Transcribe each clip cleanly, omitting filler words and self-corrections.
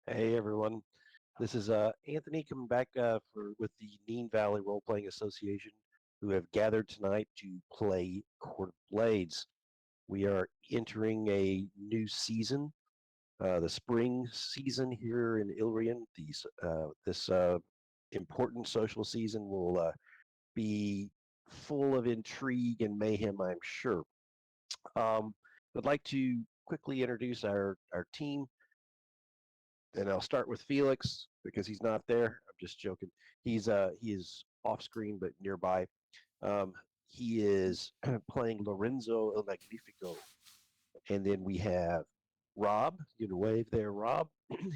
Hey everyone, this is Anthony coming back with the Neen Valley Role Playing Association, who have gathered tonight to play Court of Blades. We are entering a new season, the spring season here in Ilrian. This important social season will be full of intrigue and mayhem, I'm sure. I'd like to quickly introduce our team. And I'll start with Felix because he's not there. I'm just joking. He is off screen but nearby. Um, he is playing Lorenzo El Magnifico, and then we have Rob. You can wave there, Rob.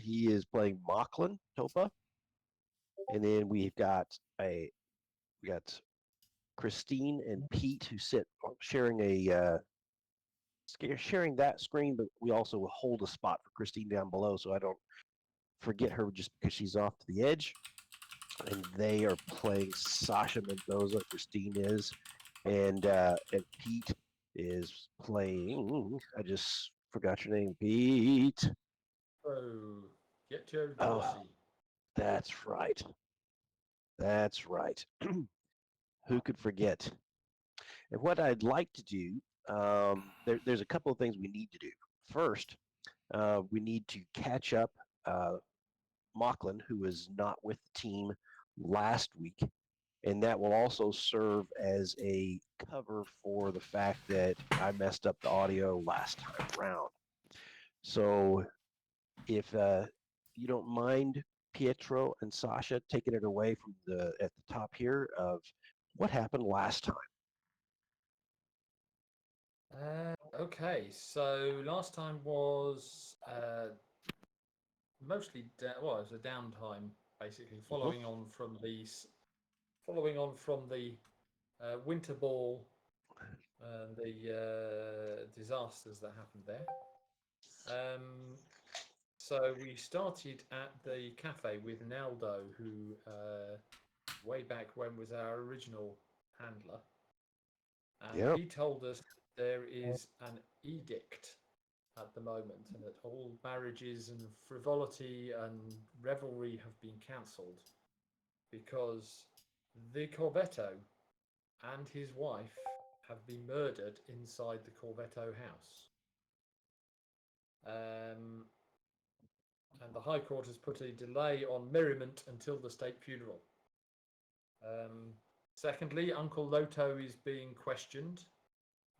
He is playing Mocklin Topa, and then we got Christine and Pete who sit sharing sharing that screen, but we also hold a spot for Christine down below, so I don't forget her just because she's off to the edge. And they are playing Sasha Mendoza. Christine is, and Pete is playing. I just forgot your name, Pete. Oh, get your Oh, Dorsey. that's right. That's right. Who could forget? And what I'd like to do, there's a couple of things we need to do. First, we need to catch up uh, Mocklin, who was not with the team last week, and that will also serve as a cover for the fact that I messed up the audio last time around. So if you don't mind, Pietro and Sasha taking it away from the at the top here of what happened last time. Okay, so last time was well, it was a downtime basically, Mhm. following on from the winter ball and the disasters that happened there. Um, so we started at the cafe with Naldo, who way back when was our original handler. And Yep. he told us there is an edict at the moment and that all marriages and frivolity and revelry have been cancelled because the Corvetto and his wife have been murdered inside the Corvetto house. Um, and the High Court has put a delay on merriment until the state funeral. Um, Secondly, Uncle Loto is being questioned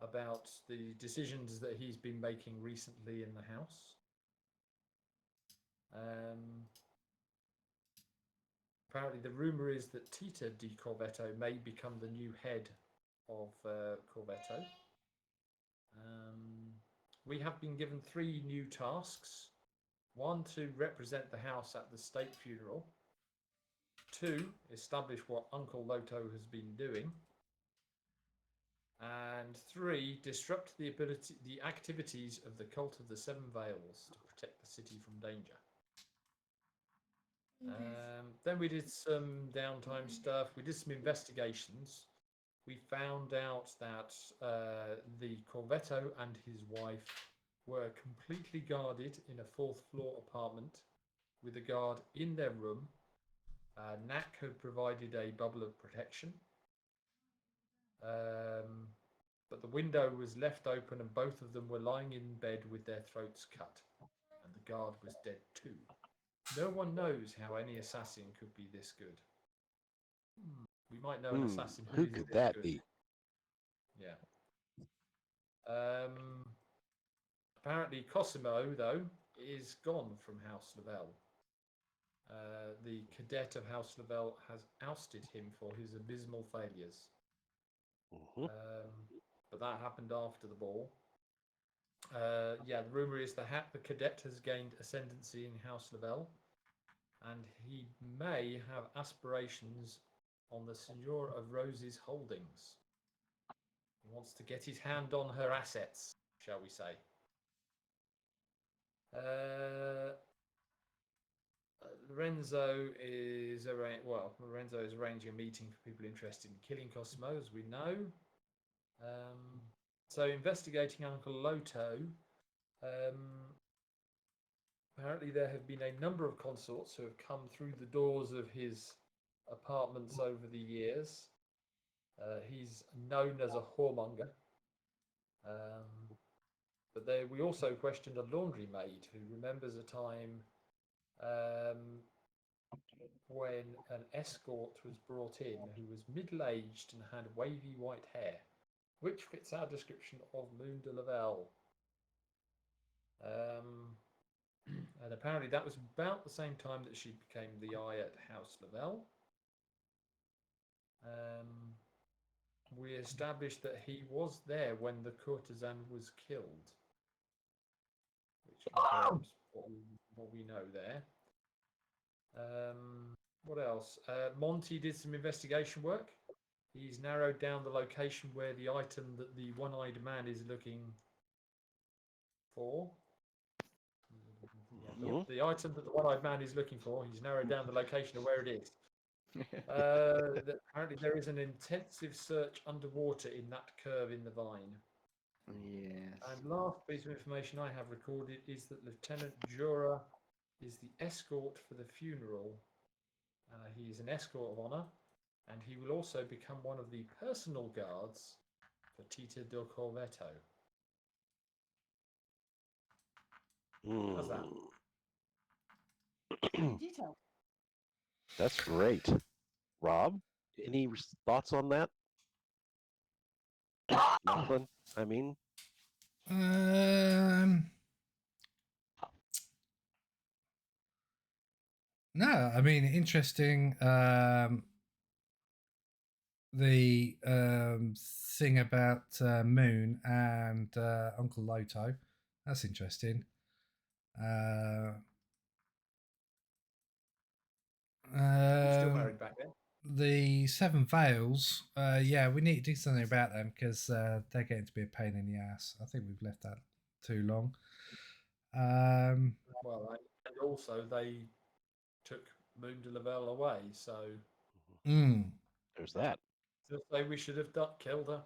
about the decisions that he's been making recently in the house. Um, Apparently, the rumor is that Tita di Corvetto may become the new head of Corvetto. Um, we have been given three new tasks: one, to represent the house at the state funeral; two, establish what Uncle Loto has been doing; and three, disrupt the activities of the Cult of the Seven Veils to protect the city from danger. Then we did some downtime stuff. We did some investigations. We found out that the Corvetto and his wife were completely guarded in a fourth floor apartment with a guard in their room. Knack had provided a bubble of protection, um, but the window was left open and both of them were lying in bed with their throats cut, and the guard was dead too. No one knows how any assassin could be this good. We might know an assassin who Who is could this that good. be? Yeah. Apparently, Cosimo, though, is gone from House Lavelle. The cadet of House Lavelle has ousted him for his abysmal failures. Mhm. Um, but that happened after the ball. Yeah, the rumor is the cadet has gained ascendancy in House Lavelle, and he may have aspirations on the Signor of Rose's holdings. He wants to get his hand on her assets, shall we say. Uh, Lorenzo is arranging a meeting for people interested in killing Cosimo, as we know. Um, so investigating Uncle Loto, um, Apparently, there have been a number of consorts who have come through the doors of his apartments over the years. He's known as a whoremonger. Um, but there, we also questioned a laundry maid who remembers a time um, when an escort was brought in who was middle aged and had wavy white hair, which fits our description of Moon de Lavelle. Um, and apparently, that was about the same time that she became the eye at House Lavelle. Um, we established that he was there when the courtesan was killed, which confirms what we know there. What else? Monty did some investigation work. He's narrowed down the location where the item that the one-eyed man is looking for. Yeah, Mhm. the item that the one-eyed man is looking for. He's narrowed down the location of where it is. Apparently, there is an intensive search underwater in that curve in the vine. Yes. And last piece of information I have recorded is that Lieutenant Jura is the escort for the funeral. He is an escort of honor, and he will also become one of the personal guards for Tita del Corvetto. How's that? Mm. Detail. That's great. Rob, any thoughts on that? Nothing. I mean, Um, no, I mean interesting. The thing about Moon and Uncle Loto. That's interesting. Uh, You're still um, married back then? the Seven Veils. Yeah, we need to do something about them because they're getting to be a pain in the ass. I think we've left that too long. Um, Well, and also they took Moon de Lavelle away, so mm, there's that. just say we should have killed her,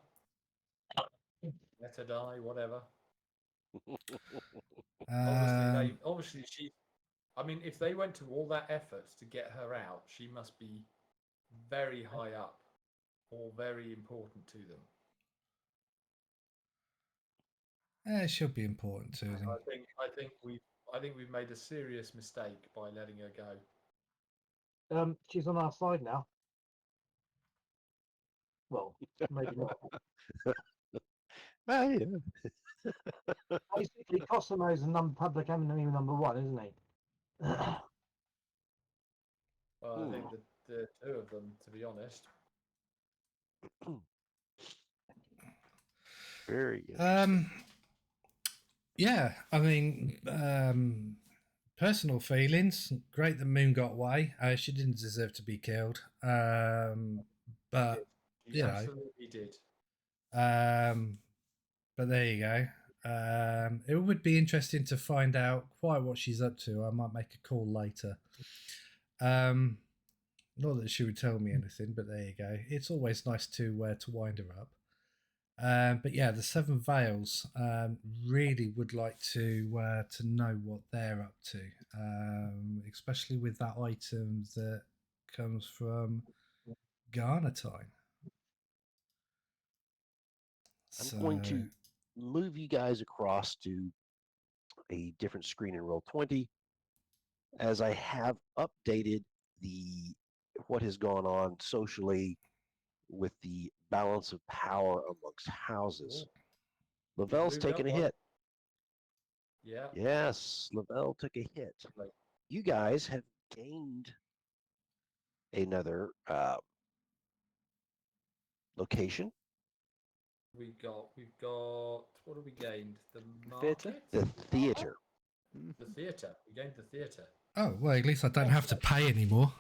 let her die, whatever. um, Obviously she. I mean, if they went to all that effort to get her out, she must be very high up or very important to them. it should be important to And them. I think we've made a serious mistake by letting her go. She's on our side now. Well, maybe not. Ah, yeah. Basically, Cosimo's public enemy number one, isn't he? Well, I think that the two of them, to be honest. Very interesting. Um, yeah, I mean, personal feelings. Great that Moon got away. She didn't deserve to be killed. But She you know, absolutely did. um, but there you go. It would be interesting to find out quite what she's up to. I might make a call later. Um, not that she would tell me anything, but there you go. It's always nice to wind her up. But yeah, the Seven Veils really would like to know what they're up to, especially with that item that comes from Garnetine. I'm So, going to move you guys across to a different screen in Roll20 as I have updated the what has gone on socially with the balance of power amongst houses. Cool. Lavelle's Moved taken up a one. hit. Yeah. Yes, Lavelle took a hit. Like, You guys have gained another location, we've got what have we gained? The Theatre? market? the theater. The theatre. We gained the theatre. oh well, at least I don't have to pay anymore.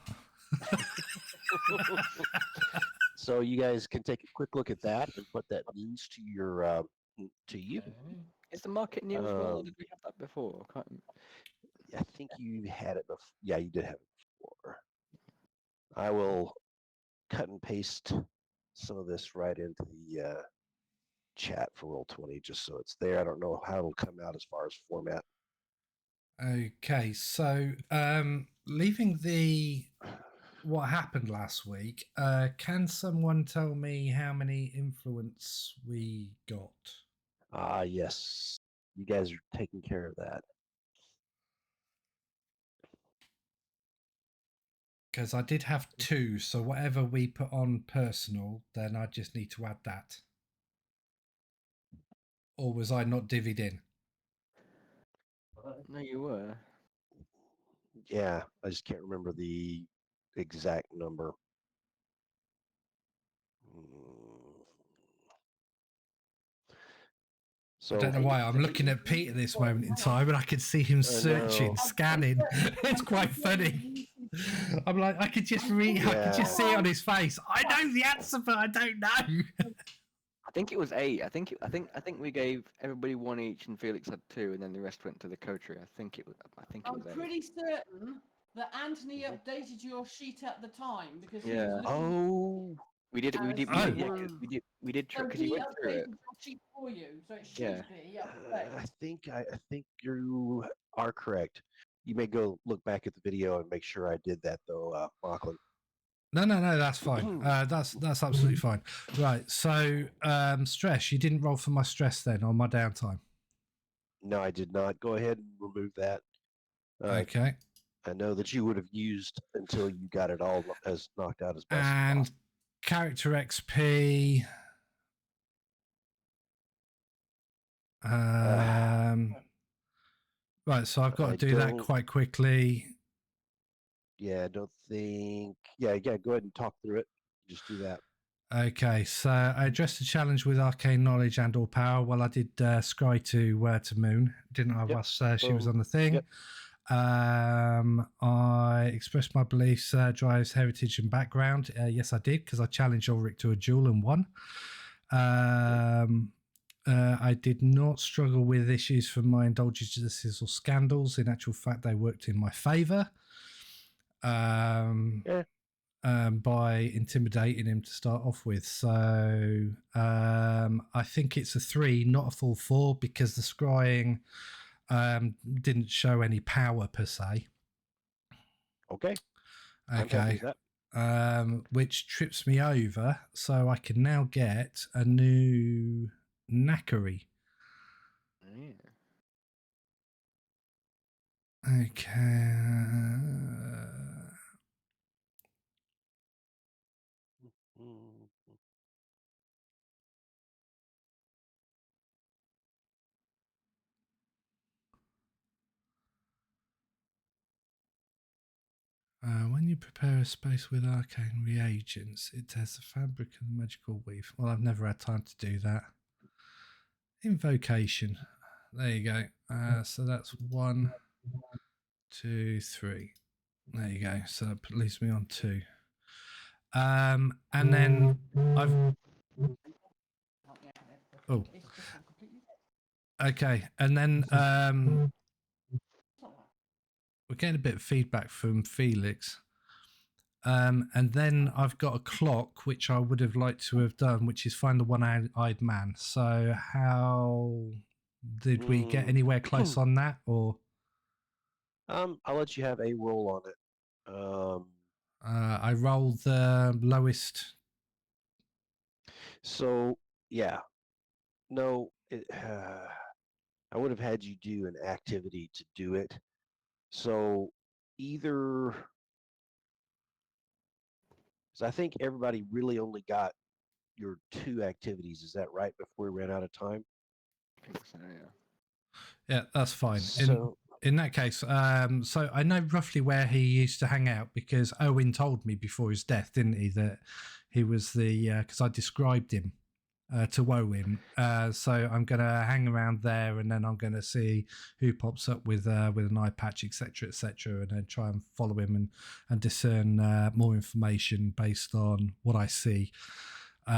So you guys can take a quick look at that and what that means to your to you. Okay. Is the market new as well, or Um, did we have that before? I can't. I think you had it before. Yeah, you did have it before. I will cut and paste some of this right into the chat for Roll20 just so it's there. I don't know how it'll come out as far as format. Okay, so leaving the what happened last week, can someone tell me how many influence we got? Ah, yes. You guys are taking care of that. Because I did have 2, so whatever we put on personal, then I just need to add that. Or was I not divvied in? No, you were. Yeah, I just can't remember the exact number. Mm. I don't know So why. I'm looking at Pete at this moment in time and I can see him searching, know. scanning. It's quite funny. I'm like, I could just read, I could just see it on his face. I know the answer, but I don't know. I think it was 8. I think we gave everybody 1 each, and Felix had 2, and then the rest went to the coterie. I think it was. I'm 8. pretty certain that Anthony Mhm. updated your sheet at the time because he Yeah. was looking. Oh, We did. We did. Oh. We did. you Yeah, were. we did. So Because he he went through updated it. your sheet for you, so it should Yeah. be up to date. I think you are correct. You may go look back at the video and make sure I did that, though, Lachlan. No, that's fine. That's absolutely fine. Right. So, stress. You didn't roll for my stress then on my downtime. No, I did not. Go ahead and remove that. Okay. I know that you would have used until you got it all as knocked out as best as And possible. character XP. Right. So I've got to I do that don't- quite quickly. Yeah, I don't think. Yeah. Go ahead and talk through it. Just do that. Okay, so I addressed the challenge with arcane knowledge and or power. Well, I did scry to Moon, didn't I? Yep. Whilst she was on the thing. Yep. I expressed my beliefs, drives, heritage, and background. Yes, I did because I challenged Ulrich to a duel and won. I did not struggle with issues from my indulgences or scandals. In actual fact, they worked in my favour. By intimidating him to start off with. So I think it's a 3, not a full 4, because the scrying didn't show any power per se. Okay. I'm happy with that. Which trips me over, so I can now get a new knackery. Yeah. Okay. Mm. When you prepare a space with arcane reagents, it has the fabric of the magical weave. Well, I've never had time to do that. Invocation. There you go. So that's 1, 2, 3. There you go. So that leaves me on 2. And then I've. Oh. Okay. And then we're getting a bit of feedback from Felix. And then I've got a clock, which I would have liked to have done, which is find the one-eyed man. So how did we get anywhere close on that, or? I'll let you have a roll on it. I rolled the lowest. So yeah, no, I would have had you do an activity to do it. So either, because I think everybody really only got your 2 activities. Is that right? Before we ran out of time. I think so. Yeah. Yeah, that's fine. So In that case, so I know roughly where he used to hang out because Owen told me before his death, didn't he, that he was the because I described him to Owen. So I'm going to hang around there, and then I'm going to see who pops up with an eye patch, etc., and then try and follow him and discern more information based on what I see. So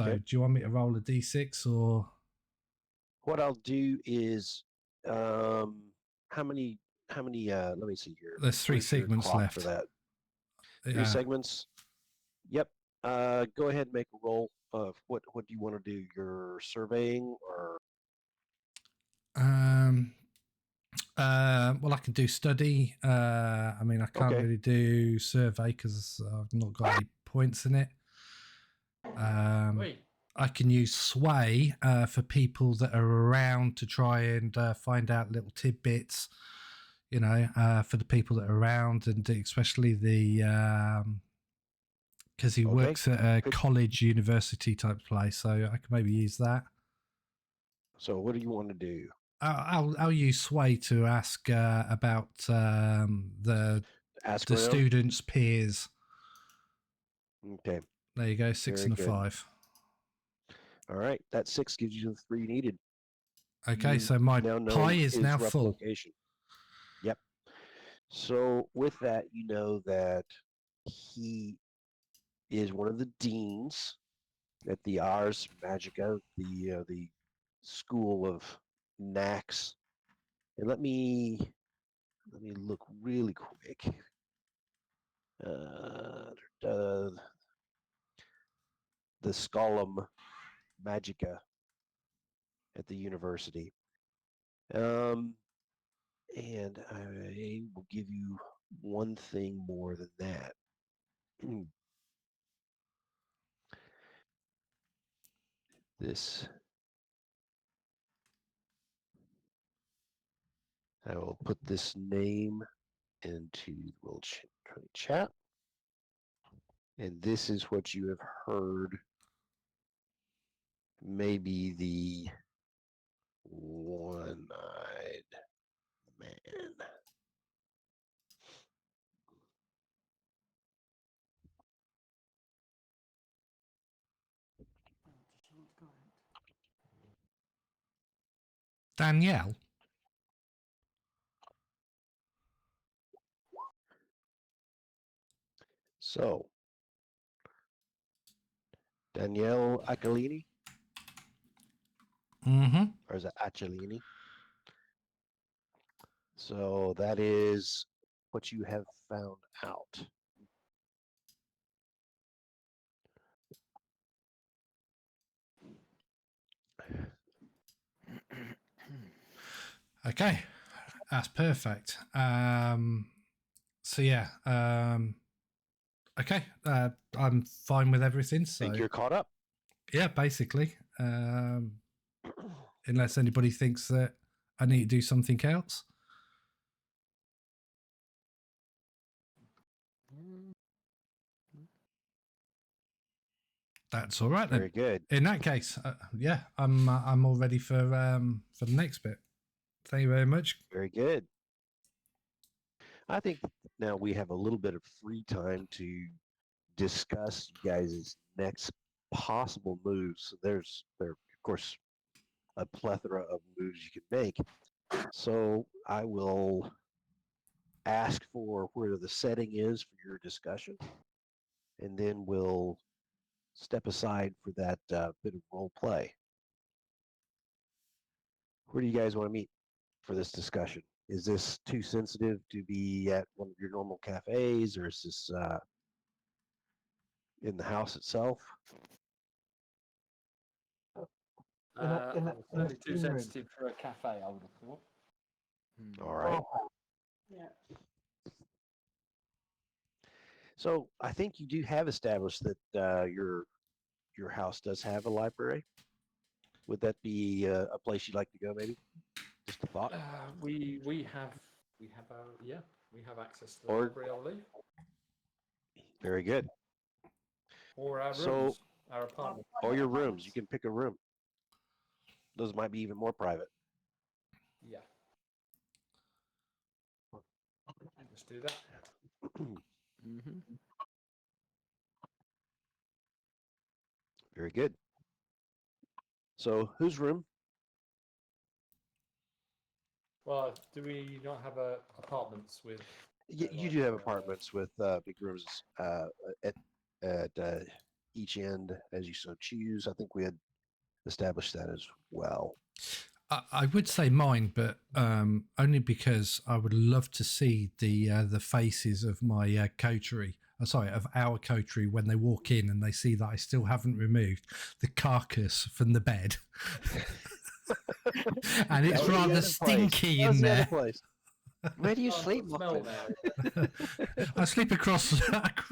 Okay. do you want me to roll a d6 or? what I'll do is, how many? Let me see here. There's 3 Where's your segments clock left. for that. 3 Yeah. segments. Yep. Go ahead and make a roll of what do you want to do? Your surveying or Well, I can do study. I mean, I can't Okay. really do survey because I've not got any points in it. Wait. I can use sway for people that are around to try and find out little tidbits, you know, for the people that are around, and especially the because he Okay. works at a Good. college, university type place, so I can maybe use that. So what do you want to do? I'll use sway to ask about the Ask the around? students' peers. Okay. There you go, 6 Very and a good. 5. All right. That 6 gives you the 3 needed. Okay, You so my now know pie is his now rough full. location. Yep. So with that, you know that he is one of the deans at the Ars Magica, the school of Nax. And let me look really quick. The Scolum Magica at the university. And I will give you one thing more than that. This, I will put this name into the little chat. And this is what you have heard. Maybe the one-eyed man. Danielle. So, Danielle Acalini, Mm-hmm. or is it Acalini? So that is what you have found out. Okay, that's perfect. So yeah, okay, I'm fine with everything. So Think you're caught up? yeah, basically, unless anybody thinks that I need to do something else. That's all right then. Very good. In that case, yeah, I'm all ready for the next bit. Thank you very much. Very good. I think now we have a little bit of free time to discuss you guys' next possible moves. There, of course, a plethora of moves you can make. So I will ask for where the setting is for your discussion, and then we'll step aside for that bit of role play. Where do you guys want to meet for this discussion? Is this too sensitive to be at one of your normal cafes, or is this in the house itself? Probably too sensitive for a cafe, I would have thought. All right. Yeah. So I think you do have established that your house does have a library. Would that be a place you'd like to go? Maybe just a thought. We have we have access to the Or- library, I believe, Very good. or our So- rooms, our apartment. Or your rooms. You can pick a room. Those might be even more private. Yeah. Let's do that. Mm-hmm. Very good. So whose room? Well, do we not have apartments with? You do have apartments with big rooms at each end as you so choose. I think we had established that as well. I would say mine, but only because I would love to see the faces of my coterie. Sorry, of our coterie when they walk in and they see that I still haven't removed the carcass from the bed, and it's That was the rather other place. stinky That was in the other there. place. Where do you Can't sleep, smell Lachlan? now. I sleep across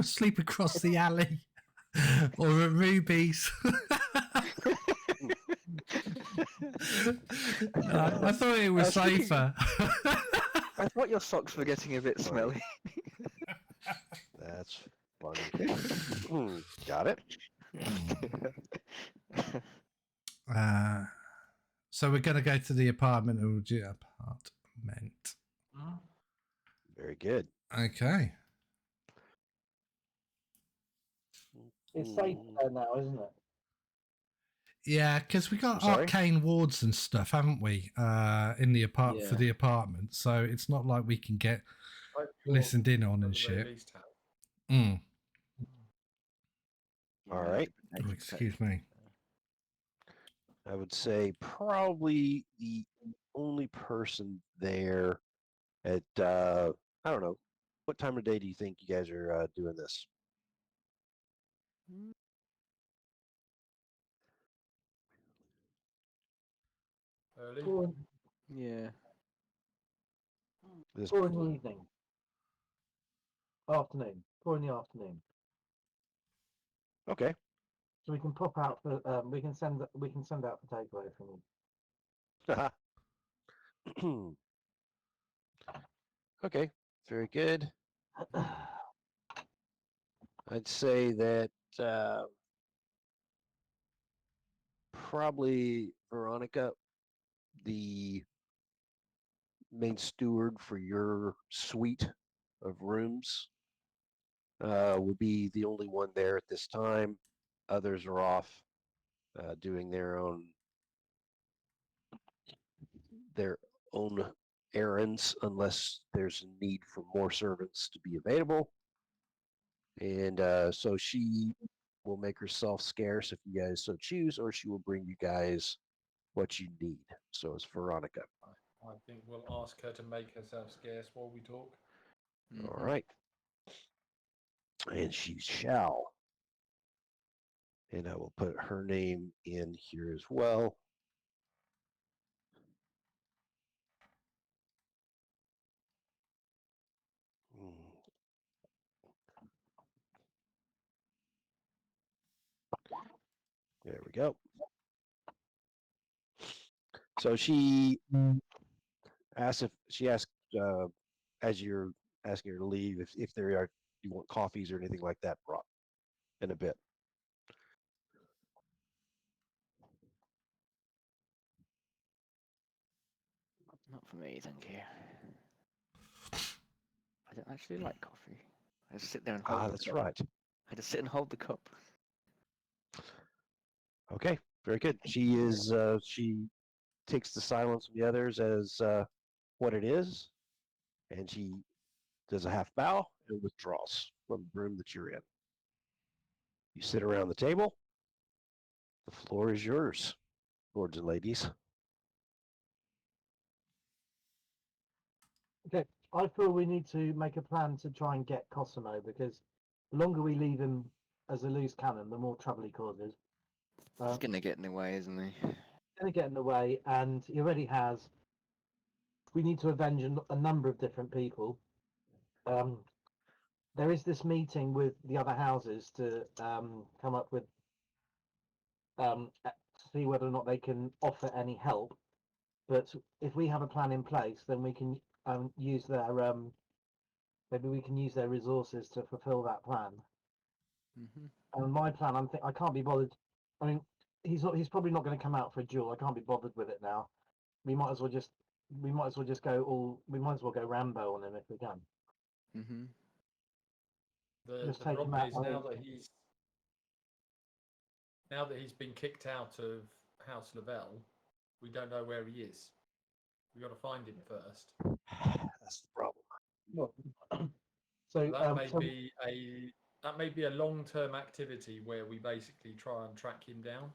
sleep across the alley or at Ruby's. I thought it was was thinking- safer. I thought your socks were getting a bit Funny. smelly. That's funny. Got it. So we're going to go to the apartment. Or apartment. Very good. Okay. It's safe there now, isn't it? Yeah, because we got I'm sorry? arcane wards and stuff, haven't we? In the for Yeah. the apartment, so it's not like we can get Hope you're listened in on at and the very shit. least have. Mm. All right. Oh, excuse me. I would say probably the only person there at I don't know, what time of day do you think you guys are doing this? Early. Yeah. This 4 in the evening. Afternoon. 4 in the afternoon. okay. So we can pop out for we can send out for takeaway if we need. Okay, very good. Uh, I'd say that probably Veronica, the main steward for your suite of rooms, would be the only one there at this time. Others are off doing their own errands unless there's a need for more servants to be available. And so she will make herself scarce if you guys so choose, or she will bring you guys what you need. So it's Veronica. I think we'll ask her to make herself scarce while we talk. All right. And she shall. And I will put her name in here as well. There we go. So she asked as you're asking her to leave if there are you want coffees or anything like that brought in a bit. Not for me, thank you. I don't actually like coffee. I just sit there and hold the That's cup. right. I just sit and hold the cup. Okay, very good. She takes the silence from the others as what it is, and she does a half bow and withdraws from the room that you're in. You sit around the table. The floor is yours, lords and ladies. okay, I feel we need to make a plan to try and get Cosimo because the longer we leave him as a loose cannon, the more trouble he causes. He's gonna get in the way, isn't he? Going to get in the way, and he already has. We need to avenge a number of different people. There is this meeting with the other houses to come up with see whether or not they can offer any help. But if we have a plan in place, then we can use their maybe we can use their resources to fulfill that plan. And my plan, I can't be bothered. I mean, he's probably not going to come out for a duel. I can't be bothered with it now. We might as well just go Rambo on him if we can. The Just take him problem out is by- now that he's been kicked out of House Lavelle, we don't know where he is. We got to find him first. That's the problem. So That may be a long-term activity where we basically try and track him down.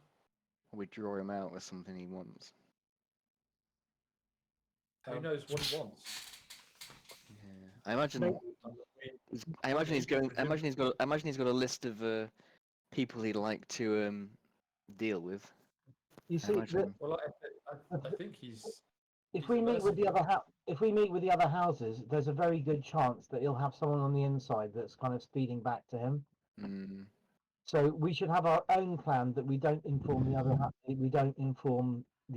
We draw him out with something he wants. Who knows what he wants? Yeah. I imagine. Maybe- I imagine he's going. I imagine he's got a list of people he'd like to deal with. you I see, imagine. Well, I think he's If He's we a meet with the mercenary. other if we meet with the other houses, there's a very good chance that he'll have someone on the inside that's kind of speeding back to him. Mm, So we should have our own plan that we don't inform the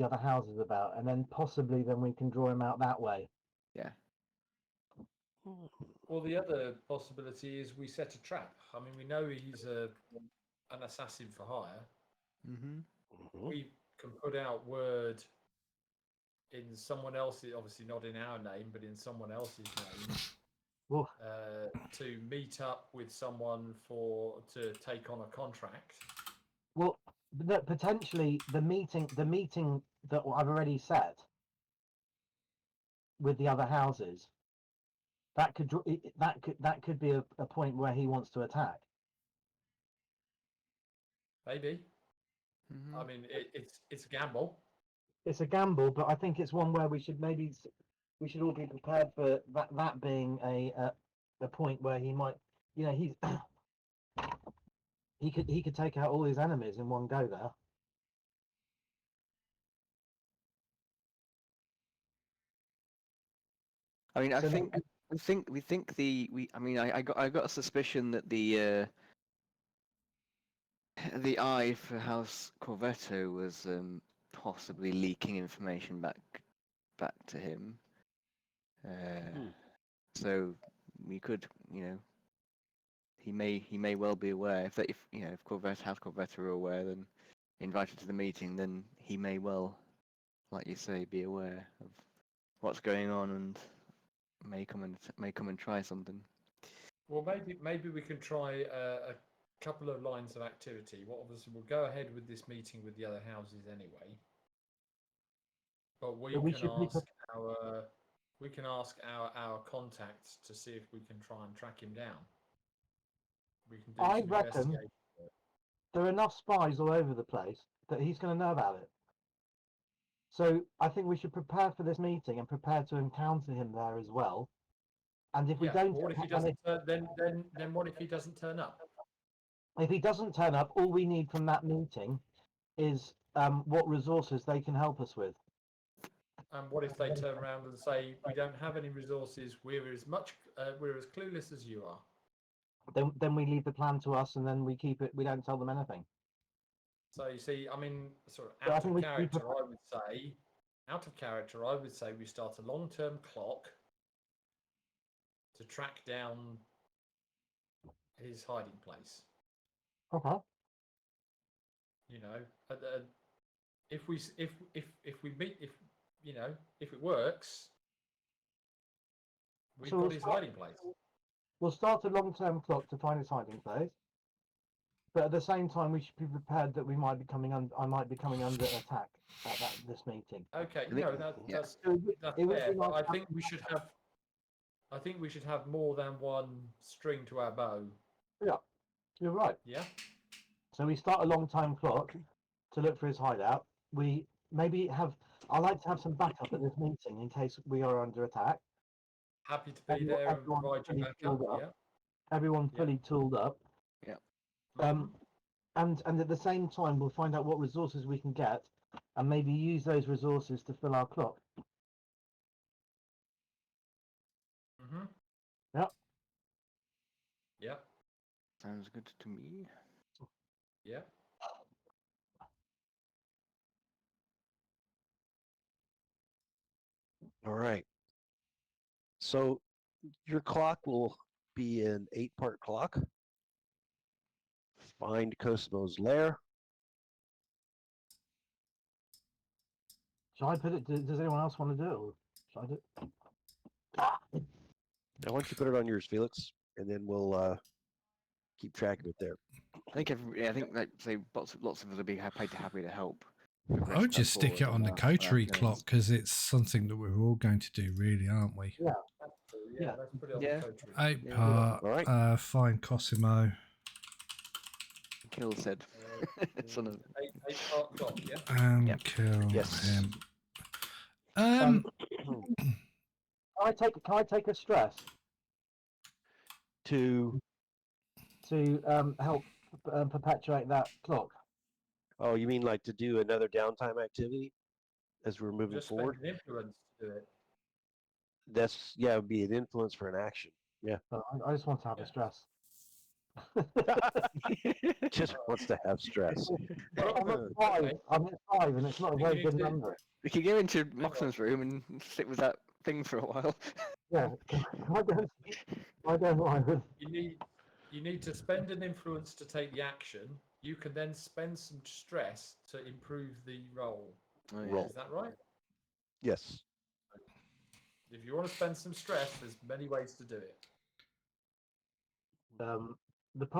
other houses about, and then possibly then we can draw him out that way. yeah. Well, the other possibility is we set a trap. I mean, we know he's an assassin for hire. Mm-hmm. Mhm. We can put out word in someone else's, obviously not in our name, but in someone else's name, Well, to meet up with someone to take on a contract. well, potentially the meeting that I've already set with the other houses, that could be a point where he wants to attack. Maybe. Mm-hmm. I mean, it's a gamble. It's a gamble, but I think it's one where we should all be prepared for that being a point where he might, he's he could take out all his enemies in one go there. I mean, So we think I mean, I got a suspicion that the eye for House Corvetto was possibly leaking information back to him. Hmm. So we could, he may well be aware if House Corvetto are aware, then invited to the meeting, then he may well, like you say, be aware of what's going on and may come and try something. Well, maybe we can try a couple of lines of activity. Well, obviously, we'll go ahead with this meeting with the other houses anyway. But we should be we can ask our contacts to see if we can try and track him down. We can do I some reckon investigation. there are enough spies all over the place that he's going to know about it. So I think we should prepare for this meeting and prepare to encounter him there as well. And if we Yeah. don't, Well, what if he doesn't? Then what if he doesn't turn up? if he doesn't turn up, all we need from that meeting is what resources they can help us with. And what if they turn around and say, we don't have any resources, we're as clueless as you are? Then we leave the plan to us, and then we keep it. We don't tell them anything. So you see, I mean, sort of So I out think of we should be character, I would say we start a long-term clock to track down his hiding place. Okay. You know, if we meet, if it works, we've So got his hiding place. We'll start a long-term clock to find his hiding place, but at the same time, we should be prepared that we might be coming I might be coming under attack at this meeting. Okay, I think- no, yeah. that's So that's it would fair, be but nice I to have- think we should have more than one string to our bow. You're right. Yeah. So we start a long-time clock to look for his hideout. We maybe have. I like to have some backup at this meeting in case we are under attack. Happy to be there and Everyone provide you fully backup. tooled up. Yeah. Everyone Yeah. fully tooled up. Mhm. And at the same time, we'll find out what resources we can get, and maybe use those resources to fill our clock. Mhm. Yep. Yeah. Sounds good to me. Yeah. All right. So your clock will be an 8-part clock. Find Cosmo's lair. Shall I put it? Does anyone else want to do it? Or shall I do it? Now, why don't you put it on yours, Felix, and then we'll keep track of it there. I think like say lots of us would be happy to help. progress I would that just stick it forward on the our coterie plans. clock because it's something that we're all going to do, really, aren't we? Yeah. Yeah. Let's put it on Yeah. the coterie. 8-part. All right. Find Cosimo Kill said. Son of. Eight-part clock. Yeah. and Yep. kill Yes. him. Can I take a stress To help perpetuate that clock? Oh, you mean like to do another downtime activity as we're moving Just spend forward? an influence. do it. That's it would be an influence for an action. Yeah. But I just want to have Yeah. a stress. Just wants to have stress. Well, I'm at 5. okay. I'm at 5, and it's not a You very need good to- number. We could go into on. Moxon's room and sit with that thing for a while. Yeah, I don't mind. You need to spend an influence to take the action. You can then spend some stress to improve the roll. Oh, yeah. Roll. Is that right? Yes. If you want to spend some stress, there's many ways to do it.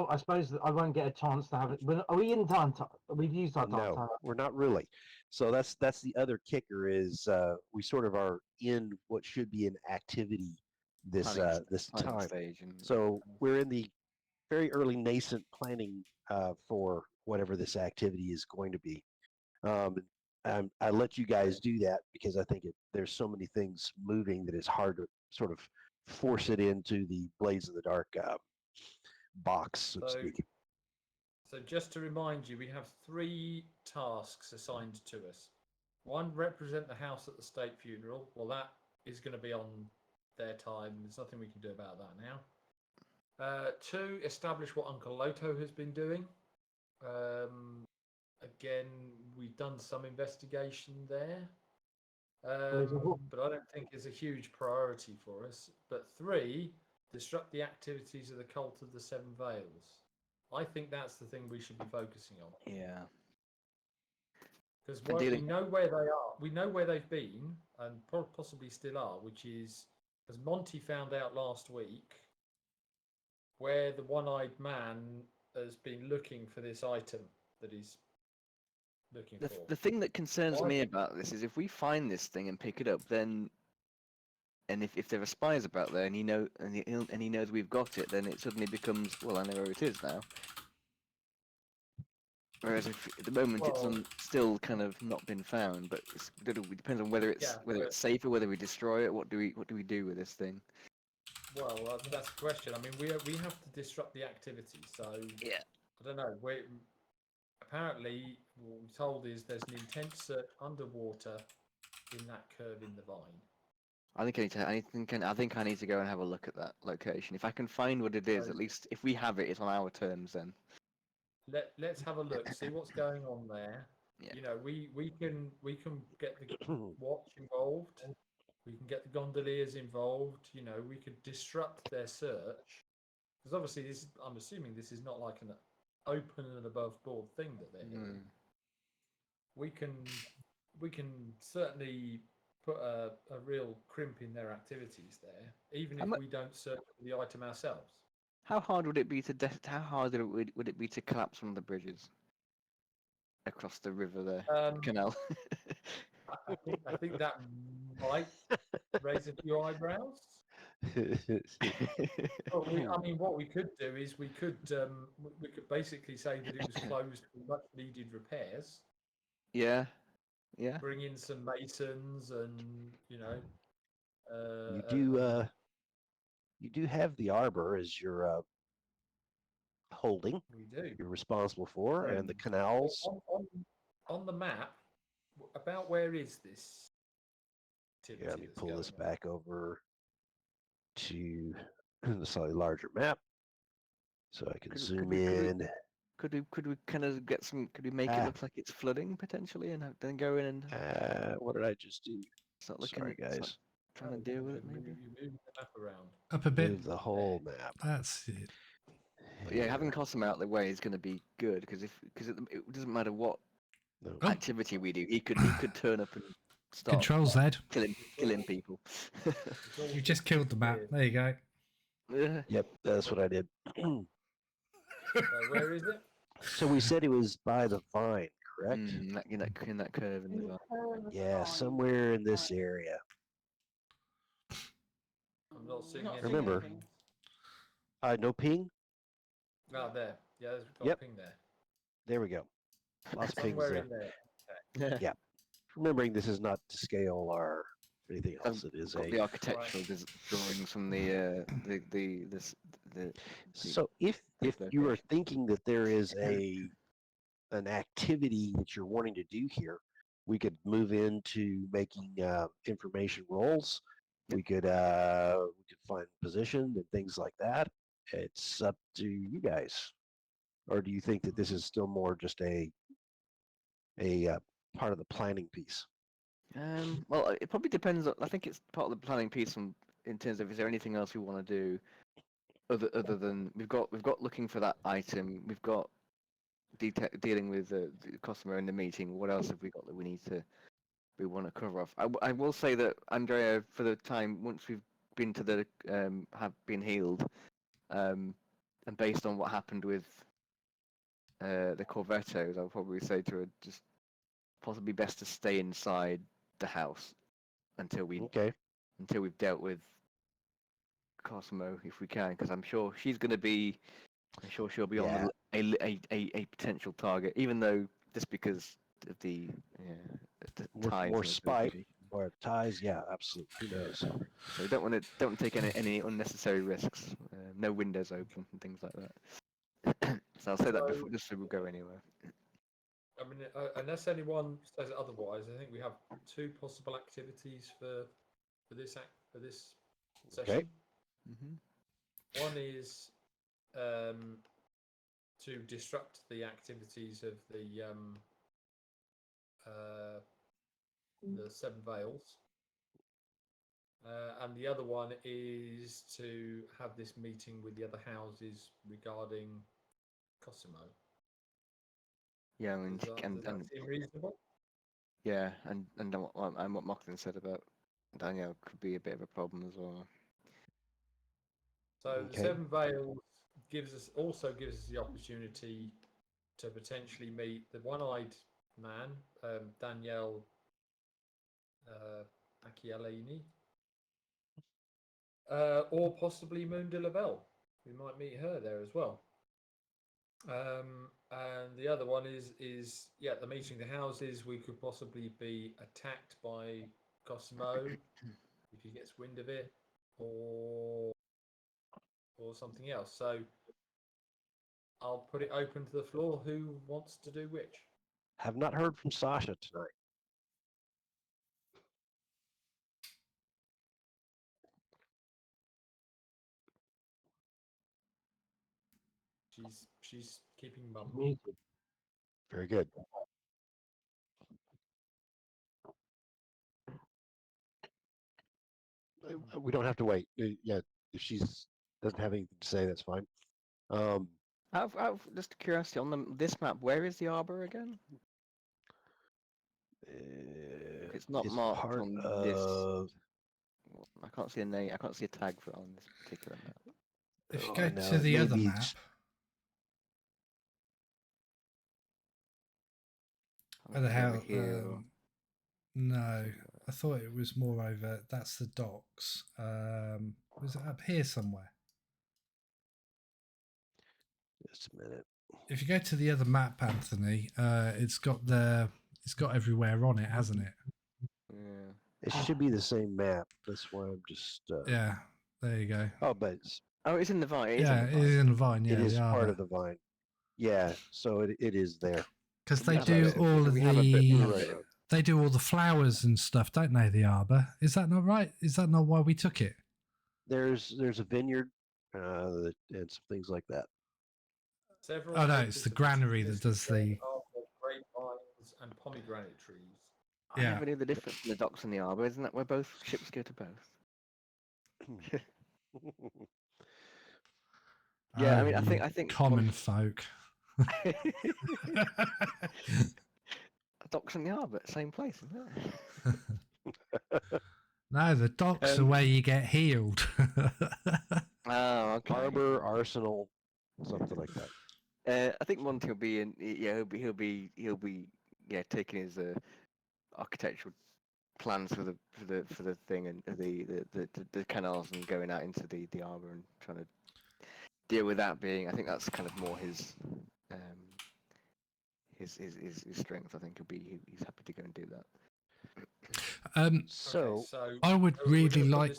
I suppose that I won't get a chance to have it. But are we in time? We've used our time. No, we're not really. So that's the other kicker is we sort of are in what should be an activity this Planning time. stage. And So we're in the very early nascent planning for whatever this activity is going to be. I let you guys do that because I think there's so many things moving that it's hard to sort of force it into the Blades in the Dark box, so to So- speak. So just to remind you, we have 3 tasks assigned to us. 1, represent the house at the state funeral. Well, that is going to be on their time. There's nothing we can do about that now. 2, establish what Uncle Loto has been doing. Again, we've done some investigation there. But I don't think it's a huge priority for us. But 3, disrupt the activities of the Cult of the Seven Veils. I think that's the thing we should be focusing on. yeah. Because And we dealing- know where they are. We know where they've been and possibly still are, which is, as Monty found out last week, where the one-eyed man has been looking for this item that he's looking The, for. the thing that concerns Why- me about this is if we find this thing and pick it up, then, and if there are spies about there, and he knows we've got it, then it suddenly becomes, well, I know where it is now. Whereas if at the moment it's Well- still kind of not been found, but it depends on whether it's Yeah, it's safer, whether we destroy it. What do we do with this thing? Well, that's the question. I mean, we have to disrupt the activity. So Yeah. I don't know. Apparently, what we're told is there's an intense search underwater in that curve in the vine. I think I need to go and have a look at that location. If I can find what it is, So- at least if we have it, it's on our terms then. Let's have a look, see what's going on there. Yeah. You know, we can get the watch involved. We can get the gondoliers involved. You know, we could disrupt their search because obviously I'm assuming this is not like an open and above board thing that they're doing. We can certainly put a real crimp in their activities there, even if we don't search for the item ourselves. How hard would it be would it be to collapse one of the bridges across the river there, canal? I think that might raise a few eyebrows. I mean, what we could do is we could basically say that it was closed for much needed repairs. Yeah. Yeah. Bring in some masons, and you know, you do have the arbor as your holding. we do. You're responsible for, and the canals. On the map. About where is this? Yeah, let me that's pull going this on? back over to the slightly larger map, so I can Could- zoom could we- in. Could we kind of could we make it look like it's flooding potentially, and then go in and What did I just do? start looking Sorry, start guys. trying to deal with it maybe? You move the map around. Up a bit. Move the whole map. That's it. But yeah, having Cosmo out of the way is going to be good because it doesn't matter what No. Oh. activity we do, he could turn up and start Control Z. killing people. It's all You just killed the map. weird. There you go. Yeah. Yep, that's what I did. So where is it? So we said it was by the vine, correct? In that curve in the vine. Yeah, somewhere in this area. I'm not seeing Not any. seeing Remember. anything. No ping? Oh, there. Yeah, there's got Yep. a ping there. There we go. Lots of pings Somewhere there. in there. Yeah. Remembering this is not to scale or anything else. It is Got a. the architectural drawings from the So if you are thinking that there is an activity that you're wanting to do here, We could move into making information roles. Yep. We could find position and things like that. It's up to you guys. Or do you think that this is still more just a part of the planning piece? Well, it probably depends. I think it's part of the planning piece in terms of is there anything else we want to do other than we've got looking for that item. We've got dealing with the customer in the meeting. What else have we got that we want to cover off? I will say that Andrea, for the time once we've been to the have been healed, and based on what happened with the Corvettos, I'll probably say to her just possibly best to stay inside the house until we've dealt with Cosmo if we can, because I'm sure she'll be on a potential target, even though just because of the ties. More spite or ties, yeah, absolutely. Who knows? So we don't want to take any unnecessary risks. No windows open and things like that. So I'll say that before just so we'll go anywhere. I mean, unless anyone says otherwise, I think we have two possible activities for this session. Okay. Mm-hmm. One is to disrupt the activities of the Seven Veils, and the other one is to have this meeting with the other houses regarding Cosimo. Yeah, and Does that seem reasonable? yeah, and what Macklin said about Danielle could be a bit of a problem as well. So the Seven Veils also gives us the opportunity to potentially meet the one-eyed man, Danielle Acchialini, or possibly Moon de la Belle. We might meet her there as well. And the other one is the meeting the houses. We could possibly be attacked by Cosimo if he gets wind of it, or something else. So I'll put it open to the floor. Who wants to do which? Have not heard from Sasha tonight. She's keeping mum. Muted. Very good. We don't have to wait. Yeah, if she's doesn't have anything to say, that's fine. Out of just curiosity, on this map, where is the arbor again? It's not marked part on this. I can't see a name. I can't see a tag for it on this particular map. If you go to the other map, the house. No, I thought it was more over. That's the docks. Was it up here somewhere? Just a minute. If you go to the other map, Anthony, it's got everywhere on it, hasn't it? Yeah. It should be the same map. That's why I'm just. Yeah, there you go. Oh, but it's in the vine. It is in the vine. Yeah, it is part of the vine. Yeah, so it is there. Because they do all of the. They do all the flowers and stuff, don't they? The arbor. Is that not right? Is that not why we took it? There's a vineyard and some things like that. Several it's the granary that does the grapevines and pomegranate trees. I never knew the difference in the docks and the arbor. Isn't that where both ships go to both? Yeah, I mean, I think common folk. Docks and the arbor, same place, isn't it? No, the docks are where you get healed. Oh, okay. Harbor, arsenal, something like that. I think Monty will be in. Yeah, he'll be taking his architectural plans for the thing and the canals and going out into the arbor and trying to deal with that. I think that's kind of more his strength. I think he's happy to go and do that. So I would really like.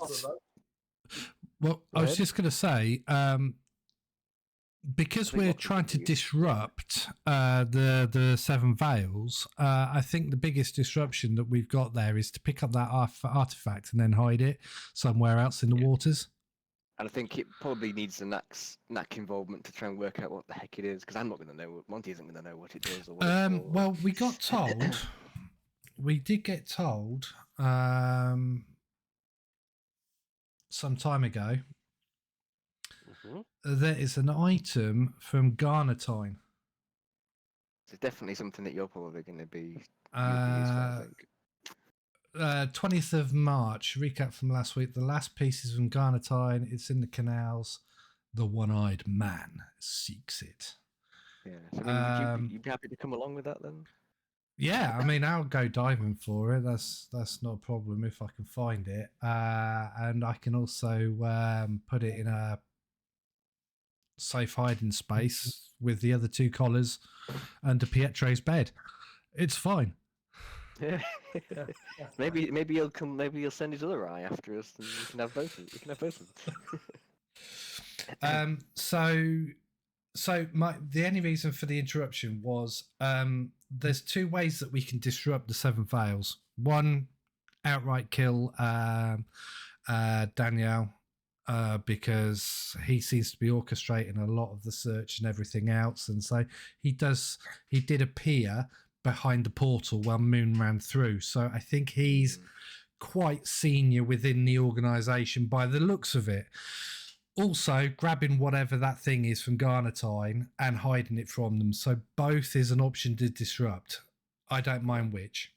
Well, I was just going to say, because think we're what we trying could to do- disrupt the Seven Veils, I think the biggest disruption that we've got there is to pick up that artifact and then hide it somewhere else in the waters. And I think it probably needs the knack involvement to try and work out what the heck it is, because I'm not going to know. Monty isn't going to know what it does or what it's for. Well, we got told, we did get told some time ago Mhm. there is an item from Garnetine. It's definitely something that you're probably going to be useful, I think. 20th of March, recap from last week. The last piece is from Garnetine. It's in the canals. The one-eyed man seeks it. Yeah. So, I mean, Um, you'd be happy to come along with that then? Yeah, I mean, I'll go diving for it. That's not a problem if I can find it, and I can also put it in a safe hiding space with the other two collars under Pietro's bed. It's fine. Yeah. maybe he'll come. Maybe he'll send his other eye after us, and we can have both. We can have both of them. So the only reason for the interruption was there's two ways that we can disrupt the Seven Veils. One, outright kill Danielle because he seems to be orchestrating a lot of the search and everything else, and so he did appear behind the portal while Moon ran through. So I think he's quite senior within the organisation by the looks of it. Also, grabbing whatever that thing is from Garnetine and hiding it from them. So both is an option to disrupt. I don't mind which.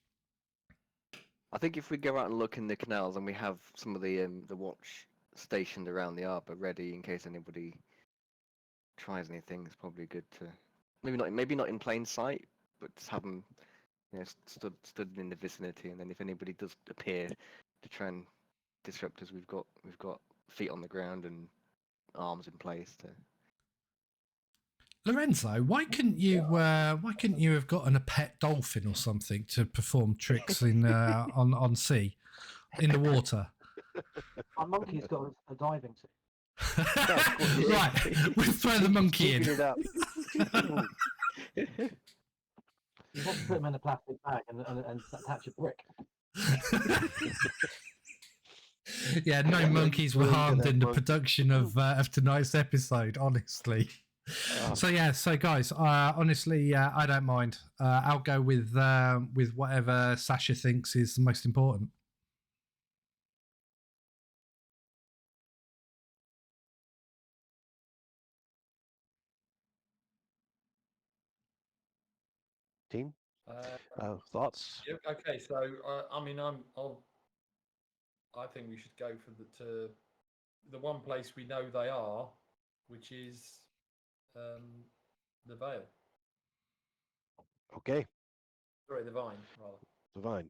I think if we go out and look in the canals and we have some of the watch stationed around the arbor ready in case anybody tries anything, it's probably good to maybe not in plain sight, but just have them stood in the vicinity, and then if anybody does appear to try and disrupt us, we've got feet on the ground and arms in place to. Lorenzo, why couldn't you have gotten a pet dolphin or something to perform tricks in on sea in the water? My monkey's got a diving suit. Right, we'll throw the monkey in. Keeping it up. You want to put them in a plastic bag and attach a brick. Yeah, no Yeah, monkeys were look at harmed that in the monkey. production of tonight's episode, honestly. So guys, honestly, I don't mind. I'll go with whatever Sasha thinks is the most important. Team, thoughts? Yeah, okay, so I mean, I think we should go for the one place we know they are, which is the Vale. Okay, Sorry, the Vine, rather. divine.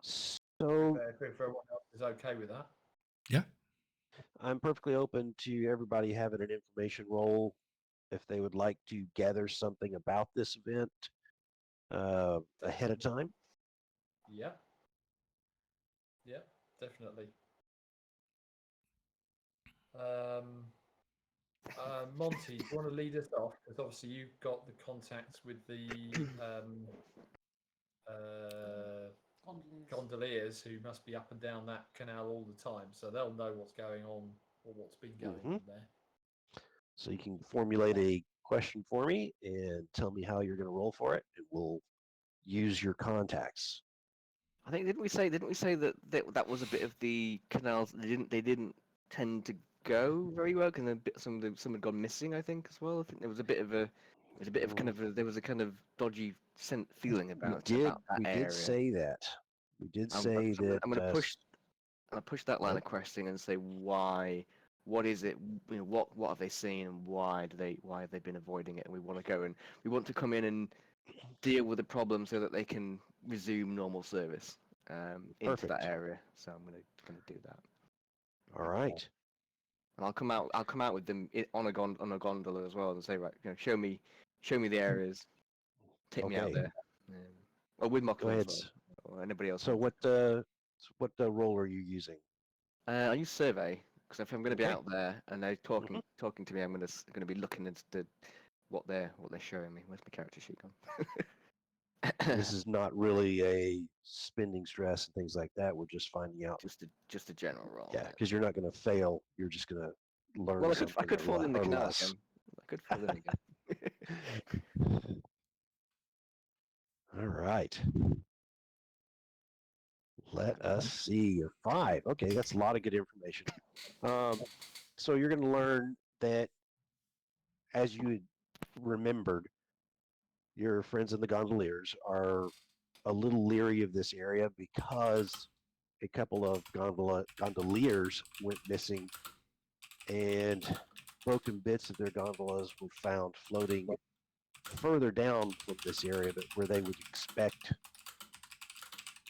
So If everyone else is okay with that. Yeah. I'm perfectly open to everybody having an information role if they would like to gather something about this event ahead of time. Yeah. Yeah, definitely. Monty, do you want to lead us off? Because obviously you've got the contacts with the gondoliers who must be up and down that canal all the time, so they'll know what's going on or what's been going on there. So you can formulate a question for me and tell me how you're going to roll for it, and we'll use your contacts. I think didn't we say that was a bit of the canals that they didn't tend to go very well, and some had gone missing, I think, as well. I think there was a bit of there was a kind of dodgy feeling about that we area. did say that. We did say that. I'm going to push that line of questioning and say why. What is it? You know, what have they seen, and why have they been avoiding it? And we want to come in and deal with the problem so that they can resume normal service into that Perfect. area. So I'm gonna do that. All right. And I'll come out with them on a gondola as well and say, right, show me the areas, take me out Okay. there, or with Go Mockler ahead. as well, or anybody else. So what role are you using? I use survey. Because if I'm going to be Okay. out there and they're talking to me, I'm going to be looking at what they're showing me. Where's my character sheet gone? This is not really a spending stress and things like that. We're just finding out. just a general roll. Yeah, because you're not going to fail. You're just going to learn Well, I something could fall in the or canal less. again. I could fall in again. All right. Let us see. A 5. Okay, that's a lot of good information. So you're going to learn that, as you had remembered, your friends in the gondoliers are a little leery of this area because a couple of gondoliers went missing, and broken bits of their gondolas were found floating further down from this area, but where they would expect,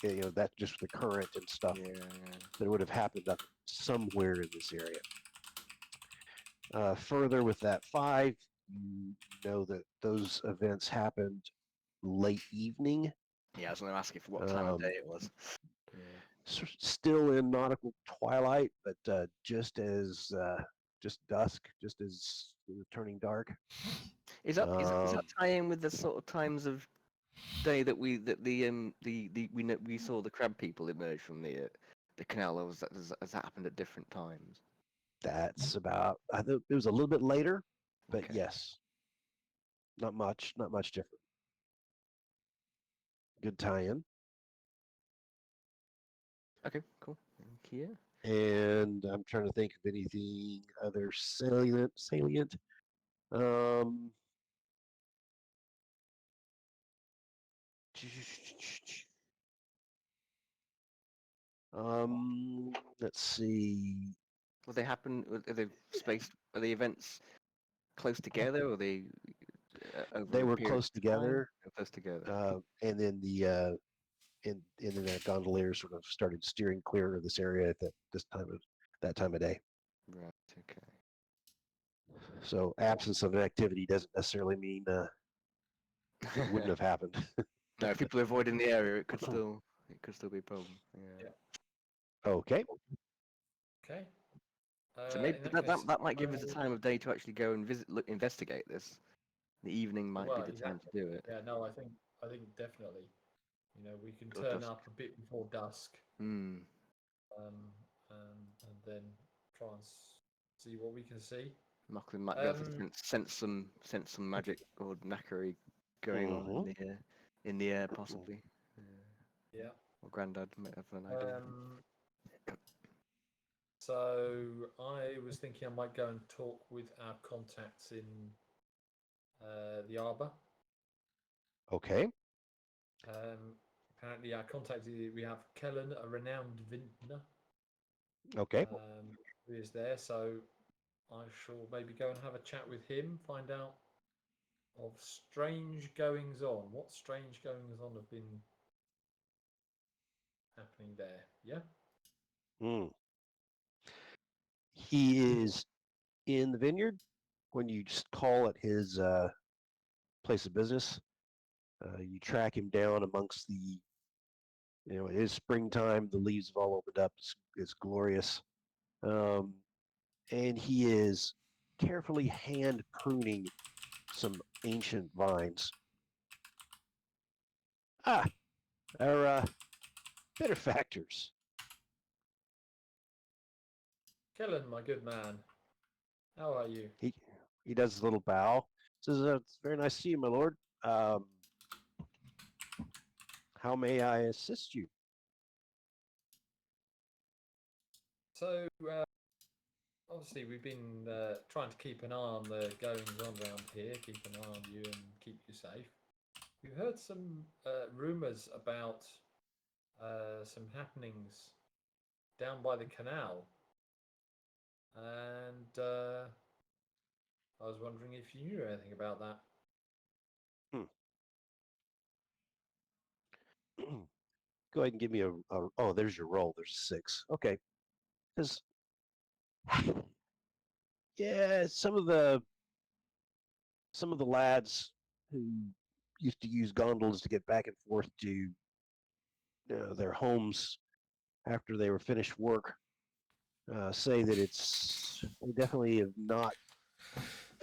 that just the current and stuff Yeah. that would have happened up somewhere in this area. Further with that 5, you know that those events happened late evening. Yeah, I was going to ask you for what time of day it was. Yeah. Still in nautical twilight, but just dusk, just as it was turning dark. Is that tie in with the sort of times of day that we saw the crab people emerge from the canal? Or has that happened at different times? That's about. I think it was a little bit later, but Okay. yes, not much different. Good tie-in. Okay, cool. Thank you. And I'm trying to think of anything other salient. Um, let's see. Will they happen? Are they spaced? Are the events close together, or are they over They a were period close of time? together, They're close together. and then and then the gondoliers sort of started steering clear of this area at that time of day. Right. Okay. So absence of activity doesn't necessarily mean it wouldn't have happened. No, if people are avoiding the area, it could still be a problem. Yeah. Okay. Okay. So maybe In that case, that might give us the I'll- time of day to actually go and investigate this. The evening might be Well, the time to exactly. do it. Yeah, no, I think definitely. We can Or turn dusk. up a bit before dusk, Hmm. and then try and see what we can see. Lachlan might be able to Um, sense some magic or knackery going on Mhm. in the air, possibly. yeah. Or Grandad might have an idea. So I was thinking I might go and talk with our contacts in the Arbor. Okay. Apparently, our contact we have Kellen, a renowned vintner, Okay. who is there. So I shall maybe go and have a chat with him, find out of strange goings on. What strange goings on have been happening there? Yeah. Mm. He is in the vineyard when you just call at his place of business. You track him down amongst it is springtime. The leaves have all opened up. It's glorious. And he is carefully hand pruning some ancient vines. Our benefactors. Kellen, my good man, how are you? He does his little bow. Says, "It's very nice to see you, my lord. How may I assist you?" So obviously, we've been trying to keep an eye on the goings on around here, keep an eye on you, and keep you safe. We've heard some rumours about some happenings down by the canal, and I was wondering if you knew anything about that. Go ahead and give me oh, there's your roll. There's a 6. Okay. Because, yeah, some of the lads who used to use gondolas to get back and forth to their homes after they were finished work say that we definitely have not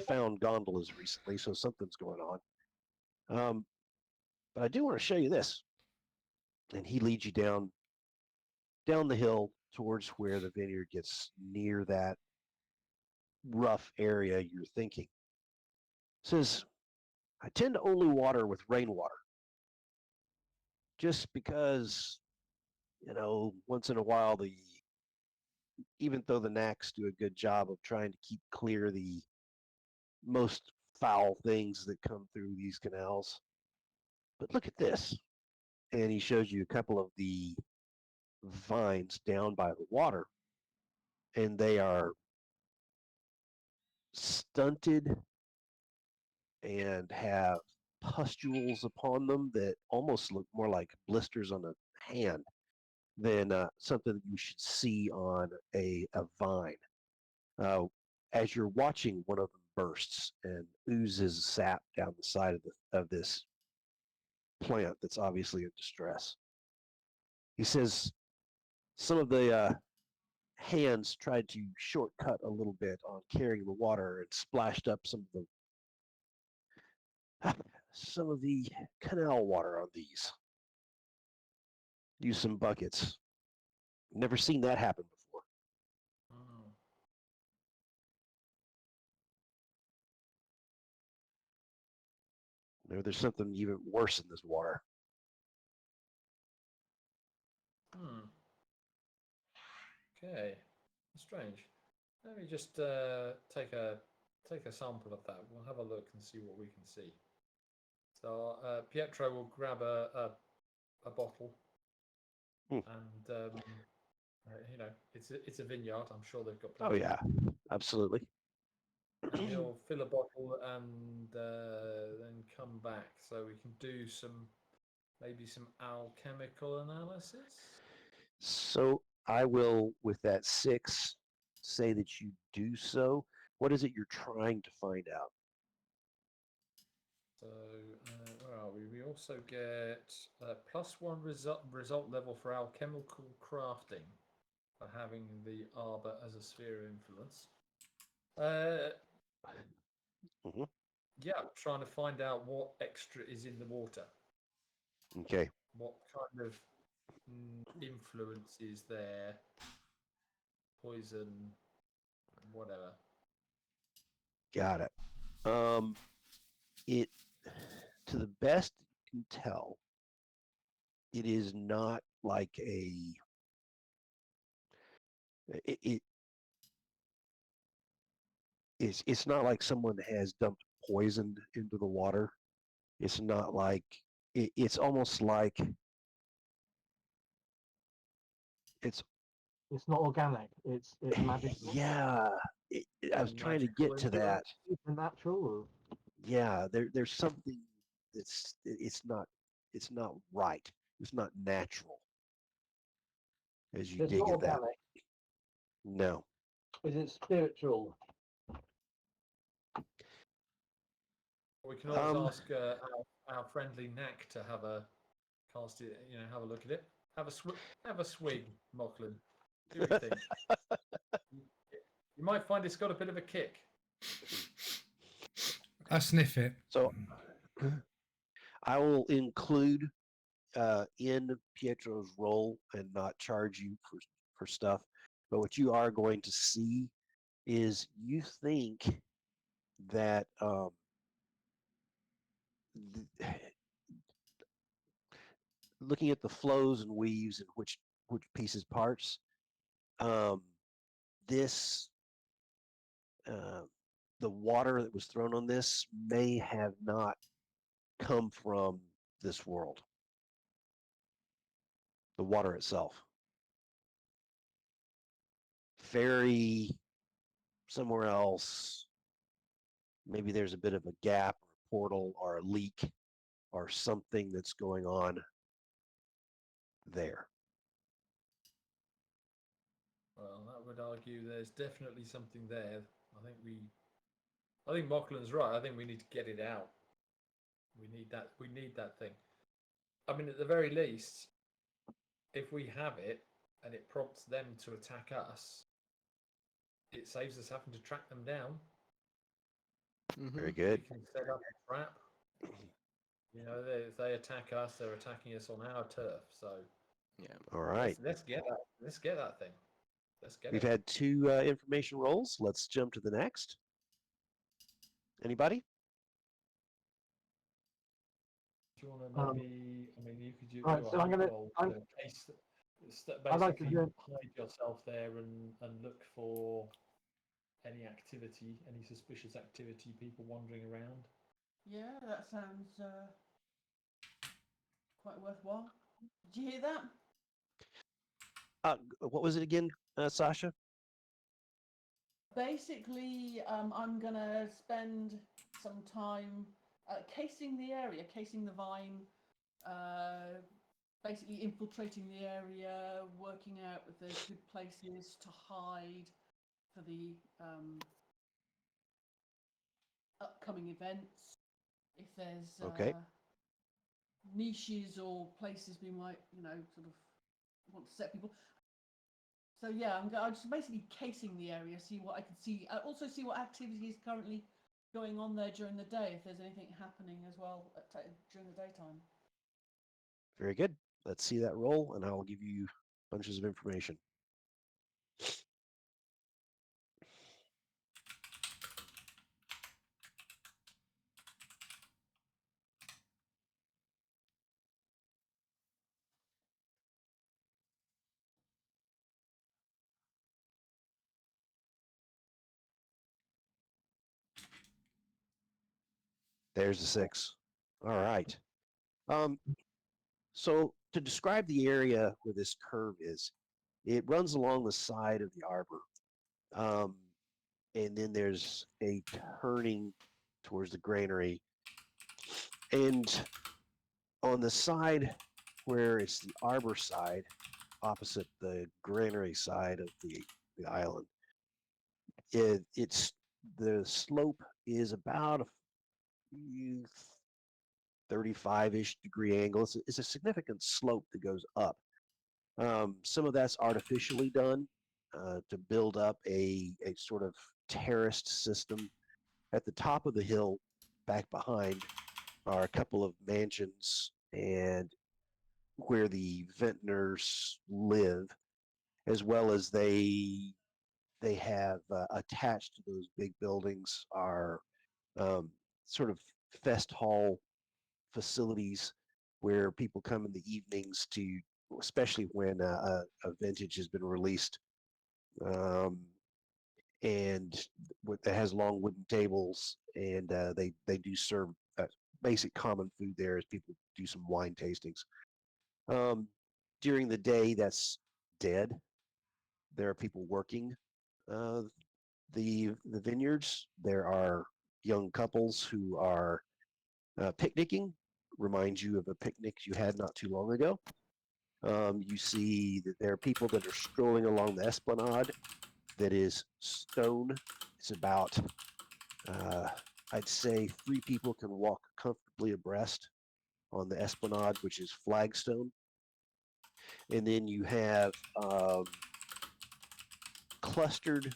found gondolas recently, so something's going on. But I do want to show you this. And he leads you down the hill towards where the vineyard gets near that rough area you're thinking. Says, I tend to only water with rainwater. Just because, once in a while even though the knacks do a good job of trying to keep clear the most foul things that come through these canals. But look at this. And he shows you a couple of the vines down by the water, and they are stunted and have pustules upon them that almost look more like blisters on a hand than something you should see on a vine. As you're watching, one of them bursts and oozes sap down the side of this plant that's obviously in distress. He says some of the hands tried to shortcut a little bit on carrying the water and splashed up some of the canal water on these. Use some buckets. Never seen that happen before. Oh. There's something even worse in this water. Okay. Strange. Let me just take a sample of that. We'll have a look and see what we can see. So Pietro will grab a bottle, and it's a vineyard. I'm sure they've got. Oh yeah, absolutely. And he'll fill a bottle and then come back, so we can do maybe some alchemical analysis. So I will, with that 6, say that you do so. What is it you're trying to find out? So where are we? We also get +1 result level for alchemical crafting for having the arbor as a sphere of influence. Yeah, I'm trying to find out what extra is in the water. Okay. What kind of influence is there? Poison, whatever. Got it. It, to the best you can tell, it is not like it's not like someone has dumped poison into the water. It's not like it's almost like it's not organic. It's magical. yeah. I was trying to get to that. Supernatural. Or... Yeah, there's something it's not right. It's not natural as you It's dig not at that. organic. No. Is it spiritual? We can always ask our friendly Knack to have a cast it. Have a look at it. Have a swig, Mocklin. See what you think. You might find it's got a bit of a kick. I sniff it. So I will include in Pietro's role and not charge you for stuff. But what you are going to see is you think that looking at the flows and weaves and which pieces parts, this the water that was thrown on this may have not come from this world. The water itself. Ferry somewhere else. Maybe there's a bit of a gap or a portal or a leak or something that's going on there. Well, that would argue there's definitely something there. I think Mocklin's right. I think we need to get it out. We need that. We need that thing. I mean, at the very least, if we have it and it prompts them to attack us, it saves us having to track them down. Very Mhm. good. We can set up a trap. You know, if they attack us, they're attacking us on our turf. So Yeah. All right. let's get that. Let's get that thing. Let's get We've it. had 2 information rolls. Let's jump to the next. Anybody? Do you want to maybe? I mean, you could do right, a so I'm hunt gonna- roll I'm- to case. I'd like to Basically, do- hide yourself there and look for any activity, any suspicious activity, people wandering around. Yeah, that sounds quite worthwhile. Did you hear that? What was it again, Sasha? Basically, I'm gonna spend some time casing the area, casing the vine, basically infiltrating the area, working out if there's good places to hide for the upcoming events. If there's Okay. niches or places we might, sort of want to set people. So yeah, I'm just basically casing the area, see what I can see. Also see what activity is currently going on there during the day, if there's anything happening as well during the daytime. Very good. Let's see that roll, and I will give you bunches of information. There's the 6. All right. So to describe the area where this curve is, it runs along the side of the arbor. And then there's a turning towards the granary. And on the side where it's the arbor side, opposite the granary side of the island, it's the slope is about a 35-ish degree angle. It's a significant slope that goes up. Some of that's artificially done to build up a sort of terraced system. At the top of the hill, back behind, are a couple of mansions and where the vintners live, as well as they have attached to those big buildings are um, sort of fest hall facilities where people come in the evenings to, especially when a vintage has been released, um, and that has long wooden tables, and they do serve basic common food there as people do some wine tastings. Um, During the day, that's dead. There are people working uh, the vineyards. There are young couples who are picnicking. Reminds you of a picnic you had not too long ago. You see that there are people that are strolling along the esplanade that is stone. It's about, I'd say, 3 people can walk comfortably abreast on the esplanade, which is flagstone. And then you have clustered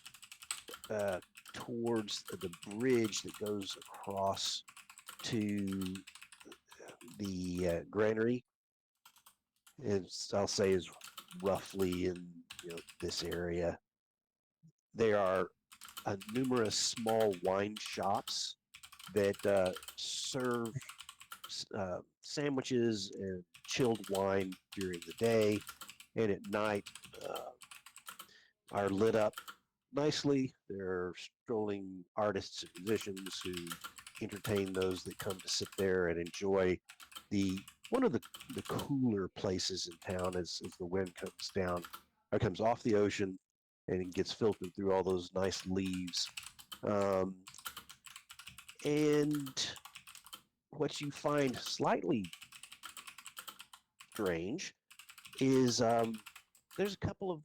towards the bridge that goes across to the granary. I'll say is roughly in this area. There are numerous small wine shops that serve sandwiches and chilled wine during the day, and at night are lit up nicely. There are strolling artists and musicians who entertain those that come to sit there and enjoy one of the cooler places in town as the wind comes down or comes off the ocean and it gets filtered through all those nice leaves. And what you find slightly strange is there's a couple of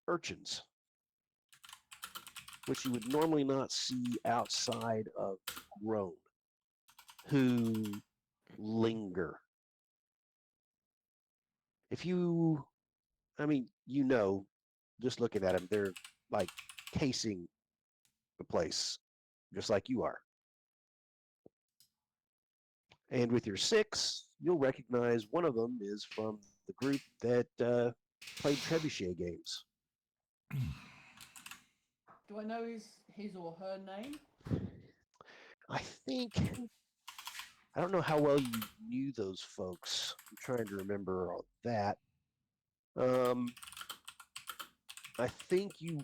urchins, which you would normally not see outside of grown, who linger. If you, I mean, just looking at them, they're like casing the place, just like you are. And with your 6, you'll recognize one of them is from the group that played trebuchet games. Do I know his or her name? I think I don't know how well you knew those folks. I'm trying to remember all that. I think you're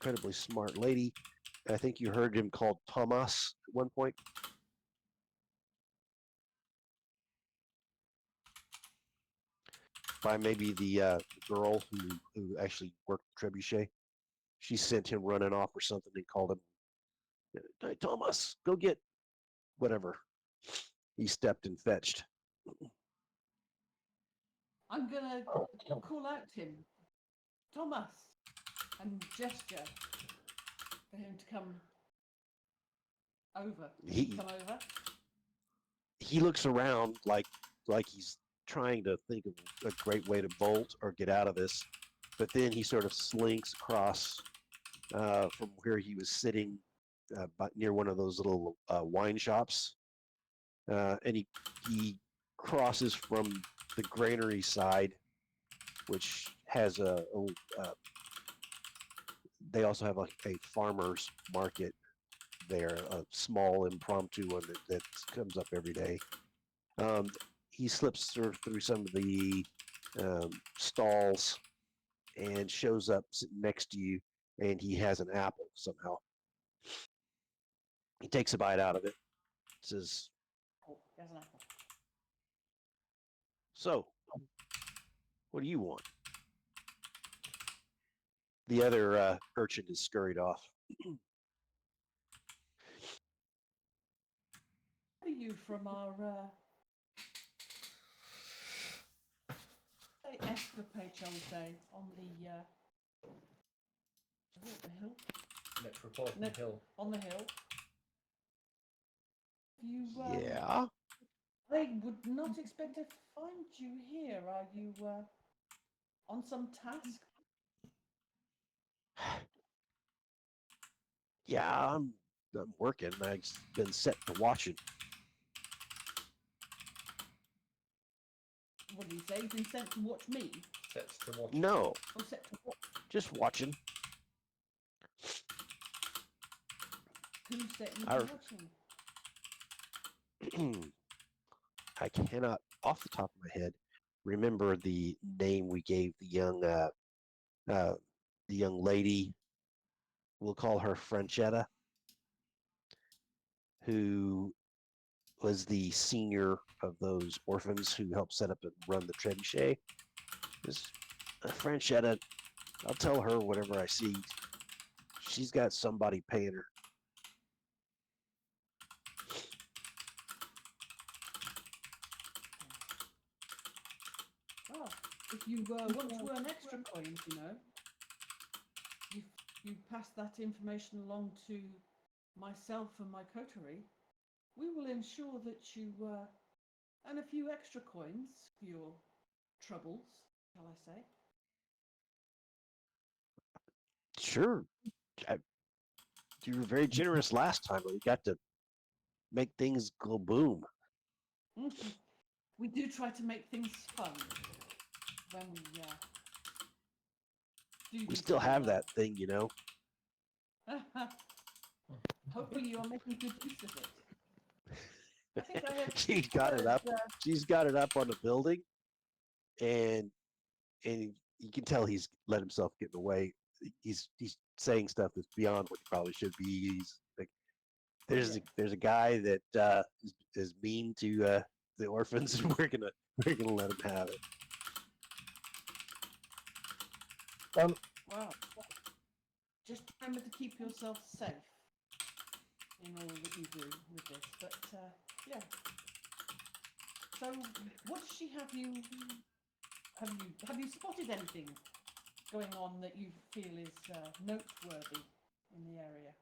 incredibly smart lady. I think you heard him called Thomas at one point. By maybe the girl who actually worked trebuchet. She sent him running off or something and called him, "Hey, Thomas, go get whatever." He stepped and fetched. I'm gonna call out to him, Thomas, and gesture for him to come over. Come over. He looks around like he's trying to think of a great way to bolt or get out of this, but then he sort of slinks across from where he was sitting near one of those little wine shops, and he crosses from the granary side, which has they also have a farmer's market there, a small impromptu one that comes up every day. He slips through some of the stalls and shows up sitting next to you, and he has an apple somehow. He takes a bite out of it, says, Oh, there's an apple. "So, what do you want?" The other urchin is scurried off. Are you from our escapade, shall we say, on the hill? Metropolitan Hill. On the hill. You Yeah. I would not expect to find you here. Are you on some task? Yeah, I'm working. I've been set to watching. What did he say? You've been sent to watch me? Set to watch. No, Or set to watch? just watching. Who set you I- to watching? I cannot, off the top of my head, remember the name we gave the young lady. We'll call her Franchetta, who was the senior of those orphans who helped set up and run the trebuchet. This Franchetta, I'll tell her whatever I see. She's got somebody paying her. Oh, if you want to earn extra coins, you pass that information along to myself and my coterie, we will ensure that you earn a few extra coins for your troubles, shall I say. Sure. You were very generous last time. We got to make things go boom. We do try to make things fun when we do. We still have that thing, Hopefully you are making good use of it. I think I have She's got it up. She's got it up on the building, and you can tell he's let himself get in the way. He's saying stuff that's beyond what he probably should be. He's like, there's a guy that is mean to the orphans, and we're gonna let him have it. Wow. Just remember to keep yourself safe in all that you do with this. But yeah. So, what does she have you? Have you spotted anything going on that you feel is noteworthy in the area?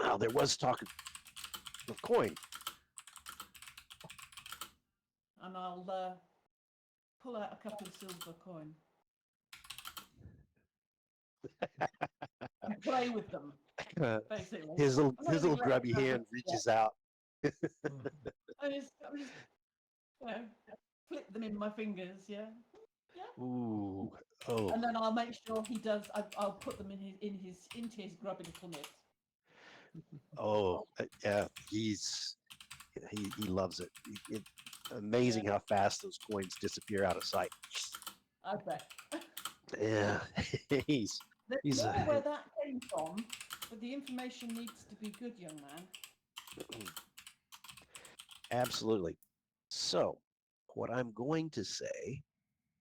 Well, there was talk of coin. And I'll pull out a couple of silver coin. and play with them, basically. his little I'm not his gonna little let grubby it hand happen reaches yet. out. I'm just, you know, flip them in my fingers, yeah. Ooh, oh, And then I'll make sure he does. I'll put them into his grubby little mitts. oh, yeah. He loves it. Amazing how fast those coins disappear out of sight. I bet. Yeah, he's There's he's more a, where that came from, but the information needs to be good, young man. absolutely. So, what I'm going to say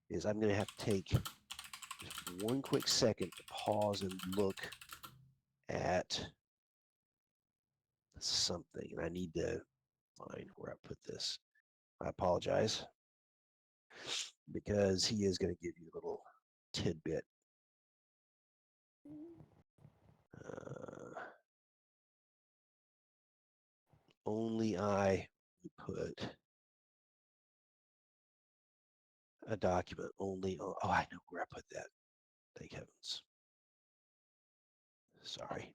is I'm going to have to take just one quick second to pause and look at something. And I need to find where I put this. I apologize because he is going to give you a little tidbit. Only I would put a document only. Oh, I know where I put that. Thank heavens. Sorry.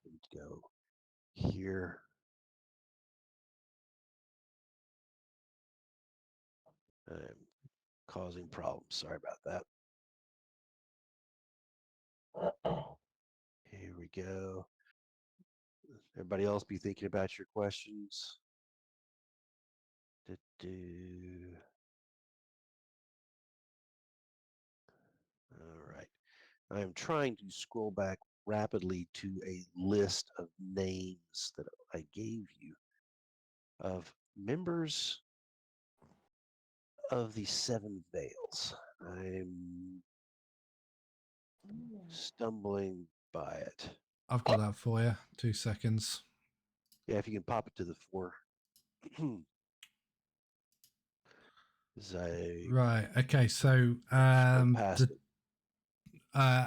Let's go here. I'm causing problems. Sorry about that. Here we go. Everybody else be thinking about your questions. All right. I'm trying to scroll back rapidly to a list of names that I gave you of members of the Seven Veils. I'm stumbling by it. I've got that for you. 2 seconds. Yeah, if you can pop it to the fore. Right. Okay. So past it.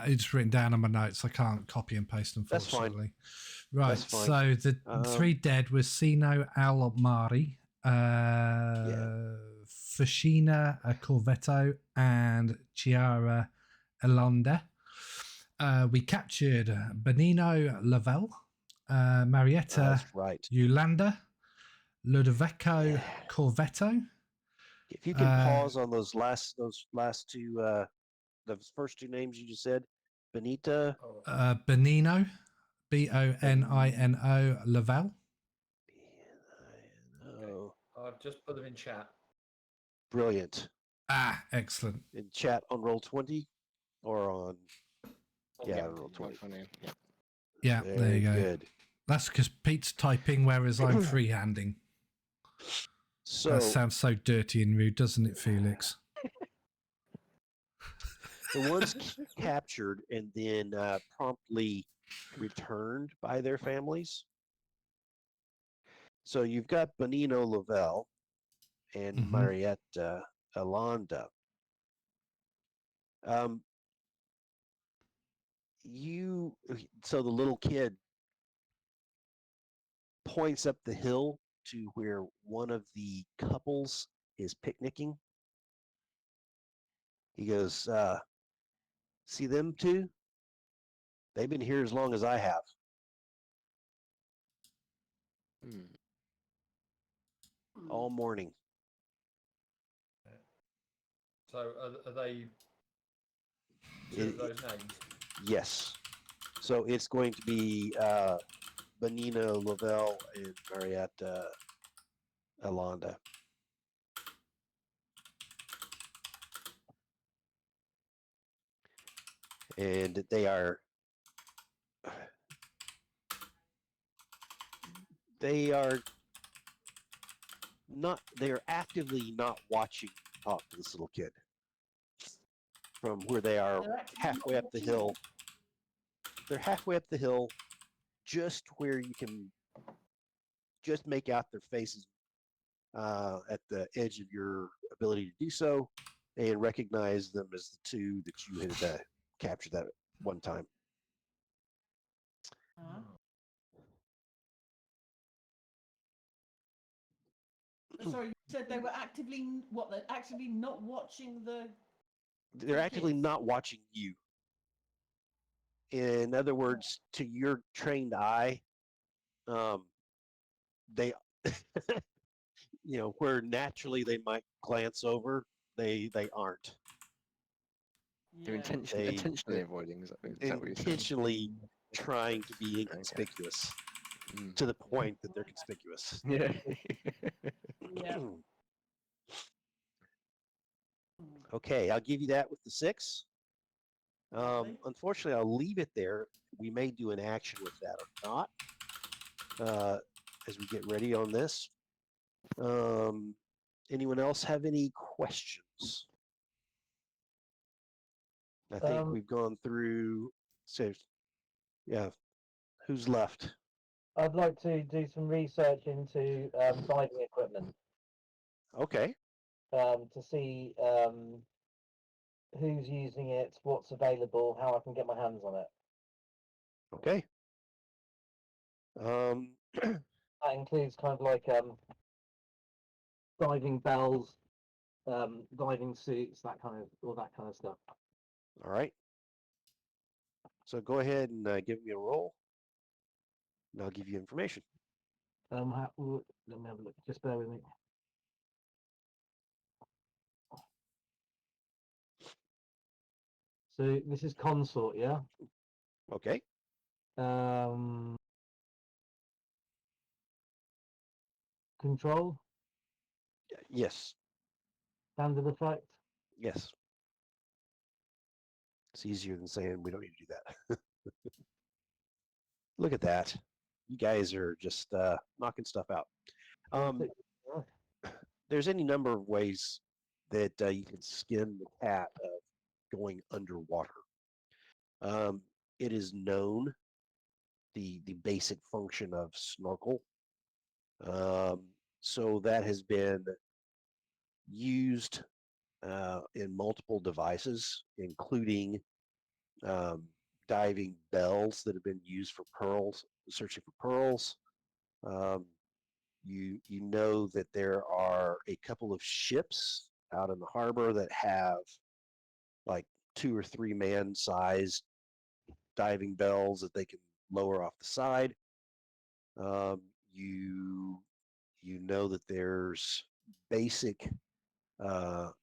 it's written down on my notes. I can't copy and paste, That's fine. unfortunately. Right. That's fine. So the three dead were Sino Al Mari, Fushina Corvetto, and Chiara Elonda. We captured Benino Lavelle, Marietta That's right. Yolanda, Ludovico Yeah. Corvetto. If you can pause on those last two, those first two names you just said, Benita. Benino, Bonino Lavelle. B-N-I-N-O. I've just put them in chat. Brilliant. Ah, excellent. In chat on Roll20 or on Yeah, on Roll20. Yeah. Yeah, Very there you go. good. That's because Pete's typing, whereas I'm freehanding. So That sounds so dirty and rude, doesn't it, Felix? the ones captured and then promptly returned by their families. So you've got Benino Lavelle and Marietta Alonda. So the little kid points up the hill to where one of the couples is picnicking. He goes, see them two? They've been here as long as I have. All morning. So are they two of those names? Yes. So it's going to be Benino Lavelle and Marietta Alonda. And they are actively not watching talk to this little kid from where they are halfway up the hill. They're halfway up the hill, just where you can just make out their faces at the edge of your ability to do so, and recognize them as the two that you had captured that one time. sorry, you said they were actively what? They're actively not watching the. They're actively kids. not watching you. In other words, to your trained eye, they, where naturally they might glance over, they aren't. They're Yeah. intentionally They're avoiding. Is that what you're saying? intentionally trying to be Okay. inconspicuous Mm. to the point that they're conspicuous. Yeah. Yeah. Okay, I'll give you that with the 6. Lovely. Unfortunately, I'll leave it there. We may do an action with that or not as we get ready on this. Anyone else have any questions? I think we've gone through. So, yeah, who's left? I'd like to do some research into diving equipment Okay, to see who's using it, what's available, how I can get my hands on it. okay. That includes kind of like diving bells, diving suits, all that kind of stuff. All right. So go ahead and give me a roll, and I'll give you information. Let me have a look. Just bear with me. So this is consort, yeah. Okay. Control, Yes. standard effect. Yes. It's easier than saying we don't need to do that. Look at that. You guys are just knocking stuff out. Yeah. There's any number of ways that you can skin the cat of going underwater. It is known the basic function of snorkel. So that has been used in multiple devices, including um, diving bells that have been used for pearls, searching for pearls. Um, you know that there are a couple of ships out in the harbor that have like 2 or 3 man-sized diving bells that they can lower off the side. Um, you you know that there's basic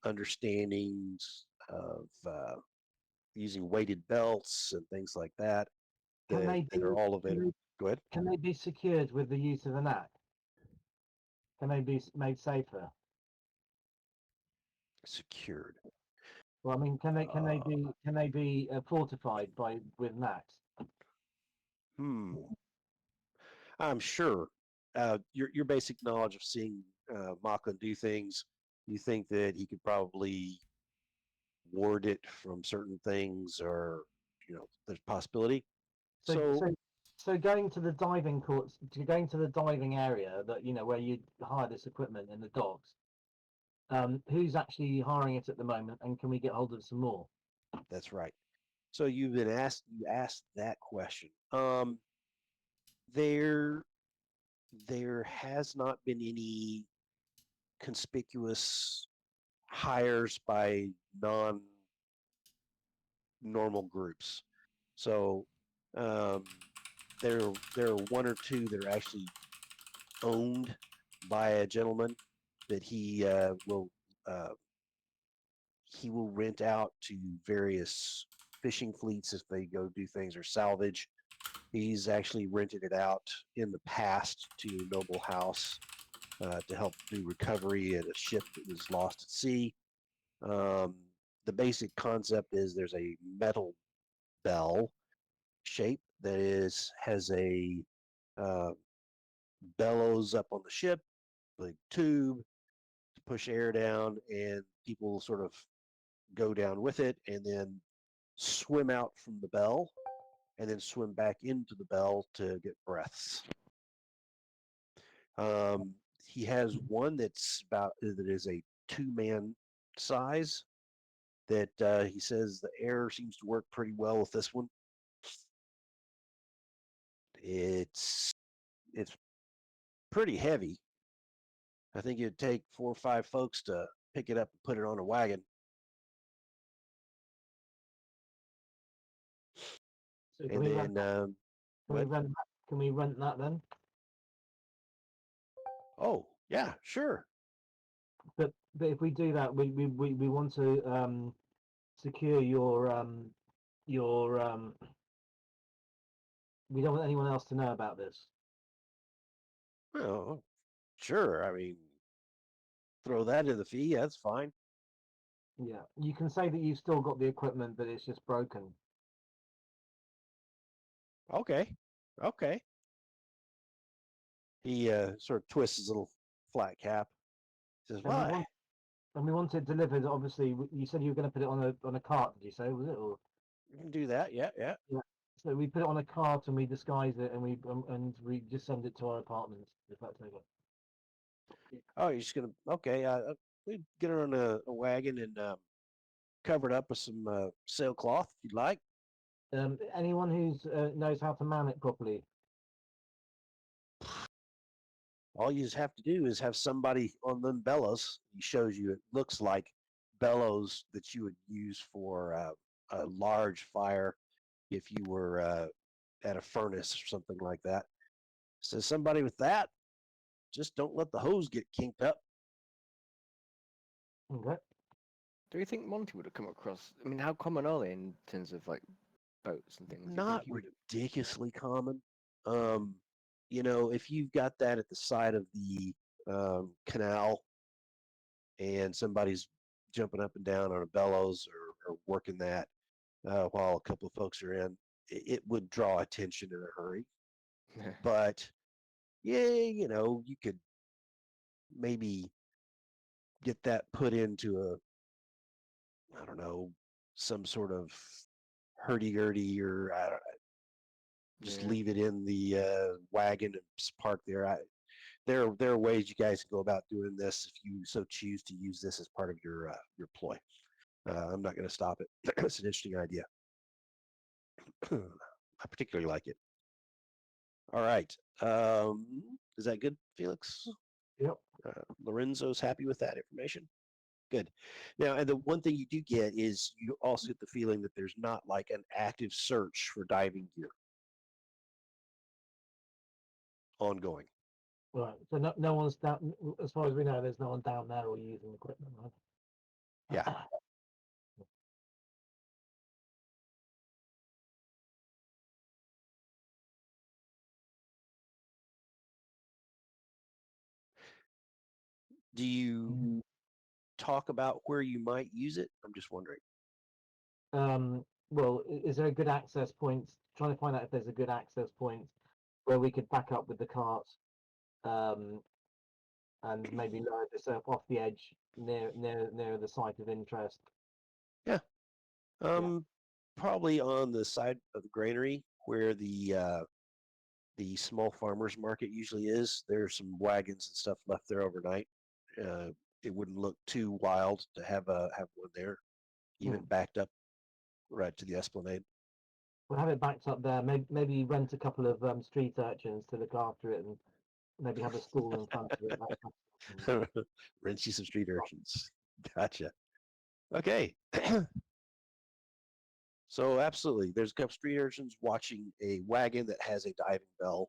understandings of using weighted belts and things like that Can they that be are all can available. they, Go ahead. can they be secured with the use of an act? Can they be made safer? Secured. Well, I mean, can they be fortified with an axe? Hmm. I'm sure. Your basic knowledge of seeing Macklin do things, you think that he could probably ward it from certain things, or there's possibility. So, So so, so going to the diving courts, going to the diving area that where you hire this equipment in the docks. Who's actually hiring it at the moment, and can we get hold of some more? that's right. So you asked that question. There there has not been any conspicuous hires by non-normal groups. So um, there are 1 or 2 that are actually owned by a gentleman that uh, he will rent out to various fishing fleets if they go do things or salvage. He's actually rented it out in the past to Noble House to help do recovery at a ship that was lost at sea. Um, the basic concept is there's a metal bell shape that has a uh, bellows up on the ship, big tube to push air down, and people sort of go down with it and then swim out from the bell and then swim back into the bell to get breaths. He has one that is a 2-man size that he says the air seems to work pretty well with this one. It's pretty heavy. I think it'd take 4 or 5 folks to pick it up and put it on a wagon. So can And we then, rent? Can we what? rent? Can we rent that then? Oh, yeah, sure. But if we do that, we want to secure your we don't want anyone else to know about this. Well, sure. I mean, throw that in the fee. That's fine. Yeah, you can say that you've still got the equipment, but it's just broken. Okay. Okay. He sort of twists his little flat cap. Says, And we "Why? want it delivered. Obviously, you said you were going to put it on a cart. Did you say, was it? Or You can do that. Yeah, yeah. yeah. So we put it on a cart and we disguise it and we just send it to our apartment. If that's okay. Oh, you're just gonna okay. We get her on a wagon and cover it up with some sailcloth if you'd like. Anyone who's knows how to man it properly. All you just have to do is have somebody on them bellows. He shows you. It looks like bellows that you would use for a large fire if you were at a furnace or something like that. So somebody with that, just don't let the hose get kinked up. Okay. Do you think Monty would have come across? I mean, how common are they in terms of like boats and things? Do you think Not he would have? ridiculously common. Um, you know, if you've got that at the side of the canal and somebody's jumping up and down on a bellows or working that while a couple of folks are in, it would draw attention in a hurry. But yeah, you know, you could maybe get that put into I don't know, some sort of hurdy-gurdy or I don't, just Yeah. leave it in the wagon and just park there. There are ways you guys can go about doing this if you so choose to use this as part of your ploy. I'm not going to stop it. It's an interesting idea. I particularly like it. All right. Is that good, Felix? Yep. Lorenzo's happy with that information. Good. Now, and the one thing you do get is you also get the feeling that there's not like an active search for diving gear ongoing. Right. So no one's down. As far as we know, there's no one down there or using equipment. Right? Yeah. Do you talk about where you might use it? I'm just wondering. Well, is there a good access point? Trying to find out if there's a good access point where we could back up with the cart, and maybe lower the surf off the edge near the site of interest. Yeah. Probably on the side of the granary where the small farmers market usually is. There's some wagons and stuff left there overnight. It wouldn't look too wild to have one there, even backed up right to the esplanade. We'll have it backed up there. Maybe rent a couple of street urchins to look after it, and maybe have a stall in front of it. That kind of thing. Rent you some street urchins. Gotcha. Okay. So absolutely, there's a couple street urchins watching a wagon that has a diving bell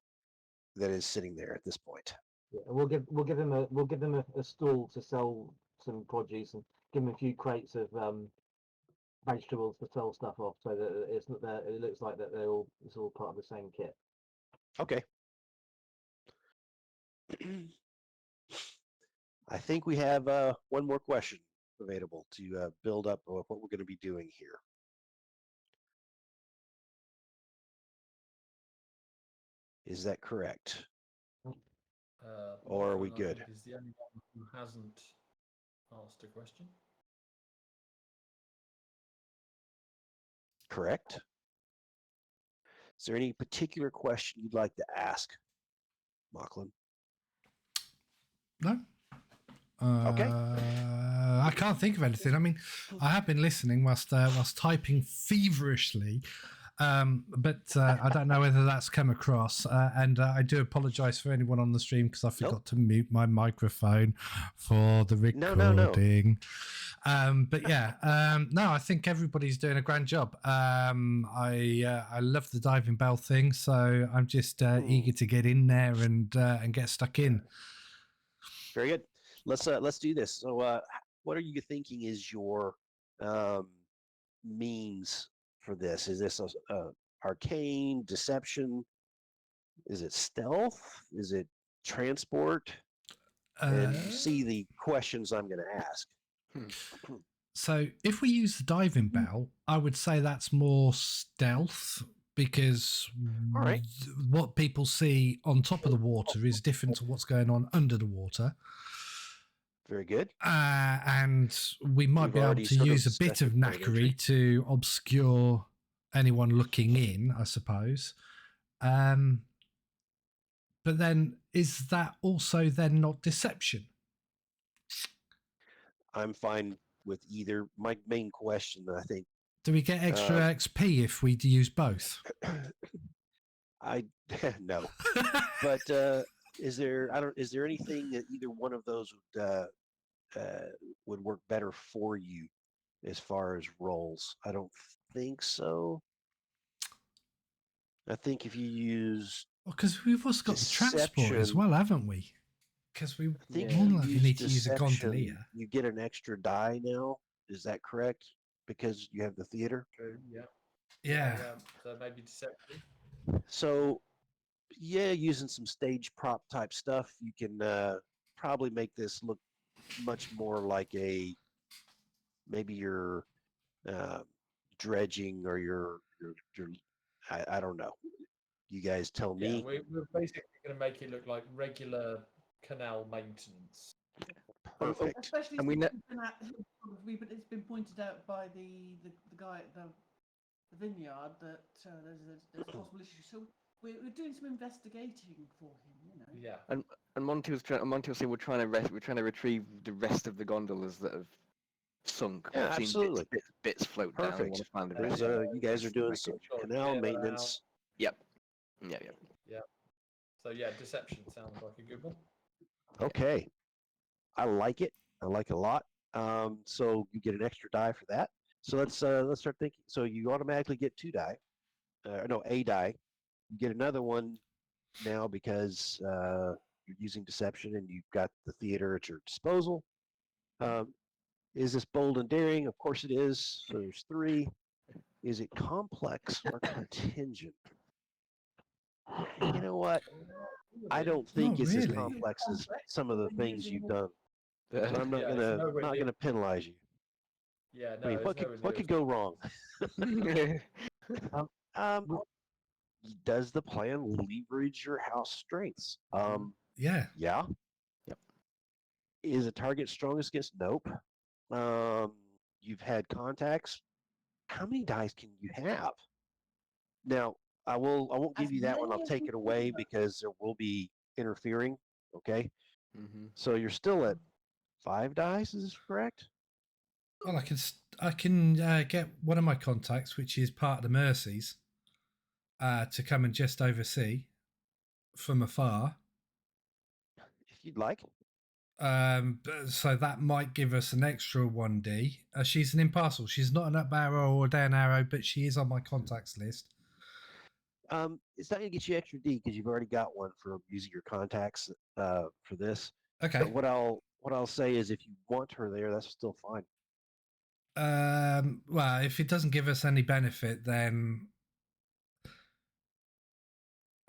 that is sitting there at this point. Yeah, and we'll give them a stall to sell some produce and give them a few crates of vegetables to sell stuff off, so that it's not that it looks like that it's all part of the same kit. Okay. I think we have one more question available to build up what we're going to be doing here. Is that correct? Or are we Lachlan, I good? think, is the only one who hasn't asked a question. Correct. Is there any particular question you'd like to ask, Lachlan? No. Okay. I can't think of anything. I mean, I have been listening whilst typing feverishly But I don't know whether that's come across. And I do apologise for anyone on the stream because I forgot to mute my microphone for the No, recording. But yeah, no, I think everybody's doing a grand job. I love the diving bell thing, so I'm just eager to get in there and get stuck in. Very good. Let's do this. So, what are you thinking is your means for this? Is this a arcane, deception? Is it stealth? Is it transport? And you see the questions I'm going to ask. So if we use the diving bell, I would say that's more stealth because All right. what people see on top of the water is different to what's going on under the water. Very good. And we might We've be able already to sort of use a bit of discussed your point of entry. knackery to obscure anyone looking in, I suppose. But then is that also then not deception? I'm fine with either. My main question, I think, Do we get extra XP if we use both? I no, but is there anything that either one of those would work better for you as far as roles? I don't think so. I think if you use, Well, because we've also got the transport as deception- well, haven't we? Because we I think Yeah. more if than you likely use need to use a deception, gondolier. you get an extra die now. Is that correct? Because you have the theater. True. Yeah. Yeah. So maybe deception. So, yeah, using some stage prop type stuff, you can probably make this look much more like maybe your dredging or your I don't know. You guys tell Yeah, me. we're basically going to make it look like regular canal maintenance. Perfect. Especially And we since know- it's been pointed out by the guy at the vineyard that there's a possible issue. So we're doing some investigating for him, you know. Yeah. And Monty was saying we're trying to retrieve the rest of the gondolas that have sunk. Yeah, We've seen absolutely. bits float down. We Perfect. want to find the There's rest. you guys are doing We some could sort of canal clear that maintenance. Yep. Yeah. So yeah, deception sounds like a good one. Okay. I like it. I like it a lot. So you get an extra die for that. So let's start thinking. So you automatically get 2 die. No, a die. You get another one now because you're using deception and you've got the theater at your disposal. Is this bold and daring? Of course it is. So there's 3. Is it complex or contingent? You know what? I don't think Oh, it's as really? complex as some of the things you've done. So I'm not Yeah, it's gonna nowhere near- penalize you. Yeah, no. I mean, it's what nowhere could near go wrong? Does the plan leverage your house strengths? Yeah. Yeah. Yep. Is a target strongest against? Nope. You've had contacts. How many dice can you have? Now, I won't give As you that one. I'll many as take you it away want. because there will be interfering. Okay. Mm-hmm. So you're still at 5 dice. Is this correct? Well, I can get one of my contacts, which is part of the Mercies, to come and just oversee from afar. If you'd like. So that might give us an extra 1D. She's an impartial. She's not an up arrow or down arrow, but she is on my contacts list. It's not going to get you extra D because you've already got one for using your contacts for this. Okay. But what I'll say is, if you want her there, that's still fine. Well, if it doesn't give us any benefit, then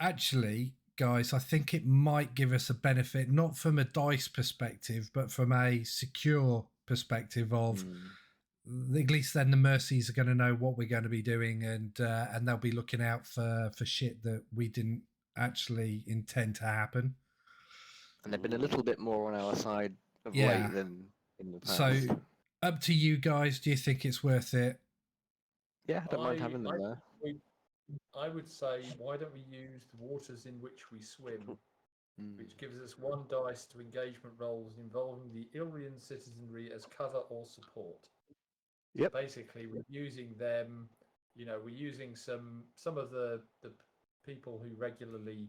actually, guys, I think it might give us a benefit, not from a dice perspective, but from a secure perspective of at least then the Mercies are going to know what we're going to be doing, and they'll be looking out for shit that we didn't actually intend to happen. And they've been a little bit more on our side of Yeah. late than in the past. So, up to you guys. Do you think it's worth it? Yeah, I don't mind having them there. I would say, why don't we use the waters in which we swim, which gives us 1 dice to engagement rolls involving the Ilrian citizenry as cover or support. Yep. Basically, we're using them we're using some of the people who regularly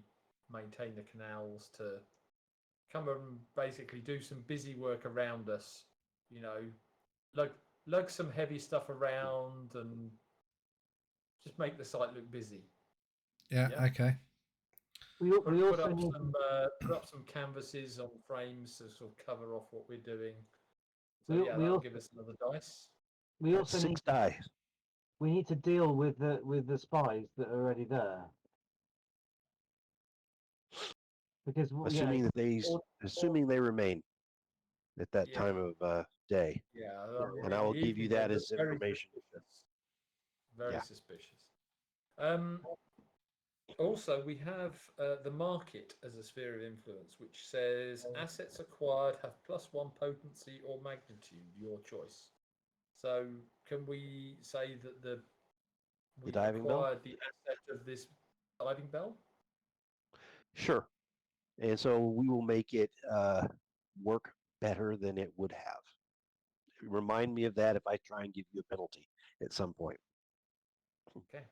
maintain the canals to come and basically do some busy work around us. You know, lug some heavy stuff around and just make the site look busy. Yeah. Yeah. Okay. We Put also up need put up some canvases on frames to sort of cover off what we're doing. So We- yeah, we that'll also- give us another dice. we That's also 6 die. we need to deal with the spies that are already there. Because Assuming that Or- assuming they remain at that Yeah. time of day. Yeah, I mean, And I in will the give you evening they that look as very information. suspicious. Very Yeah. suspicious. Also, we have the market as a sphere of influence, which says assets acquired have +1 potency or magnitude, your choice. So, can we say that we diving bell? acquired the asset of this diving bell? Sure. And so we will make it work better than it would have. Remind me of that if I try and give you a penalty at some point. Okay.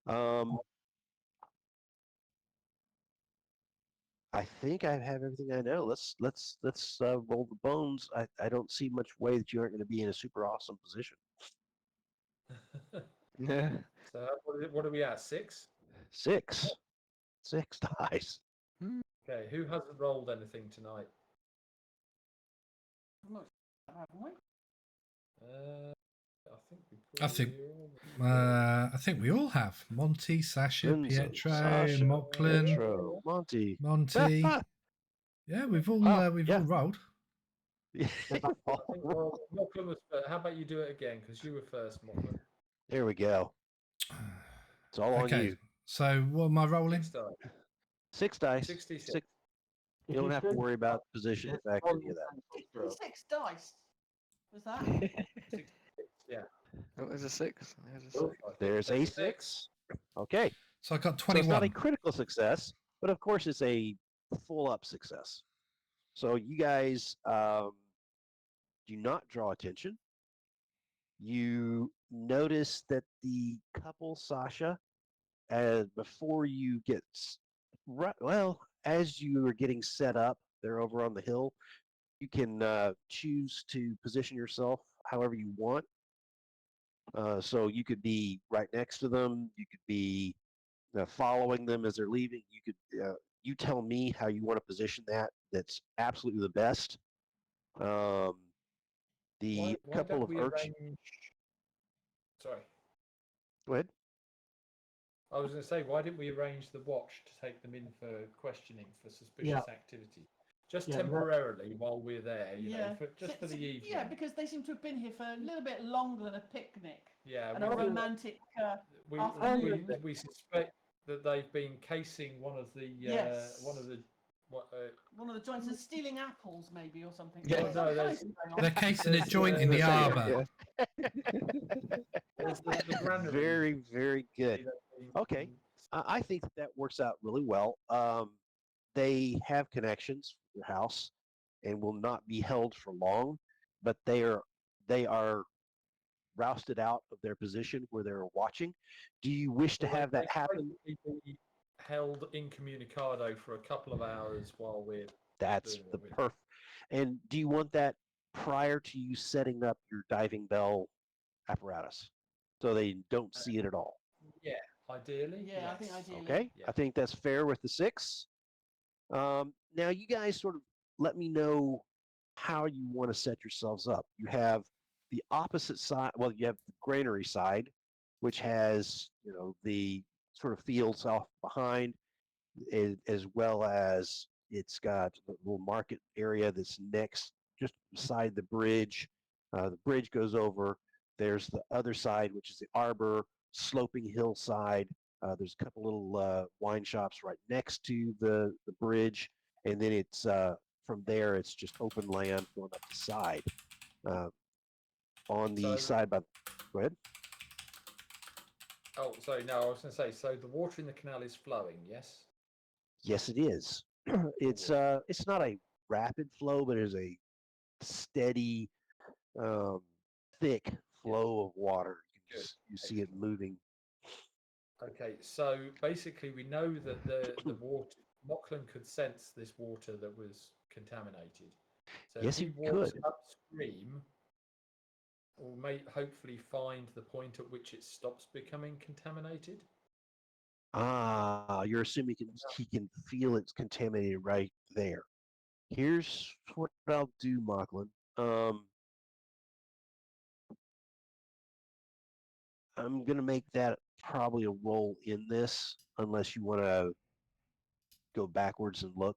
Um, I think I have everything I know. Let's roll the bones. I don't see much way that you aren't going to be in a super awesome position. Yeah. So, what are we at? 6? 6 dice. Okay. Who hasn't rolled anything tonight? Haven't we? I think we I think- probably all. I think we all have Monty, Sasha, Renzo, Pietro, Sasha, Mocklin, Pietro, Monty. Monty. Yeah, we've all Wow, we've yeah. all rolled. I think, well, Mocklin was first. How about you do it again? Because you were first, Mocklin. There we go. It's all on Okay. you. So what am I rolling? 6 dice. 6 dice. 66. Six. You don't have to worry about position effect or any of that. 66 dice. Was that? 66, yeah. Oh, there's a 6. There's a 6. There's a 6. Okay. So I got So it's not a 21. critical success, but of course it's a full up success. So you guys do not draw attention. You notice that the couple, Sasha, before you get right, well, as you are getting set up, they're over on the hill. You can choose to position yourself however you want. So you could be right next to them. You could be following them as they're leaving. You could you tell me how you want to position that. That's absolutely the best. The Why couple don't of we urchins. arrange? Sorry, Go ahead. I was going to say, why didn't we arrange the watch to take them in for questioning for suspicious activity, just Yeah, temporarily while we're there, Yeah. just for the evening. Yeah, because they seem to have been here for a little bit longer than a picnic Yeah, and a romantic. we afternoon. we suspect that they've been casing one of the Yes. what One of the joints is stealing apples, maybe, or something. Yeah. There's No, some there's- crazy going on. They're casing a There's, joint in the yeah, arbour. there's the granary. Very, very good. They've Okay. been- I think that works out really well. They have connections with your house and will not be held for long, but they are rousted out of their position where they're watching. Do you wish to Well, have they that happen? basically be held incommunicado for a couple of hours while we're That's doing the what we're perf. And do you want that prior to you setting up your diving bell apparatus, so they don't see it at all? Yeah, ideally. Yeah, I think yes. ideally. Okay, Yeah. I think that's fair with the 6. Now you guys sort of let me know how you want to set yourselves up. You have the opposite side. Well, you have the granary side, which has the sort of fields off behind, as well as it's got a little market area that's next, just beside the bridge. The bridge goes over. There's the other side, which is the arbor, sloping hillside. There's a couple little wine shops right next to the bridge, and then it's from there it's just open land going up the side. On the So- side by, go ahead. Oh, sorry. No, I was going to say. So the water in the canal is flowing. Yes. Yes, it is. It's not a rapid flow, but it is a steady, thick flow of water. You Good. You see it Excellent. moving. Okay, so basically we know that the water, Mocklin could sense this water that was contaminated. So Yes, if he he walks could. upstream, we'll may hopefully find the point at which it stops becoming contaminated. Ah, you're assuming he can feel it's contaminated right there. Here's what I'll do, Mocklin. I'm gonna make that probably a roll in this, unless you want to go backwards and look.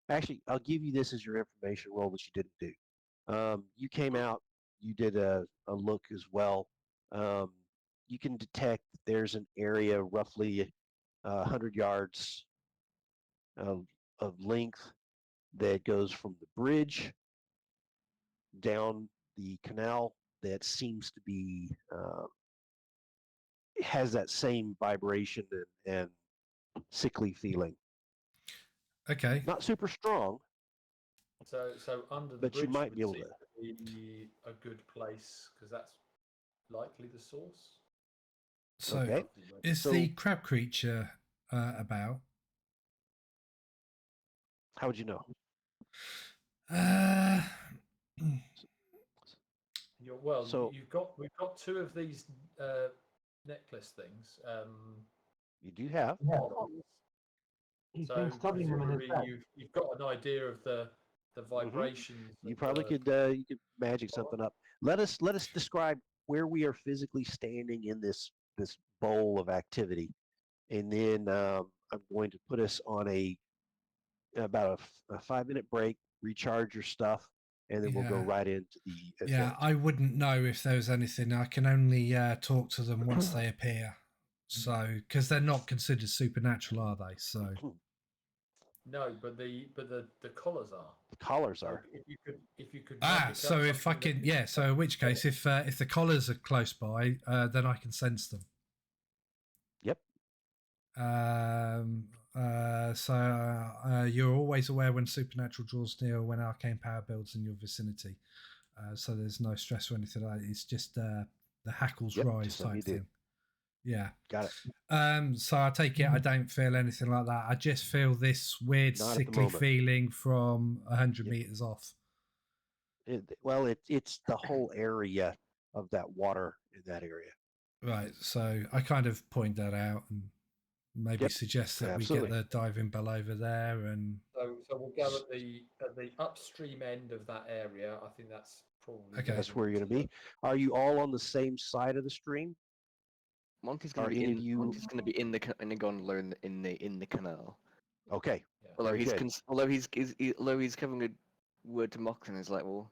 Actually, I'll give you this as your information roll that you didn't do. You came out, you did a look as well. Um, you can detect there's an area roughly 100 yards of length that goes from the bridge down the canal that seems to be has that same vibration and sickly feeling. Okay. Not super strong, So under the but you bridge might would be able seem to. to be a good place because that's likely the source. So Okay. Roughly where- is So the crab creature about? how would you know? Uh, Well, So we've got two of these necklace things. you do have. Yeah, collars. he's So been studying them in his presumably bed. you've got an idea of the vibrations. You of probably the you could magic collar. something up. Let us describe where we are physically standing in this bowl of activity, and then I'm going to put us on about a 5 minute break, recharge your stuff, and then we'll go yeah. right into the Yeah, event. I wouldn't know if there was anything. I can only talk to them once they appear. So, because they're not considered supernatural, are they? So, No, but the collars are. The collars So are. if you could ah, magic so up if I something that can, yeah. So, in which case, if the collars are close by, then I can sense them. Yep. You're always aware when supernatural draws near or when arcane power builds in your vicinity. So there's no stress or anything like that. It's just the hackles Yep. rise Just let me type do. thing. Yeah. Got it. So I take it I don't feel anything like that. I just feel this weird Not at the sickly moment. feeling from 100 Yep. meters off. It's the whole area of that water in that area. Right. So I kind of point that out and maybe Yep. suggest that we Absolutely. get the diving bell over there and so we'll go at the upstream end of that area. I think that's probably Okay. That's where you're going to be. Are you all on the same side of the stream? Monty's Are gonna be any of in. you Monty's gonna be in the gondola in the canal. okay? Yeah. Although Very good. although he's having a word to Mocklin, is like, well,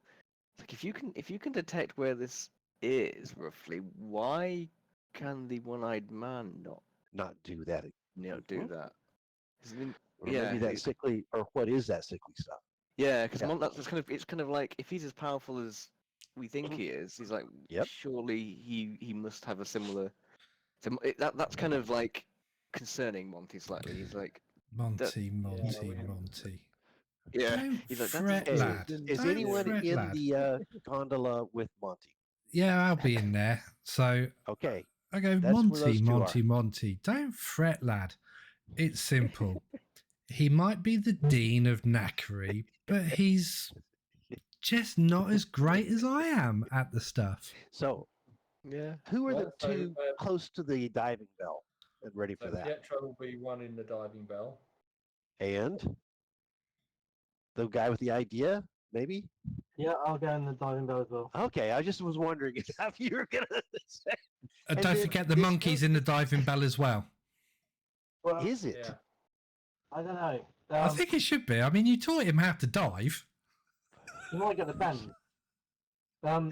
it's like if you can detect where this is roughly, why can the one-eyed man Not do that. do Mhm. that? 'Cause I mean, Or yeah, maybe that sickly, or what is that sickly stuff? yeah, because Yeah. that's kind of it's kind of like if he's as powerful as we think he is, he's like, Yep. surely he must have a similar. So that's kind of like concerning Monty slightly. He's like, Monty, we- Monty. yeah, Don't he's like, that's fret, Hey, lad. is Don't anyone fret, in lad. the gondola with Monty? Yeah, I'll be in there. So Okay, I go, that's where Monty, those two are. Monty. Don't fret, lad. It's simple. He might be the dean of knackery, but he's just not as great as I am at the stuff. So, yeah. who are the Well, so, two close to the diving bell and ready for So that? Pietro will be one in the diving bell. And the guy with the idea, maybe? Yeah, I'll go in the diving bell as well. Okay, I just was wondering if you were gonna say. And Don't then forget the this monkeys goes- in the diving bell as well. Well, Is it? Yeah. I don't know. I think it should be. I mean, you taught him how to dive. You might get the bend. I don't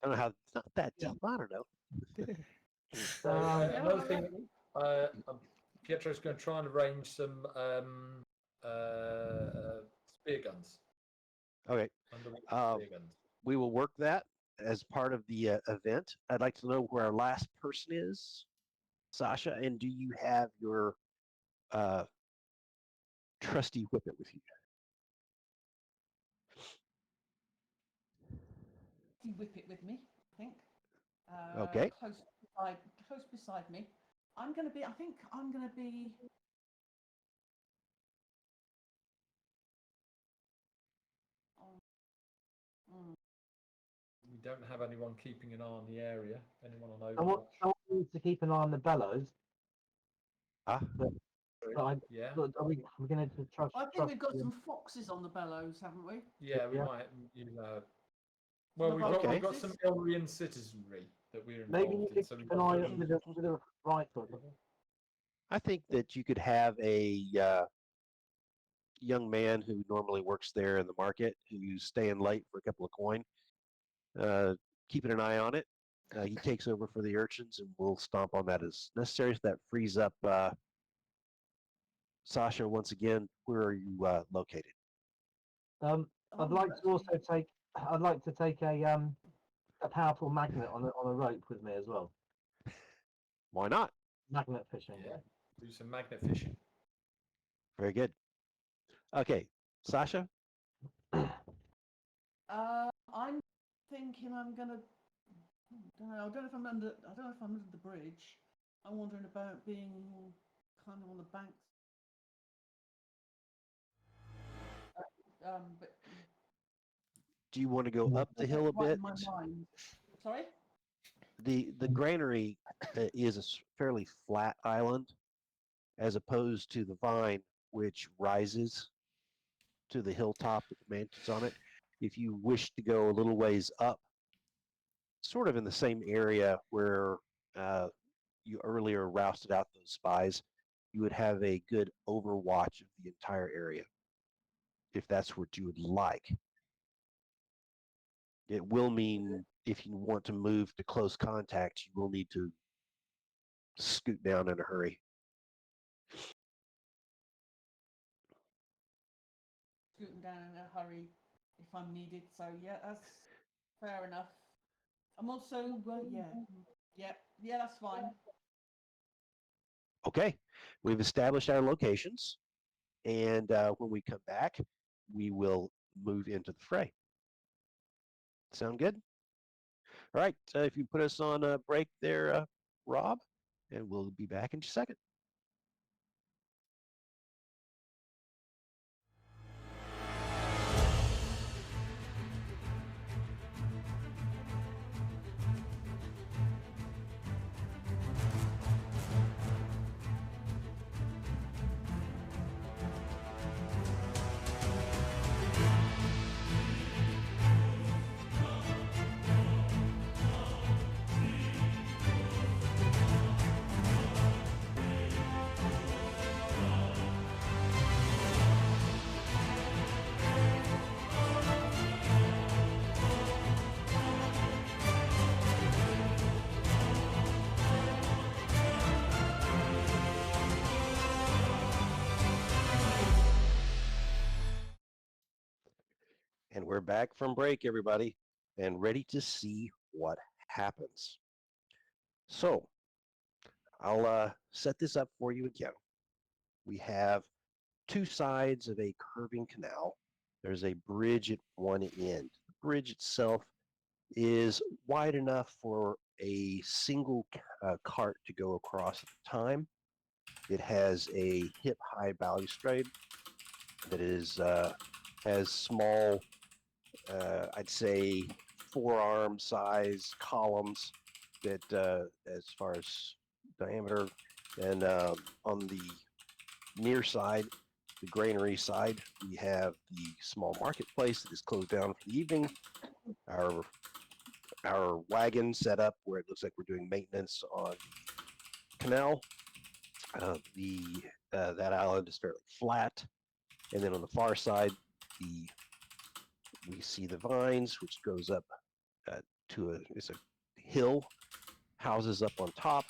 know how. It's not that Yeah. deep. I don't know. So Yeah, another thing, Pietro's going to try and arrange some spear guns. Okay, Underwater Um, spear guns. we will work that as part of the event. I'd like to know where our last person is, Sasha, and do you have your trusty whippet with you? You whip it with me, I think. Okay. close beside me. I'm gonna be. I think I'm gonna be. Mm, We don't have anyone keeping an eye on the area. Anyone on Someone, Overwatch? someone needs to keep an eye on the bellows. Ah, Yeah. We're going to trust. I think we've got some foxes on the bellows, haven't we? Yeah, we Yeah. might. Well, Some we've of our got Okay. we've got foxes? some Elrian citizenry that we're Maybe you involved in. could So we've keep an got eye some- with a rifle. I think that you could have a young man who normally works there in the market who's staying late for a couple of coin, uh, keeping an eye on it. He takes over for the urchins, and we'll stomp on that as necessary. So that frees up Sasha once again. Where are you located? I'd Oh, like to actually, also take. I'd like to take a powerful magnet on a rope with me as well. Why not? Magnet fishing. Yeah. Do some magnet fishing. Very good. Okay, Sasha. I'm thinking I'm gonna. I don't know if I'm under. I don't know if I'm under the bridge. I'm wondering about being kind of on the banks. But Do you want to go up the hill a right bit? in my mind. Sorry. The granary is a fairly flat island, as opposed to the vine, which rises to the hilltop with the mansions on it. If you wish to go a little ways up, sort of in the same area where uh, you earlier rousted out those spies, you would have a good overwatch of the entire area, if that's what you would like. It will mean if you want to move to close contact, you will need to scoot down in a hurry. Scooting down in a hurry if I'm needed. So yeah, that's fair enough. I'm also yeah, that's fine. Okay, we've established our locations, and when we come back, we will move into the fray. Sound good? All right, if you put us on a break there, Rob, and we'll be back in just a second. And we're back from break, everybody, and ready to see what happens. So I'll set this up for you again. We have two sides of a curving canal. There's a bridge at one end. The bridge itself is wide enough for a single cart to go across at a time. It has a hip-high balustrade that has small, I'd say, forearm size columns that, as far as diameter, and on the near side, the granary side, we have the small marketplace that is closed down for the evening. Our wagon set up where it looks like we're doing maintenance on the canal. That island is fairly flat, and then on the far side, we see the vines, which goes up it's a hill, houses up on top.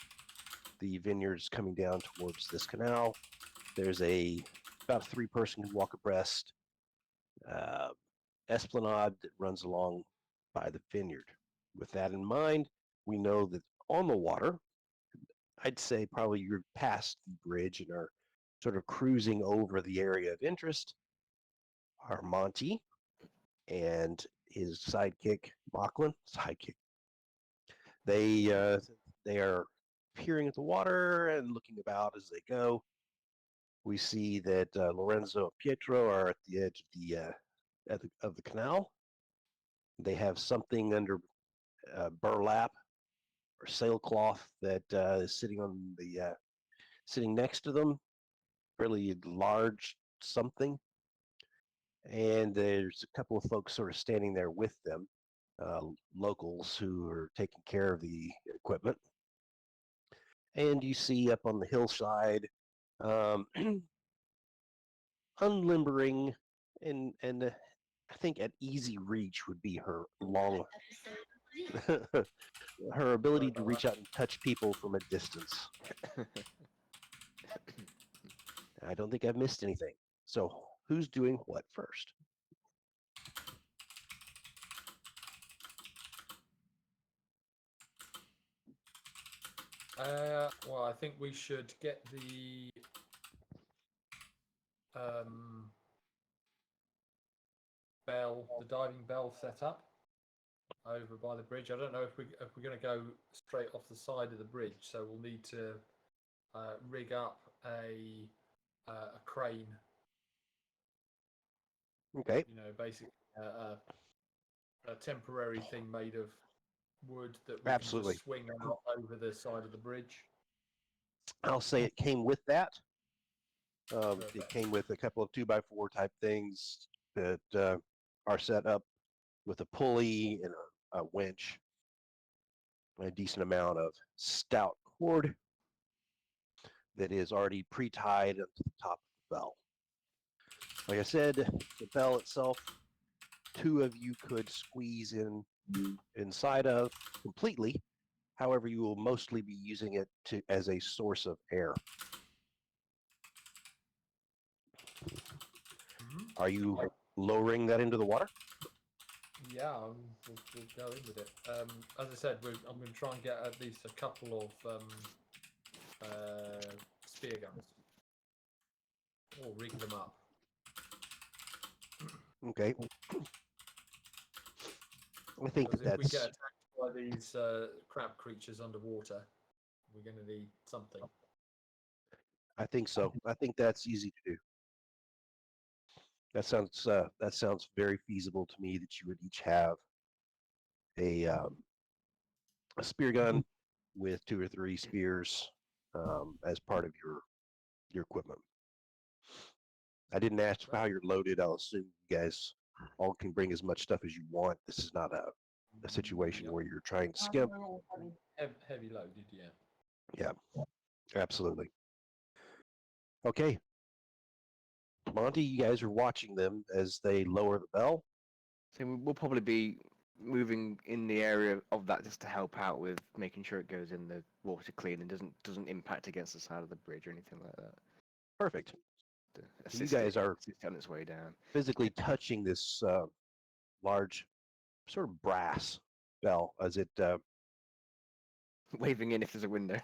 The vineyards coming down towards this canal. There's about a three-person can walk abreast esplanade that runs along by the vineyard. With that in mind, we know that on the water, I'd say probably you're past the bridge and are sort of cruising over the area of interest, are Monty and his sidekick, Lachlan, They are peering at the water and looking about as they go. We see that Lorenzo and Pietro are at the edge of the canal. They have something under burlap or sailcloth that is sitting next to them, fairly large something. And there's a couple of folks sort of standing there with them, locals who are taking care of the equipment. And you see up on the hillside, unlimbering, and I think at easy reach would be her long, her ability to reach out and touch people from a distance. I don't think I've missed anything. So who's doing what first? Well, I think we should get the bell, the diving bell set up over by the bridge. I don't know if we're going to go straight off the side of the bridge, so we'll need to rig up a crane. Okay. You know, basically a temporary thing made of wood that we Absolutely. can just swing over the side of the bridge. I'll say it came with that. It Perfect. came with a couple of 2x4 type things that are set up with a pulley and a winch, a decent amount of stout cord that is already pre-tied up to the top of the bell. Like I said, the bell itself, two of you could squeeze inside of completely. However, you will mostly be using it as a source of air. Are you lowering that into the water? Yeah, we'll go in with it. As I said, I'm going to try and get at least a couple of spear guns, or rig them up. Okay. I think Because if we that's. get attacked by these crab creatures underwater, we're going to need something. I think so. I think that's easy to do. That sounds very feasible to me. That you would each have a spear gun with 2 or 3 spears as part of your equipment. I didn't ask how you're loaded. I'll assume you guys all can bring as much stuff as you want. This is not a situation where you're trying to skimp. Heavy loaded, yeah. Yeah, absolutely. Okay. Monty, you guys are watching them as they lower the bell. So we'll probably be moving in the area of that just to help out with making sure it goes in the water clean and doesn't impact against the side of the bridge or anything like that. Perfect. To So you assist guys are assist it on its way down. physically touching this large sort of brass bell as it Waving in if there's a window.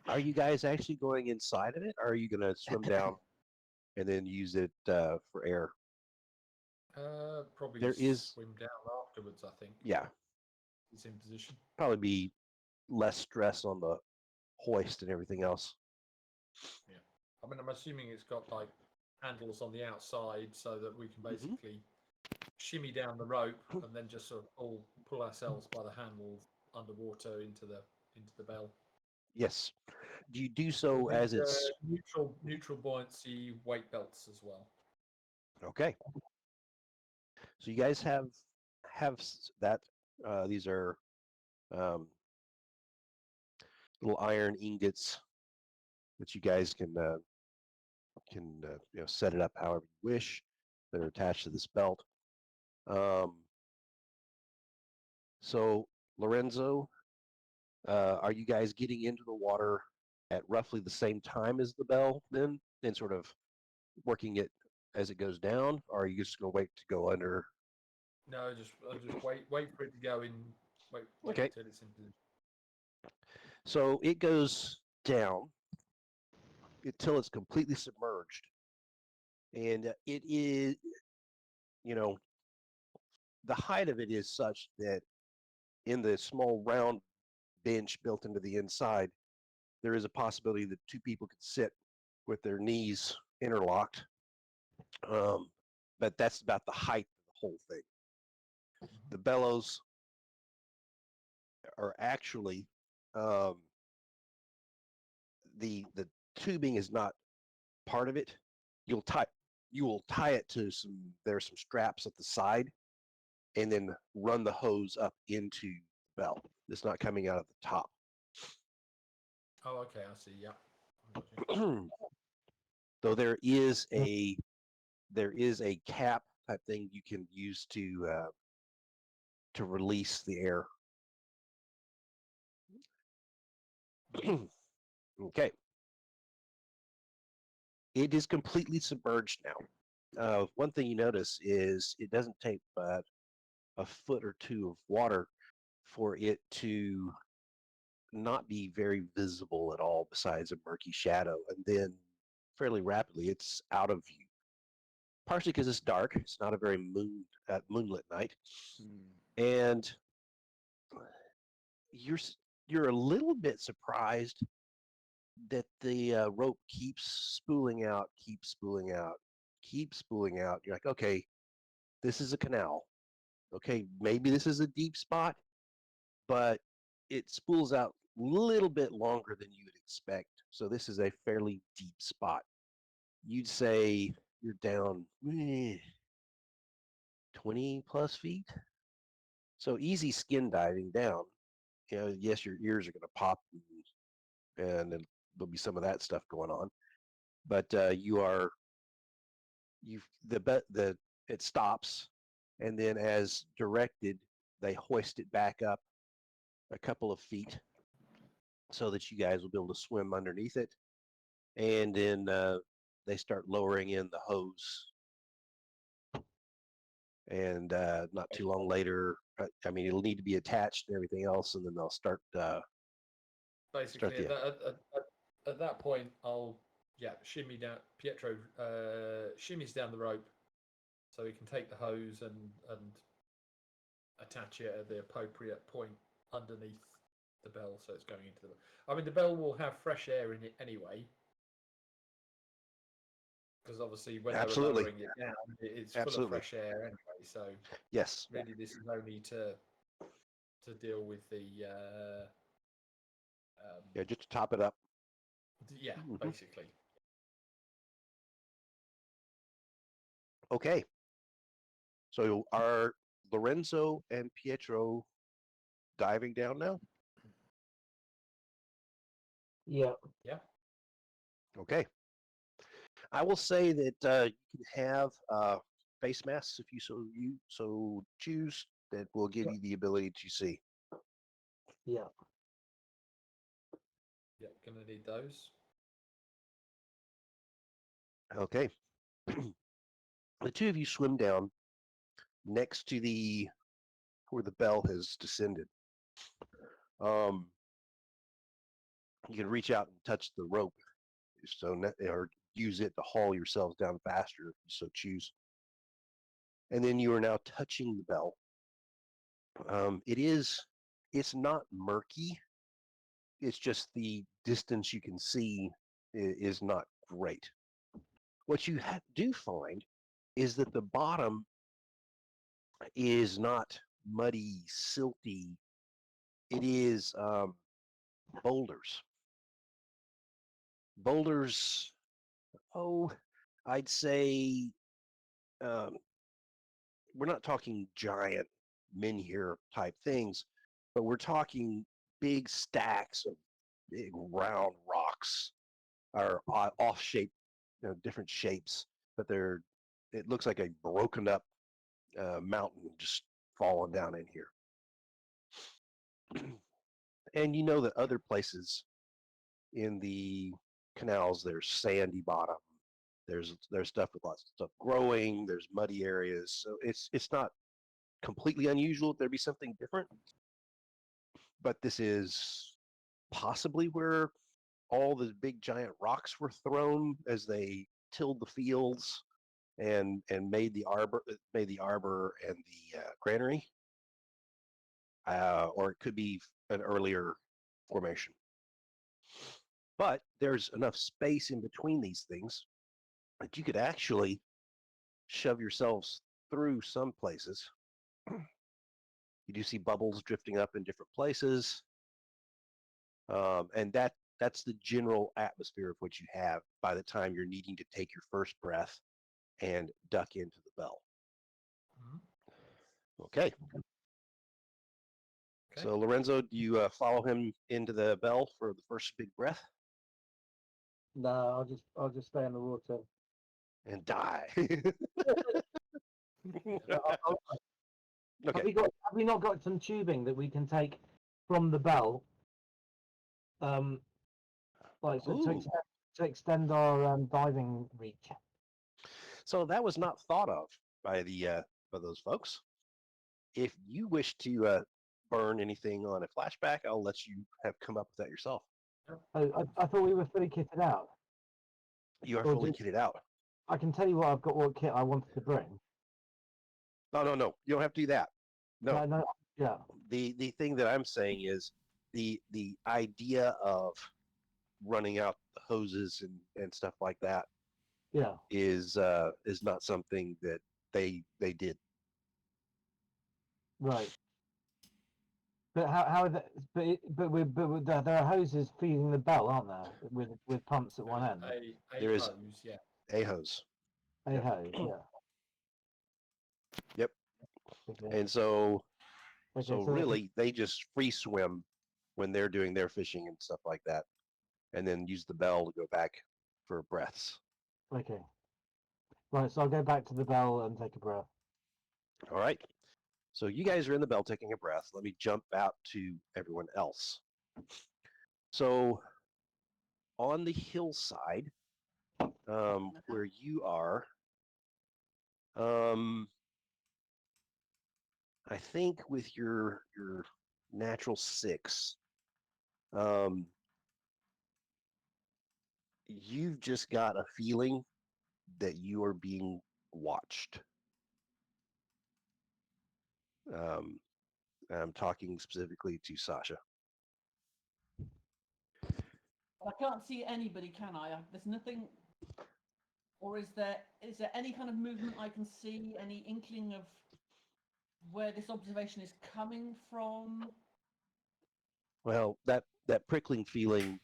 are you guys actually going inside of it, or are you going to swim down and then use it for air? Probably There is, swim down afterwards, I think. yeah, It's in position. probably be less stress on the hoist and everything else. Yeah. I mean, I'm assuming it's got like handles on the outside so that we can basically shimmy down the rope and then just sort of pull ourselves by the handle underwater into the bell. Yes. Do you do so We'll as need, it's neutral buoyancy weight belts as well. okay? So you guys have that. These are little iron ingots that you guys can set it up however you wish. That are attached to this belt. So Lorenzo, are you guys getting into the water at roughly the same time as the bell then, and sort of working it as it goes down, or are you just going to wait to go under? No, I'll just wait for it to go in. Wait Okay. until it's in position. So it goes down until it's completely submerged, and it is, the height of it is such that in the small round bench built into the inside, there is a possibility that two people could sit with their knees interlocked. But that's about the height of the whole thing. The bellows are actually the tubing is not part of it. You will tie it to there's some straps at the side, and then run the hose up into the bell. It's not coming out of the top. Oh, okay, I see. Yeah. I got you. Though there is a cap type thing you can use to release the air. Okay. It is completely submerged now. One thing you notice is it doesn't take but a foot or two of water for it to not be very visible at all besides a murky shadow. And then fairly rapidly, it's out of view. Partially because it's dark. It's not a very moonlit night. And you're a little bit surprised that the rope keeps spooling out, keeps spooling out, keeps spooling out. You're like, okay, this is a canal. Okay, maybe this is a deep spot, but it spools out a little bit longer than you would expect. So this is a fairly deep spot. You'd say you're down 20 plus feet. So easy skin diving down. Yes, your ears are going to pop, and there'll be some of that stuff going on. But it stops, and then as directed, they hoist it back up a couple of feet so that you guys will be able to swim underneath it. And then they start lowering in the hose. And not too long later, I mean, it'll need to be attached and everything else, and then they'll start. Basically, at that point, I'll shimmy down. Pietro shimmies down the rope, so he can take the hose and attach it at the appropriate point underneath the bell, so it's going into the. I mean, the bell will have fresh air in it anyway, because obviously when they were lowering it down, it's full of fresh air anyway. So yes, really, this is only to deal with the. Just to top it up. Yeah, basically. Okay. So are Lorenzo and Pietro diving down now? Yeah. Yeah. Okay. I will say that you can have face masks if you so choose. That will give you the ability to see. Yeah. Yeah, gonna need those. Okay. The two of you swim down next to where the bell has descended. You can reach out and touch the rope, or use it to haul yourselves down faster if you so choose. And then you are now touching the bell. It's not murky. It's just the distance you can see is not great. What you do find is that the bottom is not muddy, silty. It is boulders. Boulders, I'd say we're not talking giant menhir type things, but we're talking big stacks of big round rocks are off shape, different shapes, but it looks like a broken up mountain just falling down in here. And you know that other places in the canals, there's sandy bottom. There's stuff with lots of stuff growing. There's muddy areas. So it's not completely unusual that there be something different. But this is possibly where all the big giant rocks were thrown as they tilled the fields and made the arbor and the granary. or it could be an earlier formation. But there's enough space in between these things that you could actually shove yourselves through some places. You do see bubbles drifting up in different places, and that's the general atmosphere of what you have by the time you're needing to take your first breath and duck into the bell. Mhm. Okay. Okay. So Lorenzo, do you follow him into the bell for the first big breath No, I'll just stay in the water. and die? Have Okay. we not got some tubing that we can take from the bell, like Ooh. to extend our diving reach? So that was not thought of by those folks. If you wish to burn anything on a flashback, I'll let you have come up with that yourself. Oh, I thought we were fully kitted out. You are Or fully do- kitted out. I can tell you what kit I wanted to bring. No. You don't have to do that. No. No, yeah, The thing that I'm saying is the idea of running out the hoses and stuff like that yeah. is not something that they did. Right. But how are the, there are hoses feeding the bell, aren't there? With pumps at one end. A There is hose, yeah. a hose. A Yep. hose, yeah. Yep. Okay. And so Okay, so so really they just free swim when they're doing their fishing and stuff like that, and then use the bell to go back for breaths. okay. Right, so I'll go back to the bell and take a breath. All right. So you guys are in the bell taking a breath. Let me jump out to everyone else. So on the hillside, where you are, I think with your natural 6, you've just got a feeling that you are being watched. Um, I'm talking specifically to Sasha. I can't see anybody, can I? There's nothing, or is there any kind of movement I can see? Any inkling of where this observation is coming from? Well, that prickling feeling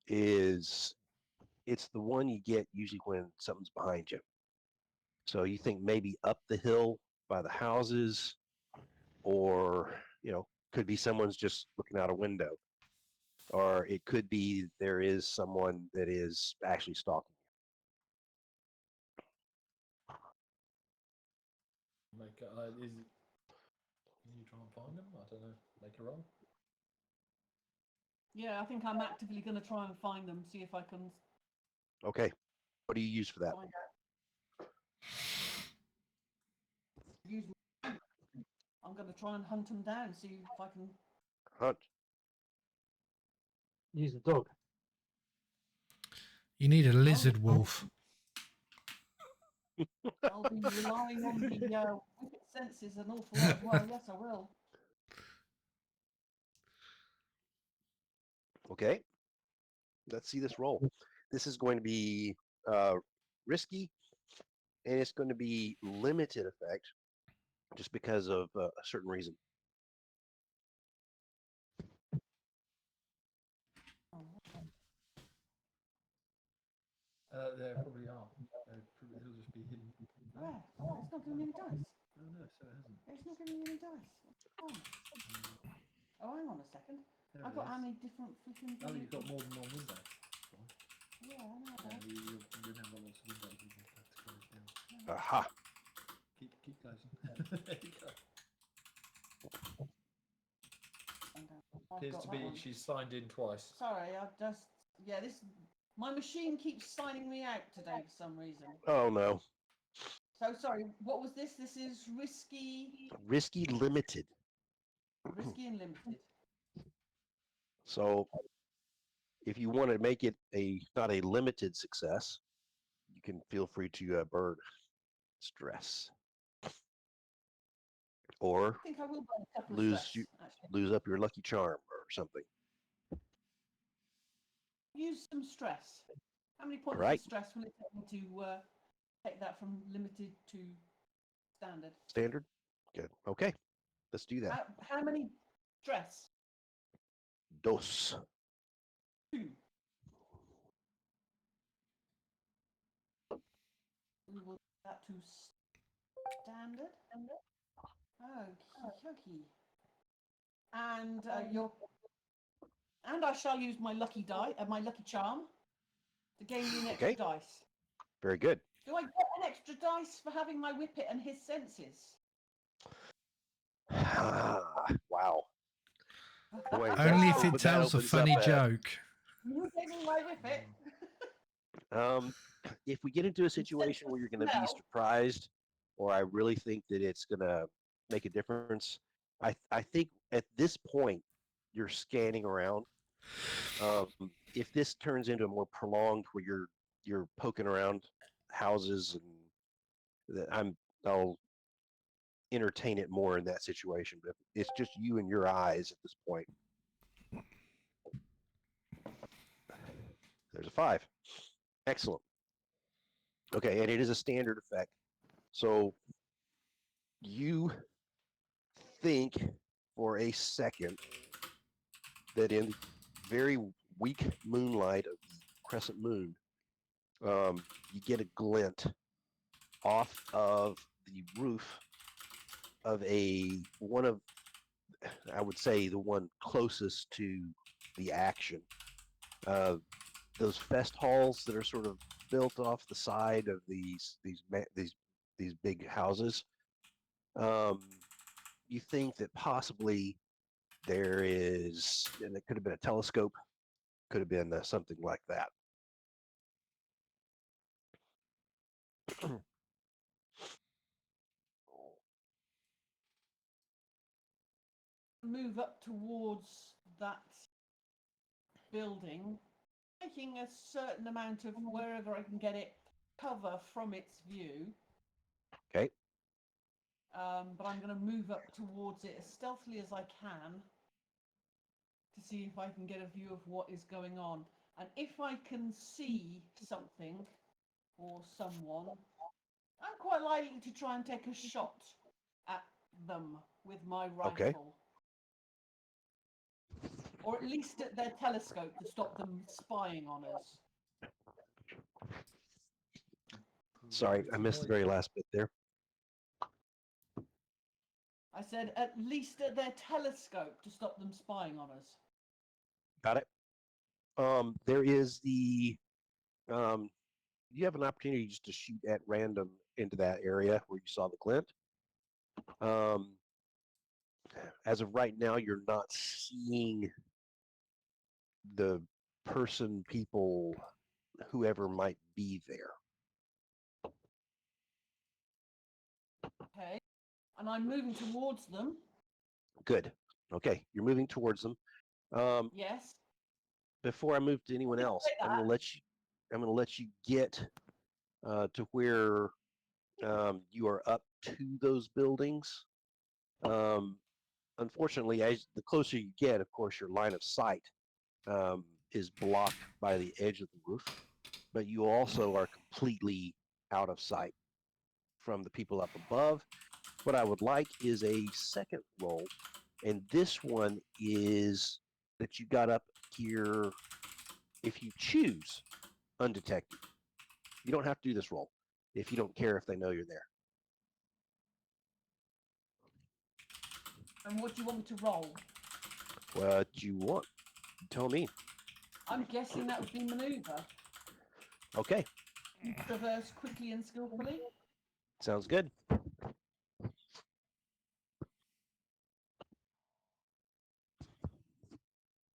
is it's the one you get usually when something's behind you. So you think maybe up the hill by the houses, or could be someone's just looking out a window, or it could be there is someone that is actually stalking Make a, is you try and find them? I don't know. Make a roll. Yeah, I think I'm actively going to try and find them, see if I can you. Okay, what do you use for that? find out. Use. I'm going to try and hunt them down, see if I can. Hunt. Use the dog. You need a lizard wolf. I'll be relying on the wicked senses an awful lot as well. Yes, I will. Okay, let's see this roll. This is going to be risky, and it's going to be limited effect, just because of a certain reason. There probably are. It'll just be hidden. Where? Oh, it's not giving me any dice. Oh no, so it hasn't. It's not giving me any dice. Oh, hang on a second. There I've it got is. how many different flipping. Oh, you've got more than one window. Yeah, I know. Yeah, that. you're going to have lots of windows. You just have to close down. Aha. Keep closing. There you go. I've Appears got to that be one. she's signed in twice. Sorry, I've just this. My machine keeps signing me out today for some reason. Oh no. So sorry. What was this? This is risky, Risky limited. risky and limited. So if you want to make it not a limited success, you can feel free to burn stress. or I think I will burn a couple of lose stress, you actually. lose up your lucky charm or something. Use some stress. How many All points right, of stress will it take me to take that from limited to standard? standard. Good. Okay, let's do that. How many stress? Dos. 2. We will put that to standard. Okie dokie. And I shall use my lucky die, my lucky charm, to gain me an extra Okay. dice. Very good. Do I get an extra dice for having my whippet and his senses? Wow. Boy, Only if that it tells a opens up funny joke. You gave me my whippet. if we get into a situation where you're going to be smell. surprised, or I really think that it's going to make a difference, I think at this point you're scanning around. If this turns into a more prolonged, where you're poking around houses, and I'll entertain it more in that situation. But it's just you and your eyes at this point. There's a 5. Excellent. Okay, and it is a standard effect. So you think for a second that in very weak moonlight of the crescent moon, you get a glint off of the roof of one of, I would say, the one closest to the action. Those fest halls that are sort of built off the side of these big houses. You think that possibly there is, and it could have been a telescope, could have been something like that. Move up towards that building, taking a certain amount of wherever I can get it cover from its view. Okay. But I'm going to move up towards it as stealthily as I can to see if I can get a view of what is going on. And if I can see something or someone, I'm quite likely to try and take a shot at them with my rifle. Okay. Or at least at their telescope to stop them spying on us. Sorry, I missed the very last bit there. I said at least at their telescope to stop them spying on us. Got it. There is you have an opportunity just to shoot at random into that area where you saw the glint. As of right now, you're not seeing the person, people, whoever might be there. Okay. And I'm moving towards them. Good. Okay, you're moving towards them. Yes. Before I move to anyone else, I'm going to let you get to where you are up to those buildings. Unfortunately, as the closer you get, of course, your line of sight is blocked by the edge of the roof, but you also are completely out of sight from the people up above. What I would like is a second roll, and this one is that you got up here, if you choose, undetected. You don't have to do this roll if you don't care if they know you're there. And what do you want me to roll? What you want? Tell me. I'm guessing that would be maneuver. Okay, Traverse quickly and skillfully. sounds good.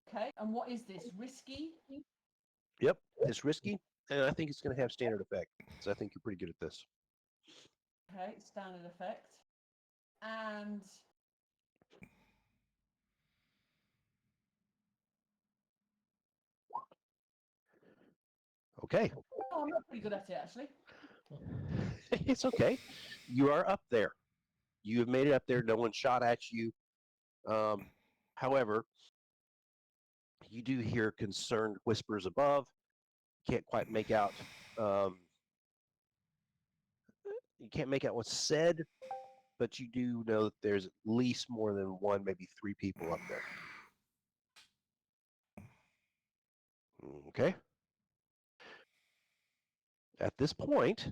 Okay. And what is this? Risky? Yep, it's risky, and I think it's going to have standard effect. So I think you're pretty good at this. Okay. Standard effect. And Okay, oh, I'm not pretty good at it actually. it's okay. You are up there. You have made it up there. No one shot at you. However, you do hear concerned whispers above. Can't quite make out. You can't make out what's said, but you do know that there's at least more than one, maybe three people up there. Okay. At this point,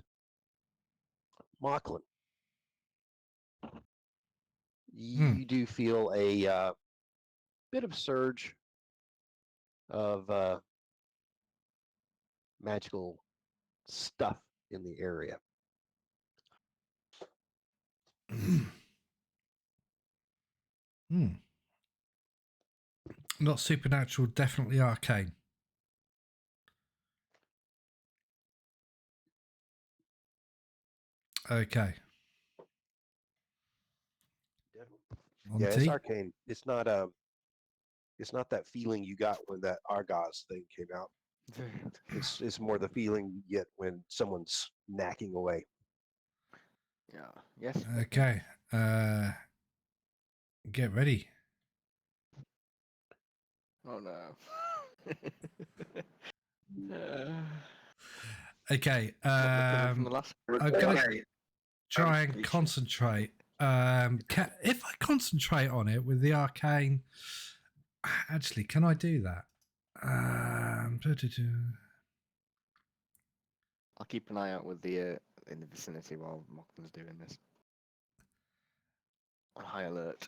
Mocklin, you do feel a bit of surge of magical stuff in the area. Not supernatural, definitely arcane. Okay. Yeah, it's Monty? arcane. It's not that feeling you got when that Argos thing came out. It's more the feeling you get when someone's knacking away. Yeah. Yes. Okay. Get ready. Oh no. Okay. Recovered from the last. I'm gonna Okay. try and Reach. concentrate. If I concentrate on it with the arcane, actually, can I do that? I'll keep an eye out with the in the vicinity while Mockman's doing this. On high alert.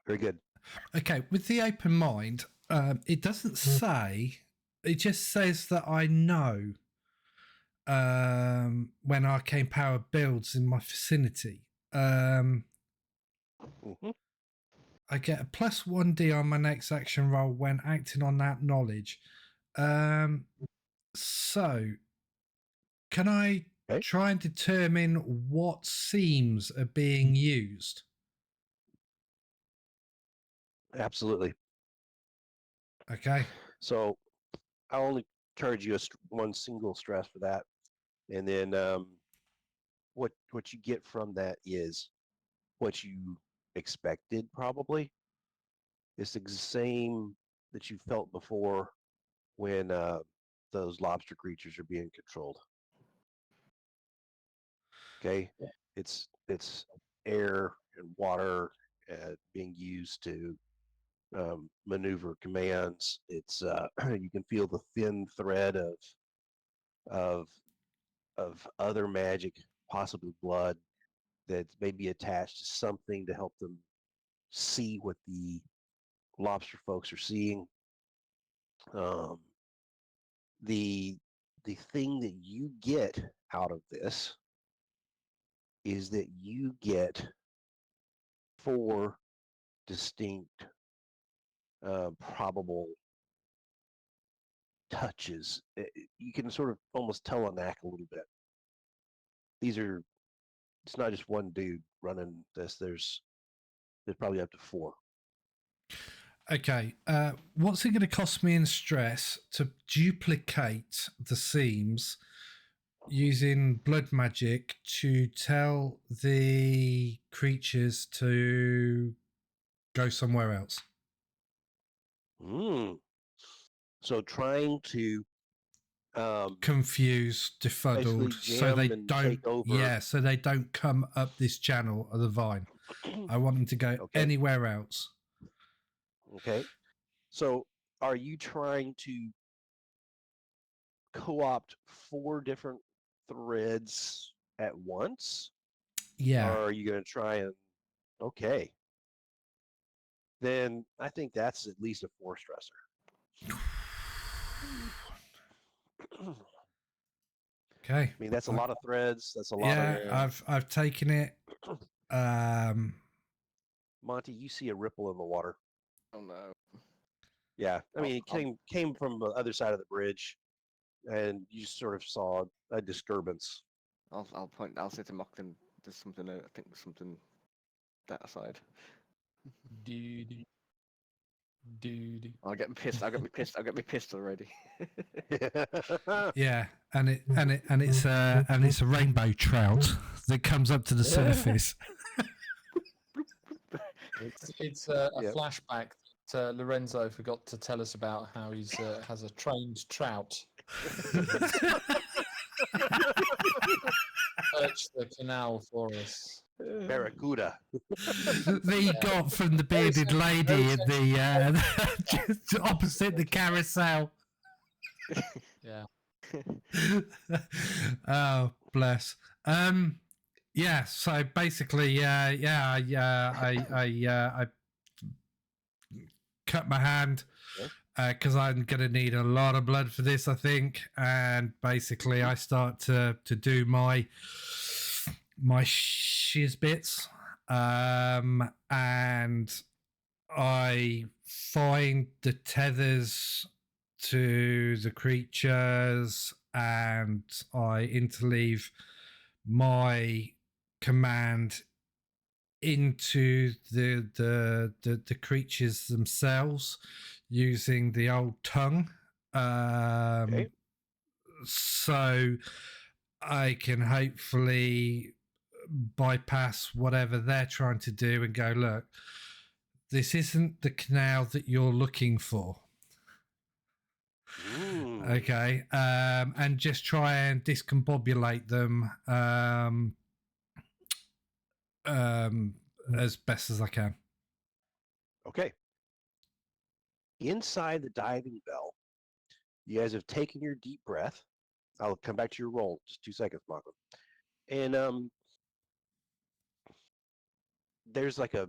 Very good. Okay, with the open mind, it doesn't say. It just says that I know when arcane power builds in my vicinity. Mhm. I get a plus 1d on my next action roll when acting on that knowledge. So, can I Okay. try and determine what seams are being used? Absolutely. Okay. So I'll only charge you one single stress for that, and then what you get from that is what you expected. Probably it's the same that you felt before when those lobster creatures are being controlled. Okay, it's air and water being used to maneuver commands. It's you can feel the thin thread of other magic, possibly blood, that's maybe attached to something to help them see what the lobster folks are seeing. Um, the thing that you get out of this is that you get 4 distinct probable touches. You can sort of almost tell a knack a little bit. It's not just one dude running this. There's probably up to 4. Okay. What's it going to cost me in stress to duplicate the seams using blood magic to tell the creatures to go somewhere else? So trying to Confused, basically befuddled, so jam they and don't. take over. Yeah, so they don't come up this channel of the vine. I want them to go Okay. anywhere else. Okay. So are you trying to co-opt 4 different threads at once? Yeah. Or are you going to try and okay? Then I think that's at least a 4 stressor. Okay. I mean, that's a lot of threads. That's a lot Yeah, of. I've taken it. Monty, you see a ripple in the water. Oh no. Yeah, I mean, it I'll- came from the other side of the bridge, and you sort of saw a disturbance. I'll point. I'll say to Mockton, there's something. I think there's something that side. Dude. I'll get pissed. I'll get me pissed. I'll get me pissed already. yeah. and it's a rainbow trout that comes up to the surface. It's a Yep. flashback that Lorenzo forgot to tell us about how he's has a trained trout search the canal for us. Barracuda. That he got from the bearded lady at the just opposite the carousel. Yeah. Oh, bless. Yeah. So basically, I cut my hand because I'm gonna need a lot of blood for this, I think. And basically, I start to do my shiz bits, and I find the tethers to the creatures, and I interleave my command into the creatures themselves using the old tongue. Okay. So I can hopefully bypass whatever they're trying to do and go, look, this isn't the canal that you're looking for. Okay. And just try and discombobulate them as best as I can. Okay. Inside the diving bell, you guys have taken your deep breath. I'll come back to your roll. Just 2 seconds, Malcolm. And there's like a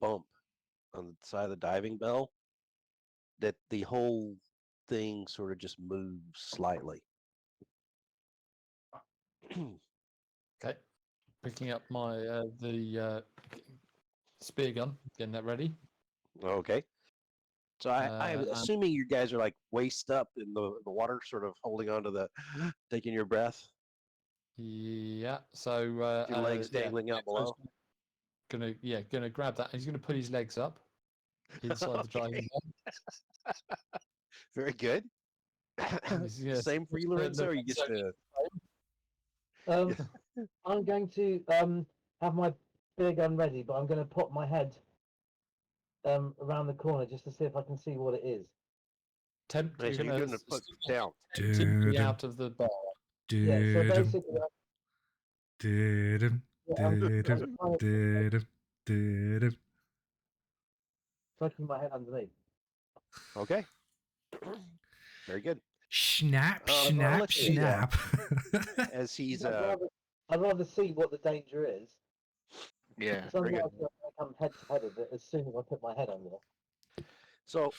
bump on the side of the diving bell that the whole thing sort of just moves slightly. Okay. Picking up my the spear gun, getting that ready. Okay. So I'm And- assuming you guys are like waist up in the water, sort of holding on to the, taking your breath, Yeah. So your legs dangling out below. Gonna grab that. He's gonna put his legs up inside the diving bell. Very good. Yes. Same for you, Lorenzo, or you just I'm going to have my spear gun ready, but I'm going to pop my head around the corner just to see if I can see what it is. Right, so you're gonna put down. Tipsy out of the bar. Yeah, so basically, tucking my head underneath. Okay. Very good. Snap, I'll snap, let you do that. snap. As he's I'd rather see what the danger is. Yeah. So I'm very not good. going to come head to head with it as soon as I put my head under. So,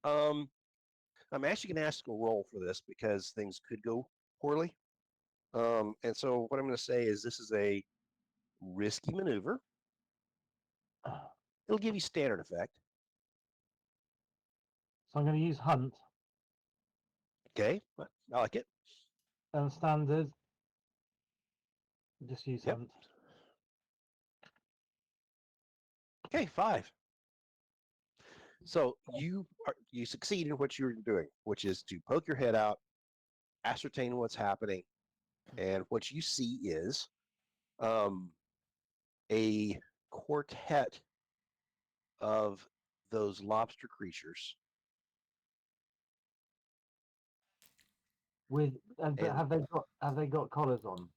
I'm actually going to ask a roll for this because things could go poorly. And so what I'm going to say is this is a risky maneuver. It'll give you standard effect. So I'm going to use hunt Okay, I like it. and standard. Just use Yep. hunt. Okay, 5. So you succeed in what you're doing, which is to poke your head out, ascertain what's happening, and what you see is a quartet of those lobster creatures. With but And- have they got collars on?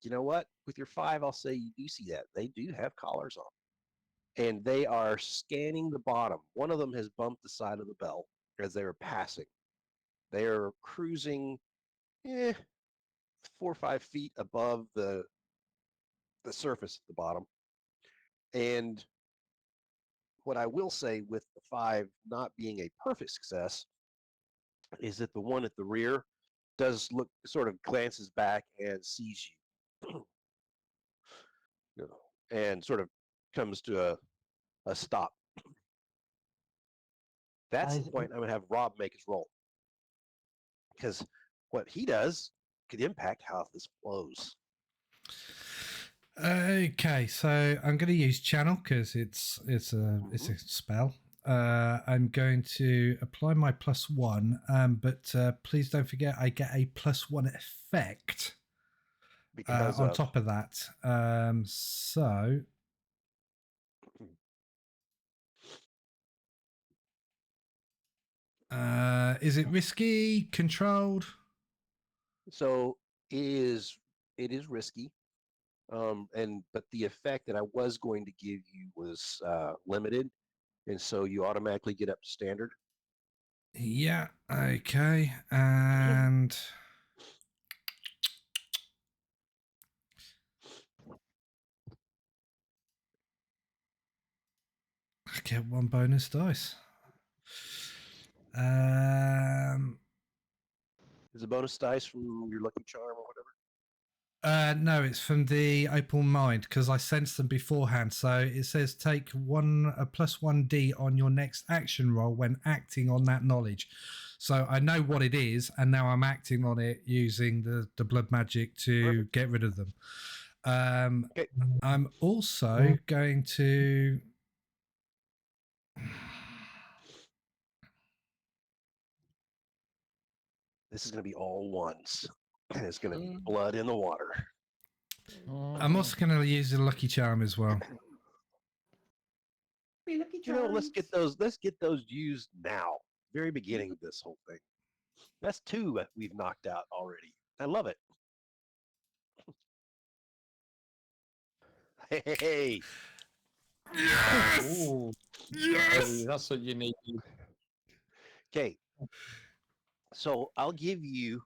You know what? With your 5, I'll say you do see that. They do have collars on. And they are scanning the bottom. One of them has bumped the side of the bell as they were passing. They are cruising 4 or 5 feet above the surface at the bottom. And what I will say with the 5 not being a perfect success is that the one at the rear does look, sort of glances back and sees you. And sort of comes to a stop. That's the point I'm going to have Rob make his roll. Because what he does could impact how this flows. Okay, so I'm going to use channel because it's a spell. I'm going to apply my +1, but please don't forget I get a +1 effect Because on of top of that. So is it risky, controlled? so it is risky. But the effect that I was going to give you was limited, and so you automatically get up to standard. Yeah, okay. And I get 1 bonus dice. Is a bonus dice from your lucky charm or whatever? No, it's from the Opal Mind because I sensed them beforehand. So it says take a +1d on your next action roll when acting on that knowledge. So I know what it is, and now I'm acting on it using the blood magic to Perfect. get rid of them. Okay. I'm also going to. This is going to be all ones, and it's going to be blood in the water. I'm also going to use the lucky charm as well. Be lucky You know, let's charms. get those used now. Very beginning of this whole thing. That's 2 that we've knocked out already. I love it. Hey. Yes. Ooh, Yes. that's what you need. Okay. So I'll give you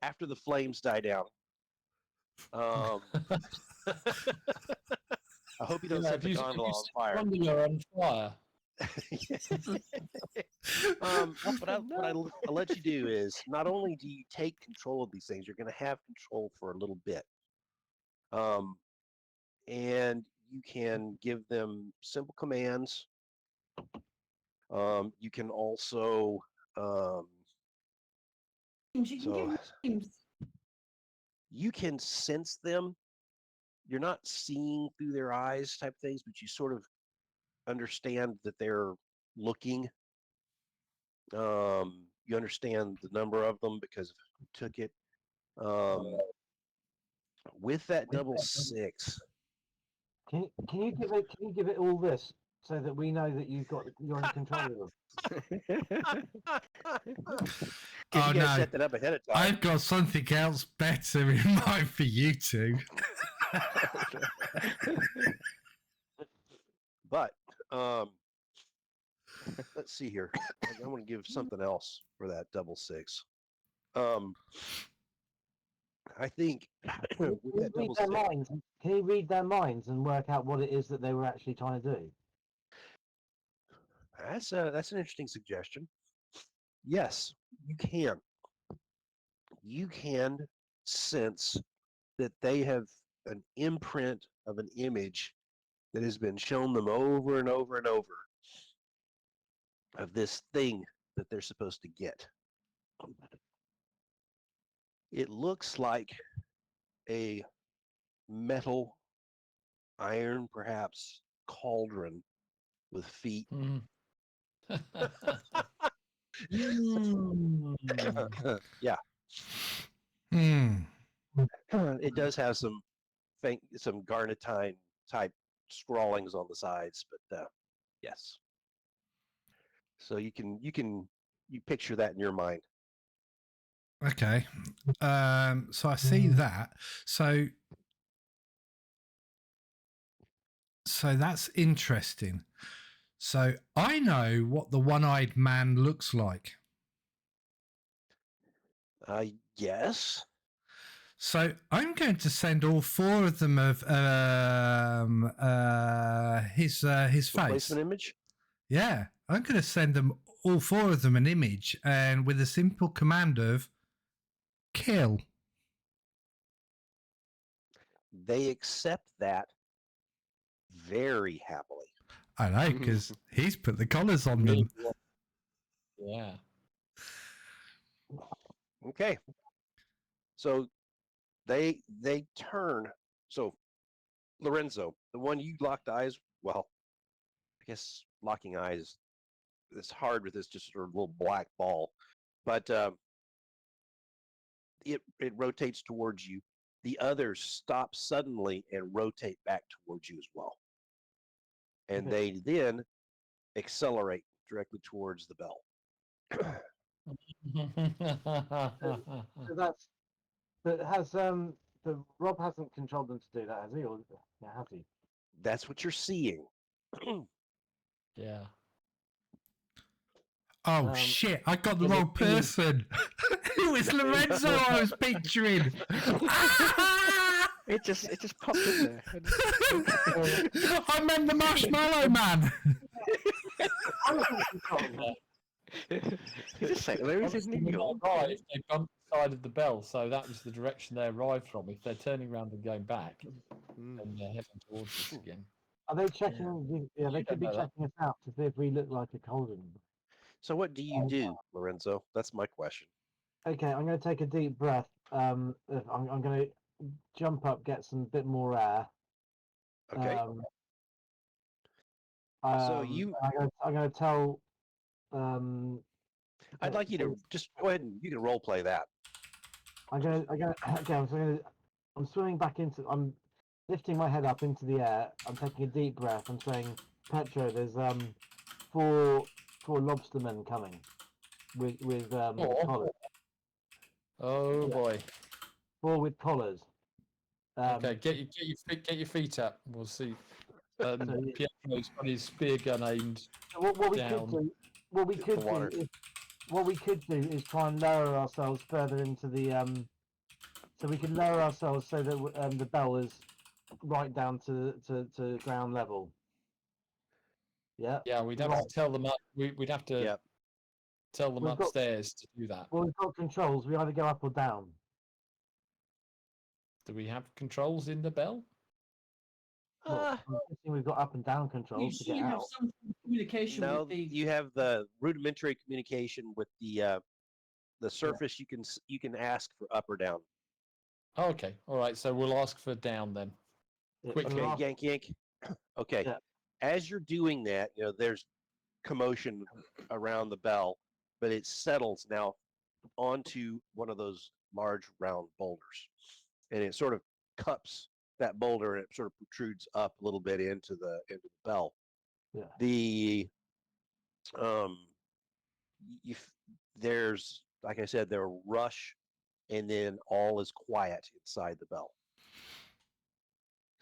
after the flames die down. I hope you don't Yeah, set the if gondola you on set fire. gondola on fire. What I'll let you do is not only do you take control of these things, you're going to have control for a little bit. And you can give them simple commands. You can also You can so give names. you can sense them. You're not seeing through their eyes type things, but you sort of understand that they're looking. You understand the number of them because of who took it. With that double 6, Can you give it all this so that we know that you're in control of them? can Oh you guys no, set that up ahead of time? I've got something else better in mind for you two. But let's see here. I'm going to give something else for that double 6. I think with Can you that read double their 6, minds? Can you read their minds and work out what it is that they were actually trying to do? that's an interesting suggestion. Yes, you can. You can sense that they have an imprint of an image that has been shown them over and over and over of this thing that they're supposed to get. It looks like a metal, iron, perhaps cauldron with feet. Yeah, Hmm. it does have some some garnetine type scrawlings on the sides, but yes. So you picture that in your mind. Okay. So I see that. So that's interesting. So I know what the one-eyed man looks like. Yes. So I'm going to send all 4 of them of his face. Replacement image. Yeah, I'm going to send them all 4 of them an image, and with a simple command of kill. They accept that very happily. I know because he's put the collars on them. Yeah. Okay. So they turn. So Lorenzo, the one you locked eyes, well, guess locking eyes. It's hard with this just sort of little black ball, but it rotates towards you. The others stop suddenly and rotate back towards you as well, and Okay. they then accelerate directly towards the bell. So that's. But but Rob hasn't controlled them to do that, has he? Or yeah, has he? That's what you're seeing. Yeah. Oh shit! I got the is it- wrong person. It was Lorenzo I was picturing. It just popped in there. I meant the Marshmallow Man. I wasn't controlling them. You just say, where is his Obviously, when needle? they arrived, they bumped the side of the bell, so that was the direction they arrived from. If they're turning around and going back, then they're heading towards us again. Are they checking? Yeah, they You could don't be know that. checking us out to see if we look like a Colden. So what do you do, Lorenzo? That's my question. Okay, I'm going to take a deep breath. I'm going to jump up, get some bit more air. Okay. So you, I'm going to tell. I'd like you to just go ahead and you can role play that. I'm swimming back into. I'm lifting my head up into the air. I'm taking a deep breath. I'm saying, Petro, there's four lobstermen coming with collars. Oh Yeah. boy. 4 with collars. Okay, get your feet up. We'll see. So, yeah. Pietro's got his spear gun aimed. So what we down. could do, what we could water. do, is, what we could do is try and lower ourselves further into the so we can lower ourselves so that the bell is right down to ground level. Yeah. Yeah, we'd have Right. to tell them up. We'd have to Yep. tell them We've got- upstairs to do that. Well, we've got controls. We either go up or down. Do we have controls in the bell? Well, I'm guessing we've got up and down You controls to should get have out. some communication No, with the. you have the rudimentary communication with the surface. You can ask for up or down. Oh, okay, all right. So we'll ask for down then. Yeah, quick and Okay, last- yank, yank. Okay. Yeah. As you're doing that, there's commotion around the bell, but it settles now onto one of those large round boulders, and it sort of cups that boulder, and it sort of protrudes up a little bit into the bell. Yeah. The there's, like I said, there rush, and then all is quiet inside the bell.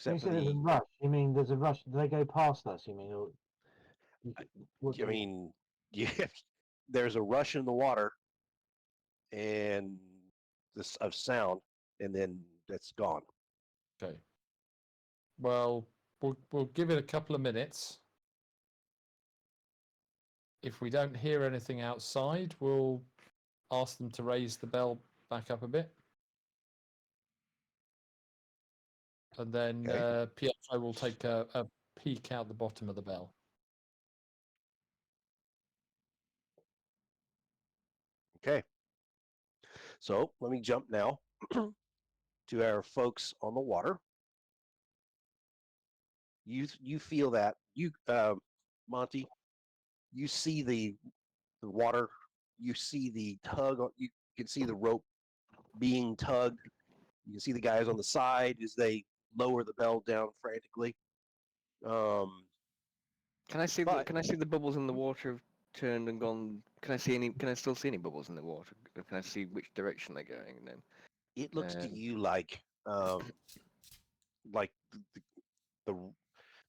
When you Except say for there's a the, rush, you mean there's a rush? Do they go past us? You mean? Or, what I do mean, there's a rush in the water, and this of sound, and then it's gone. Okay. Well, we'll give it a couple of minutes. If we don't hear anything outside, we'll ask them to raise the bell back up a bit. And then Okay. Pietro will take a peek out the bottom of the bell. Okay. So let me jump now to our folks on the water. You feel that Monty, you see the water, you see the tug, you can see the rope being tugged. You can see the guys on the side as they lower the bell down frantically. Can I see But- the bubbles in the water have turned and gone? Can I still see any bubbles in the water? Can I see which direction they're going? And then It looks to Um, you like the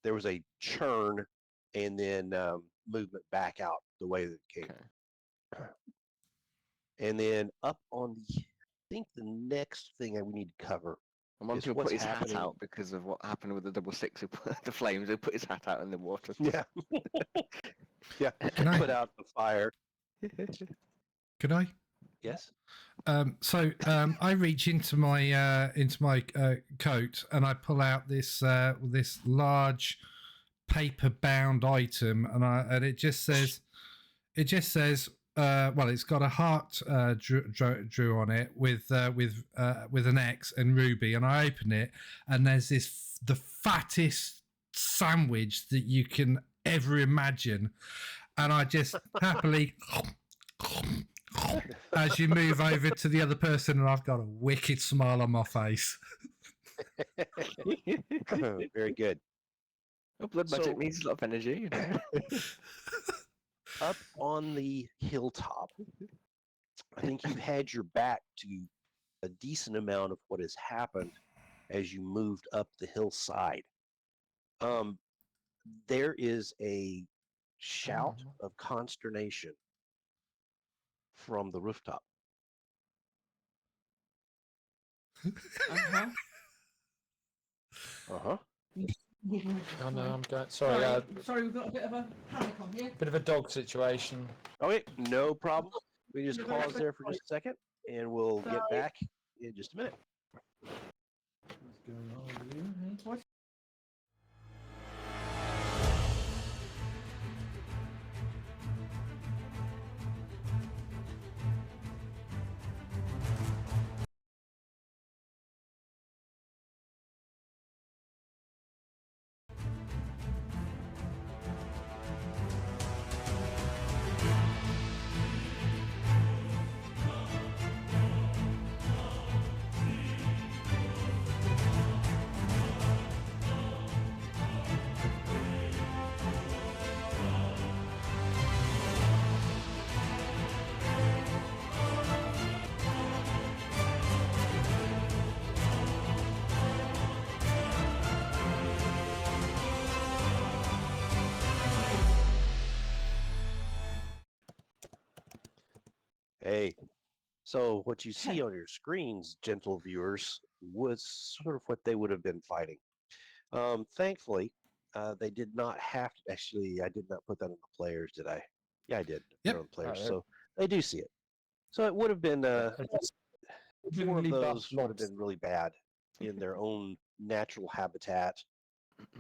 there was a churn and then movement back out the way that it came. Okay. And then up on the, I think the next thing that we need to cover. and Monty is will put what's his happening. hat out because of what happened with the double six. Who put the flames. He'll put his hat out in the water. Yeah. Yeah. Can I- Put out the fire. Could I? Yes. So I reach into my coat and I pull out this this large paper bound item, and it just says well, it's got a heart drew on it with an X and ruby, and I open it and there's the fattest sandwich that you can ever imagine. And I just happily, as you move over to the other person, and I've got a wicked smile on my face. Very good. Oh, blood magic So- needs a lot of energy, you know. Up on the hilltop, I think you've had your back to a decent amount of what has happened as you moved up the hillside. There is a shout of consternation from the rooftop. Uh-huh. Uh-huh. Oh no, I'm going. Sorry, Sorry, we've got a bit of a panic on here. bit of a dog situation. Okay, no problem. We just You're very pause there for just a second, and we'll get Sorry. back in just a minute. What's going on with you? What's Hey, so what you see on your screens, gentle viewers, was sort of what they would have been fighting. Thankfully, they did not have to. Actually, I did not put that on the players, did I? Yeah, I did. Put it Yep. on the players, Oh, so they do see it. So it would have been four of Presumably those buff would have lobster. been really bad in their own natural habitat,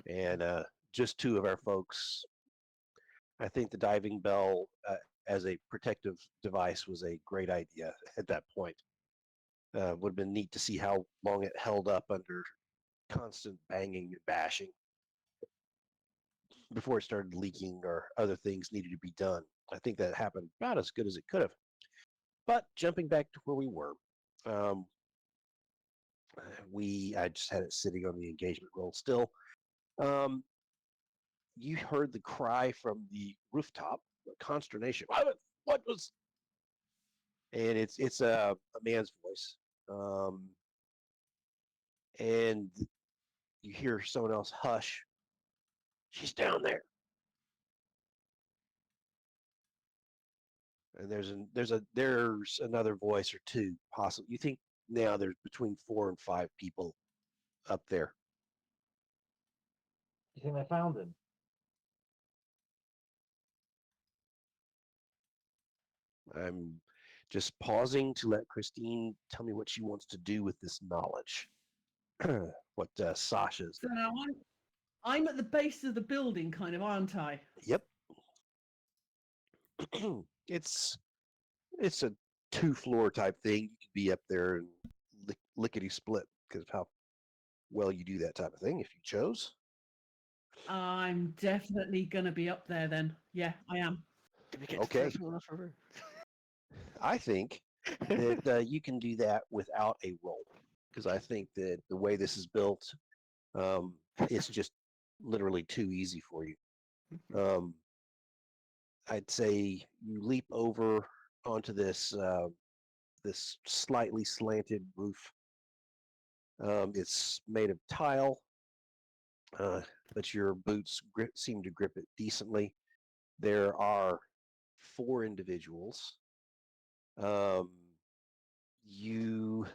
and just two of our folks. I think the diving bell as a protective device was a great idea at that point. Would have been neat to see how long it held up under constant banging and bashing before it started leaking or other things needed to be done. I think that happened about as good as it could have. But jumping back to where we were, um, I just had it sitting on the engagement roll still. Um, you heard the cry from the rooftop, consternation. What was? And it's a man's voice, and you hear someone else hush. She's down there. And there's another voice or two possible. You think now there's between 4 and 5 people up there. Do you think they found him? I'm just pausing to let Christine tell me what she wants to do with this knowledge. What Sasha's. so now I'm at the base of the building, kind of, aren't I? Yep. it's a 2-floor type thing. You could be up there and lickety split because of how well you do that type of thing if you chose. I'm definitely gonna be up there then. Yeah, I am. Did we get Okay. to the floor off a roof? I think that you can do that without a roll because I think that the way this is built, it's just literally too easy for you. I'd say you leap over onto this this slightly slanted roof. It's made of tile, but your boots seem to grip it decently. There are 4 individuals. You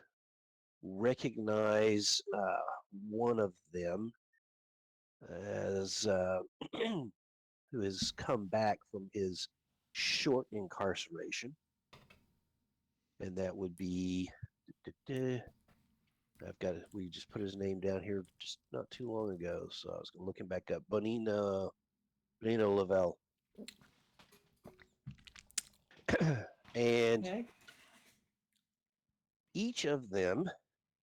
recognize one of them as who has come back from his short incarceration, and that would be. I've got it. We just put his name down here just not too long ago, so I was going to look him back up. Bonino Lavelle. And Okay. each of them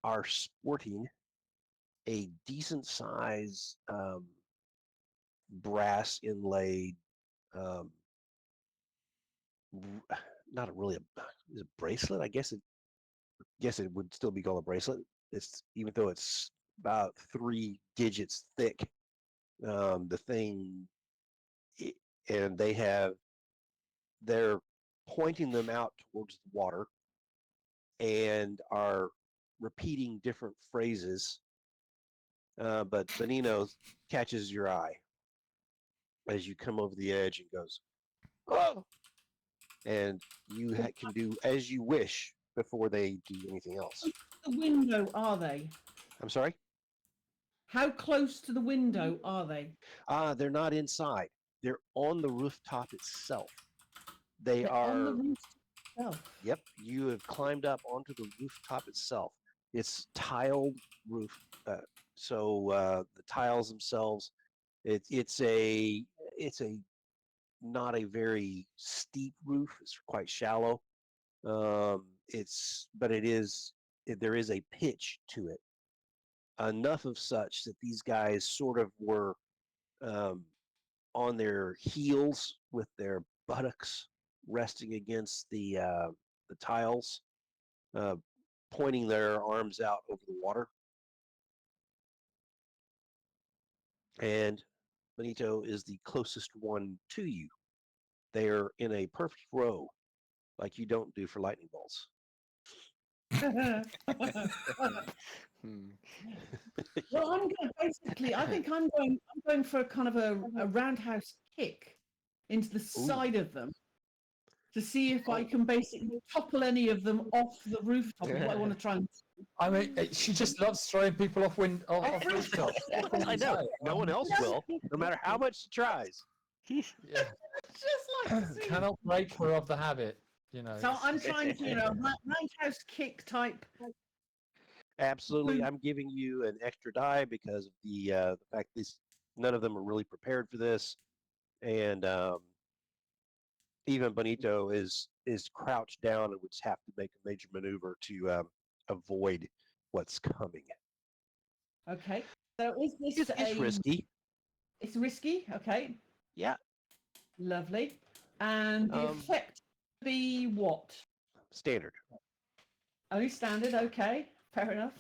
are sporting a decent size brass inlaid, um, not really is a bracelet. I guess it would still be called a bracelet. It's even though it's about 3 digits thick. The thing, and they're pointing them out towards the water and are repeating different phrases. But Benino catches your eye as you come over the edge and goes, "Oh!" And you can do as you wish before they do anything else. The window are they? I'm sorry? How close to the window are they? They're not inside. They're on the rooftop itself. They They're are, on the roof itself. yep, you have climbed up onto the rooftop itself. It's tiled roof. The tiles themselves, it's a not a very steep roof. It's quite shallow. But there is a pitch to it. Enough of such that these guys sort of were um, on their heels with their buttocks resting against the tiles, uh, pointing their arms out over the water. And Benito is the closest one to you. They are in a perfect row, like you don't do for lightning bolts. Hmm. Well, I'm going basically. I think I'm going for a kind of a roundhouse kick into the side of them to see if I can basically topple any of them off the rooftop. Is what I want to try and. I mean, she just loves throwing people off off rooftops. I know. No one else will, no matter how much she tries. Yeah. Just like to see. Cannot break her of the habit, you know. So I'm trying to, roundhouse kick type. Absolutely, I'm giving you an extra die because of the fact none of them are really prepared for this, and even Benito is crouched down and would have to make a major maneuver to avoid what's coming. Okay. So is this It's risky. It's risky. Okay. Yeah. Lovely. And the effect be what? Standard. Only standard. Okay. Fair enough.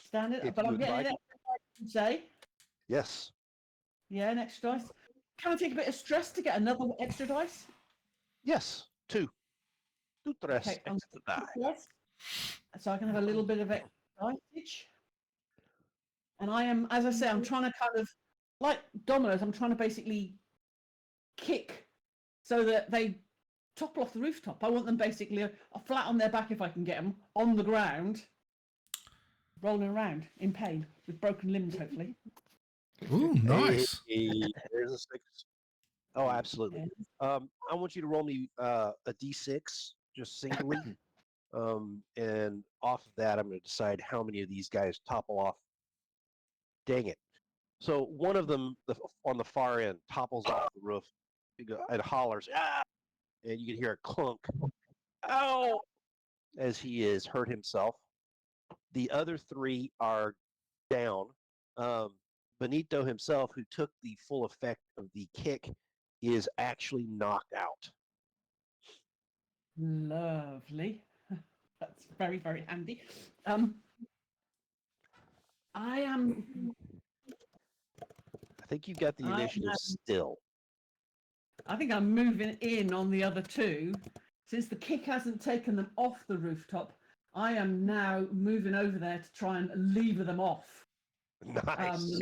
Standard. If But you I'm would getting like- an extra dice, say. Yes. Yeah, an extra dice. Can I take a bit of stress to get another extra dice? Yes. 2. 2 tres Okay, I'm extra die. yes. So I can have a little bit of extra dice. And I am, as I say, I'm trying to kind of, like dominoes, I'm trying to basically kick so that they topple off the rooftop. I want them basically flat on their back if I can get them on the ground, rolling around in pain with broken limbs, hopefully. Ooh, nice. Hey, there's a 6. Oh, absolutely. I want you to roll me a d6 just singly. And off of that, I'm going to decide how many of these guys topple off. Dang it. So one of them on the far end topples off the roof and hollers, ah! And you can hear a clunk, ow, as he is hurt himself. The other 3 are down. Benito himself, who took the full effect of the kick, is actually knocked out. Lovely. That's very, very handy. I am. I think you've got the initiative still. I think I'm moving in on the other 2. Since the kick hasn't taken them off the rooftop, I am now moving over there to try and lever them off. Nice.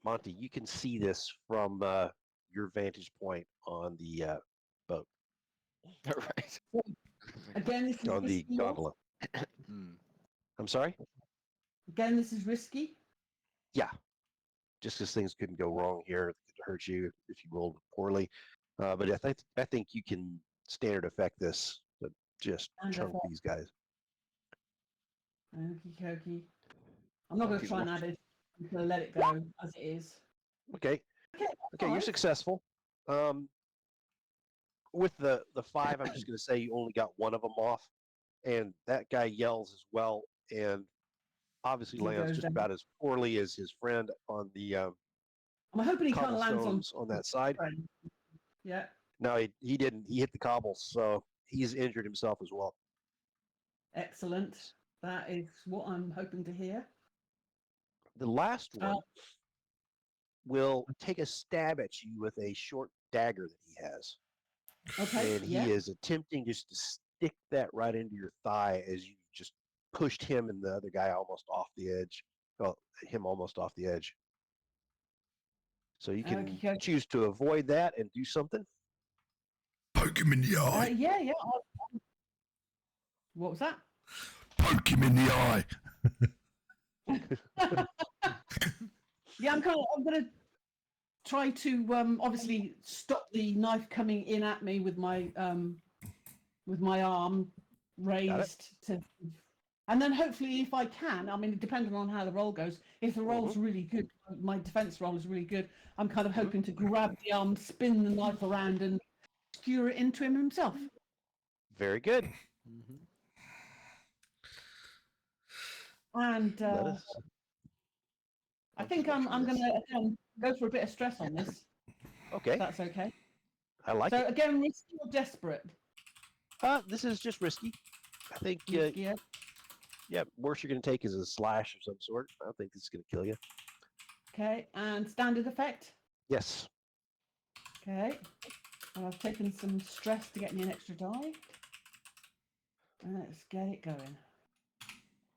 Monty, you can see this from your vantage point on the boat, Right. Again, this is on the risky. gondola. Hmm. I'm sorry? Again, this is risky. Yeah. Just because things couldn't go wrong here, it could hurt you if you rolled poorly. But I think you can standard effect this, but just chunk these guys. Okie dokie. I'm not going to try and add it. I'm going to let it go as it is. Okay. Okay, you're Nice. successful. with the 5, I'm just going to say you only got one of them off, and that guy yells as well, and obviously He lands goes just down. about as poorly as his friend on the I'm hoping he kind of lands on. cobblestones on that side. Yeah. No, he didn't. He hit the cobbles, so he's injured himself as well. Excellent. That is what I'm hoping to hear. The last one will take a stab at you with a short dagger that he has. Okay. And Yeah. he is attempting just to stick that right into your thigh as you just pushed him and the other guy almost off the edge. Well, him almost off the edge. So you can Okay. choose to avoid that and do something. Poke him in the eye. Yeah. Yeah. What was that? Poke him in the eye. Yeah, I'm gonna try to obviously stop the knife coming in at me with my arm raised to, and then hopefully if I can, I mean depending on how the roll goes, if the roll's really good, my defense roll is really good, I'm kind of hoping to grab the arm, spin the knife around and skewer it into him himself. Very good. And Let us. I think I'm gonna go for a bit of stress on this. Okay, If that's okay. I like So it. again, risky or desperate? This is just risky. I think, Risky, yeah. yeah, worst you're going to take is a slash of some sort. I don't think this is going to kill you. Okay, and standard effect. Yes. Okay, and I've taken some stress to get me an extra die. Let's get it going.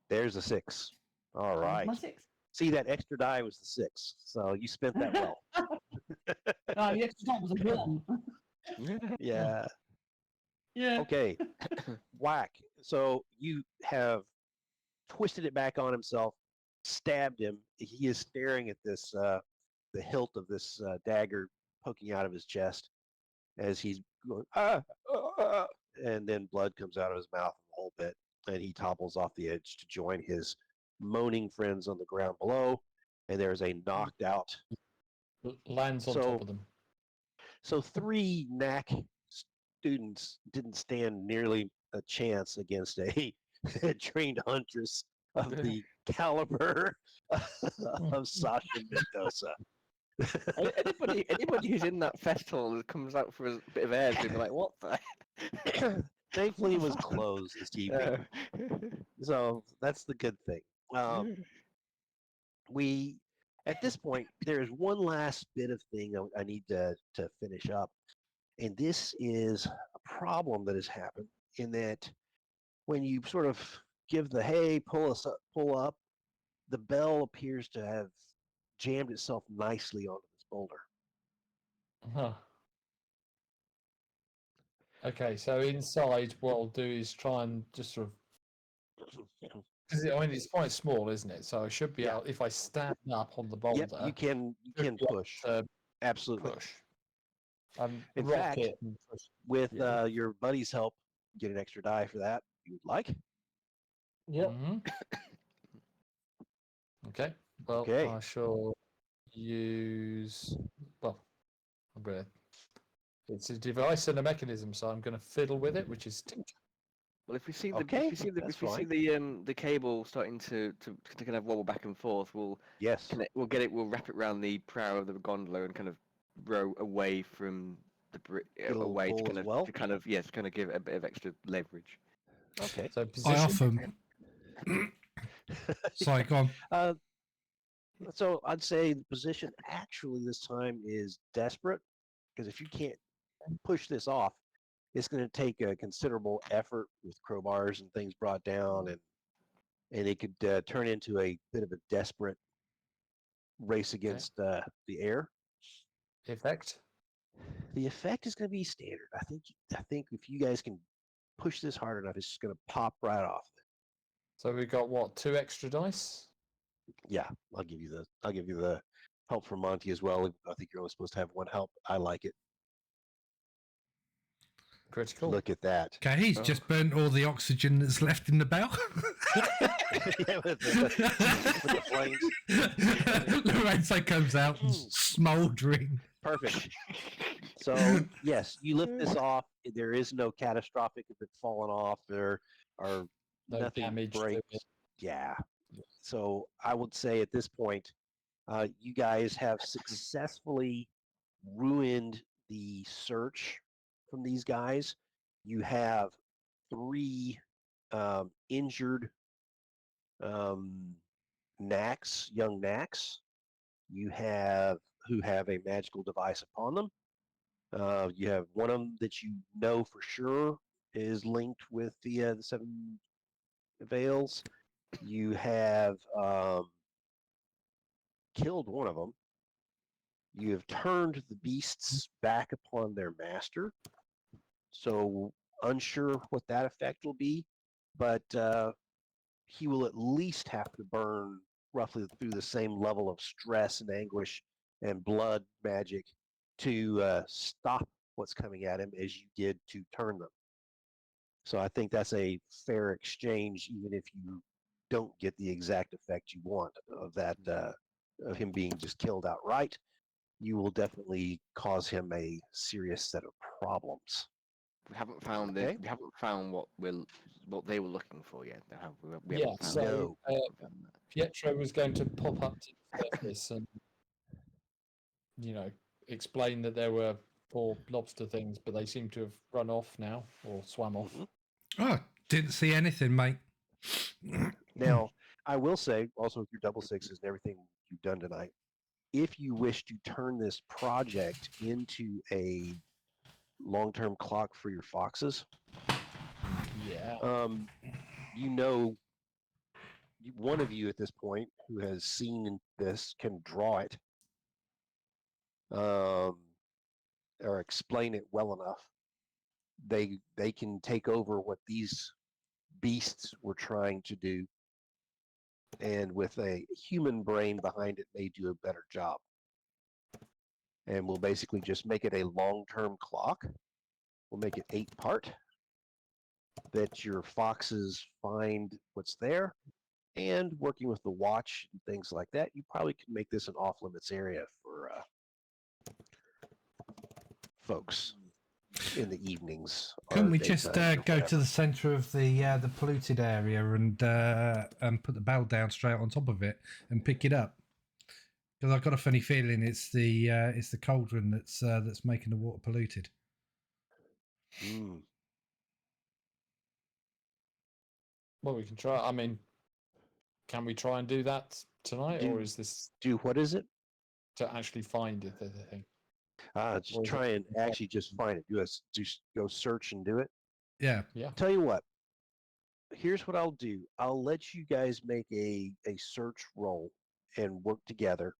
There's a 6. All There's right. my 6. See, that extra die was the 6. So you spent that well. Oh, the extra die was a 1. Yeah. Yeah. Okay. Whack. So you have twisted it back on himself, stabbed him. He is staring at this, the hilt of this dagger poking out of his chest as he's going, and then blood comes out of his mouth a whole bit, and he topples off the edge to join his moaning friends on the ground below, and there's a knocked out. Lands on So- top of them. So 3 NAC students didn't stand nearly a chance against a trained huntress of the caliber of Sasha Mendoza. Anybody who's in that festival that comes out for a bit of air is going to be like, what the? Thankfully, it was closed this evening, so that's the good thing. We, at this point, there is one last bit of thing I need to finish up, and this is a problem that has happened in that when you sort of give the hey, pull up, the bell appears to have jammed itself nicely onto this boulder. Huh. Okay, so inside, what I'll do is try and just sort of. Because I mean, it's quite small, isn't it? So I should be Yeah. able, if I stand up on the boulder, Yep, you can should be able push. to Absolutely. push. In Rock fact, it and push. With Yeah. your buddy's help, get an extra die for that. If you would like. Yep. Mhm. Okay. Well, Okay. I shall use. Well, I'm gonna. It's a device and a mechanism, so I'm going to fiddle with it, which is tinker. Well, if we see the Okay, if we see the that's if we see fine. the cable starting to kind of wobble back and forth, Yes. we'll get it. We'll wrap it around the prow of the gondola and kind of row away from the a little away to pull kind as of well? to kind of yes, kind of give it a bit of extra leverage. Okay. So I position. often. Sorry, go on. So I'd say the position actually this time is desperate because if you can't push this off, it's going to take a considerable effort with crowbars and things brought down, and it could turn into a bit of a desperate race against the air. Effect. The effect is going to be standard. I think if you guys can push this hard enough, it's just going to pop right off. So we got what, 2 extra dice? Yeah, I'll give you the help from Monty as well. I think you're only supposed to have 1 help. I like it. Critical. Look at that. Okay, he's just burnt all the oxygen that's left in the bell. Yeah, with the flames. Lorenzo comes out Hmm. smouldering. Perfect. So yes, you lift this off. There is no catastrophic of it falling off. There are No nothing damage to breaks. it. Yeah. So I would say at this point, you guys have successfully ruined the search from these guys. You have 3 injured young knacks. You have who have a magical device upon them. You have one of them that you know for sure is linked with the 7 veils. You have killed one of them. You have turned the beasts back upon their master. So unsure what that effect will be, but he will at least have to burn roughly through the same level of stress and anguish and blood magic to stop what's coming at him as you did to turn them. So I think that's a fair exchange, even if you don't get the exact effect you want of that of him being just killed outright. You will definitely cause him a serious set of problems. We haven't found Okay. We haven't found what they were looking for yet. Have we? We Yeah, haven't found so No. found that. Pietro was going to pop up to the surface and, explain that there were 4 lobster things, but they seem to have run off now or swam off. Mhm. Oh, didn't see anything, mate. Now, I will say also with your double sixes and everything you've done tonight, if you wish to turn this project into a long-term clock for your foxes, Yeah. you know, one of you at this point who has seen this can draw it or explain it well enough. They can take over what these beasts were trying to do, and with a human brain behind it, may do a better job. And we'll basically just make it a long-term clock. We'll make it 8-part that your foxes find what's there, and working with the watch and things like that, you probably can make this an off-limits area for folks in the evenings. Couldn't or we just daytimes or go to whatever. the centre of the polluted area and put the bell down straight on top of it and pick it up? Because I've got a funny feeling it's the cauldron that's making the water polluted. Mm. Well, we can try. I mean, can we try and do that tonight, or is this Do what is it? to actually find the thing? Just Or is it- try and actually just find it. Just go search and do it. Yeah. Yeah. Tell you what. Here's what I'll do. I'll let you guys make a search roll and work together.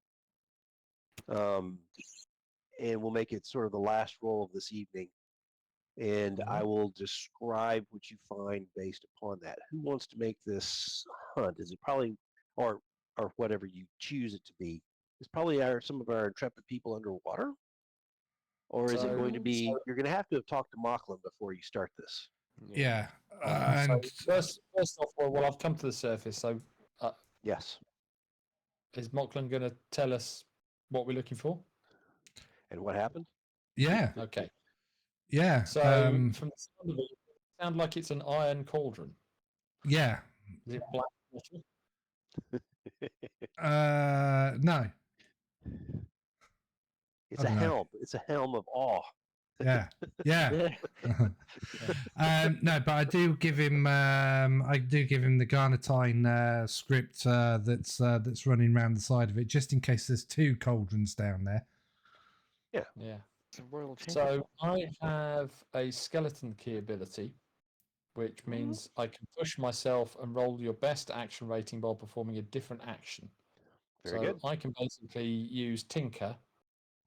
And we'll make it sort of the last roll of this evening. And I will describe what you find based upon that. Who wants to make this hunt? Is it probably, or whatever you choose it to be? It's probably some of our intrepid people underwater, or is it going to be? So- You're going to have to talk to Mocklin before you start this. Yeah. So And first off, well, I've come to the surface. So, Yes. is Mocklin going to tell us what we're looking for? And what happened? yeah, Okay. yeah. So, from the sound of it, it sounds like it's an iron cauldron. Yeah. Is it black metal? No. It's I a don't know. helm. It's a helm of awe. Yeah. Yeah. No, but I do give him the Garnetine script that's running around the side of it, just in case there's 2 cauldrons down there. Yeah. It's a royal chamber. So I have a skeleton key ability, which means I can push myself and roll your best action rating while performing a different action. Very so good. I can basically use Tinker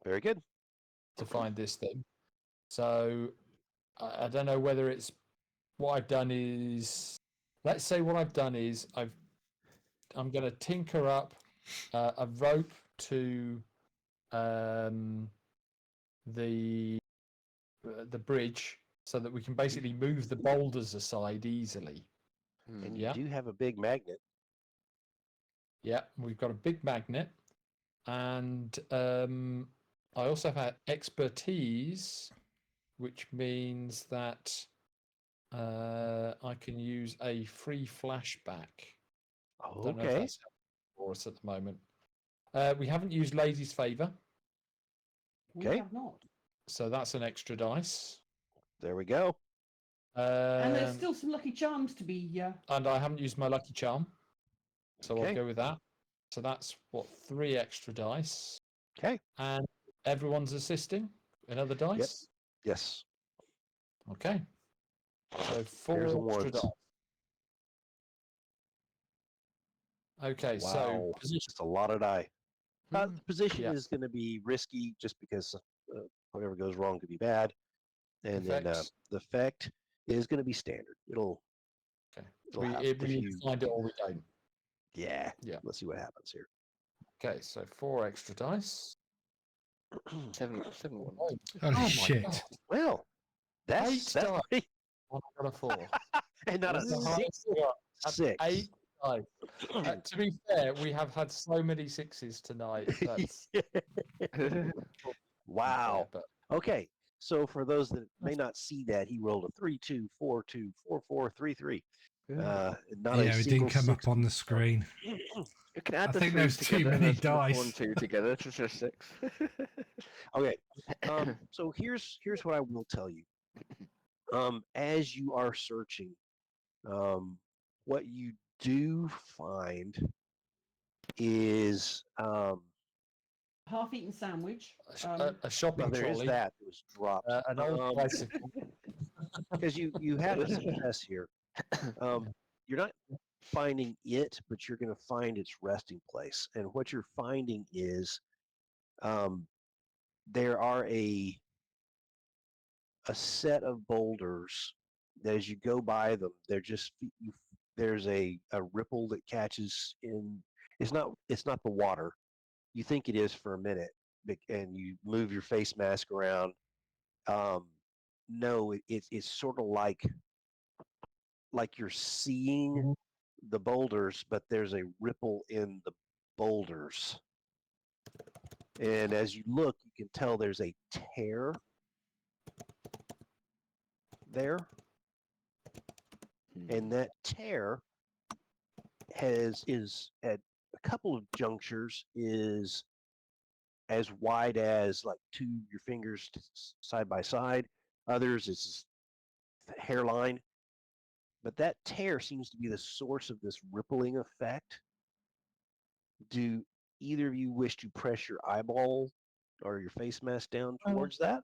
Very good. to find this thing. So I don't know whether it's what I've done is. Let's say what I've done is I'm going to tinker up a rope to the bridge so that we can basically move the boulders aside easily. And you Yeah. do have a big magnet. Yeah, we've got a big magnet, and I also have expertise, which means that I can use a free flashback. Don't know if Okay. that's helpful for us at the moment. We haven't used Lady's Favour, We Okay. have not. so that's an extra dice. There we go. And there's Um, still some lucky charms to be. and I haven't used my lucky charm, so I'll Okay. go with that. So that's what, 3 extra dice, Okay. and everyone's assisting another dice. Yes. Okay. So 4 Here's the extra ones. dice. Okay, Wow. so position. Just a lot of die. Hmm. The position Yes. is going to be risky just because whatever goes wrong could be bad. And then Effects. the effect is going to be standard. It'll Okay. it'll We, have we if either you find it or we don't. yeah. Yeah. Let's see what happens here. Okay, so 4 extra dice. 7 Oh, Holy my shit. God. Well, that's 8 that's dice. pretty, I got a 4. and not a That's the six. highest we got. That's 6. 8 dice. To be fair, we have had so many 6s tonight. That's Wow. but Okay. So for those that may not see that, he rolled a 3, 2, 4, 2, 4, 4, 3, 3. Not a Yeah, it single didn't come six. up on the screen. You can add I the think threes there's too together and many add the 1, dice. 2 together to just 6. Okay. So here's what I will tell you. As you are searching, what you do find is Half-eaten sandwich. a shopping well, there is trolley, that was dropped. an old bicycle. Because you had a success here. You're not finding it, but you're going to find its resting place. And what you're finding is there are a set of boulders that as you go by them, they're just there's a ripple that catches in. It's not the water. You think it is for a minute, and you move your face mask around. No, it's sort of like you're seeing the boulders, but there's a ripple in the boulders. And as you look, you can tell there's a tear there. And that tear is at a couple of junctures is as wide as like your fingers side by side. Others is hairline. But that tear seems to be the source of this rippling effect. Do either of you wish to press your eyeball or your face mask down towards that?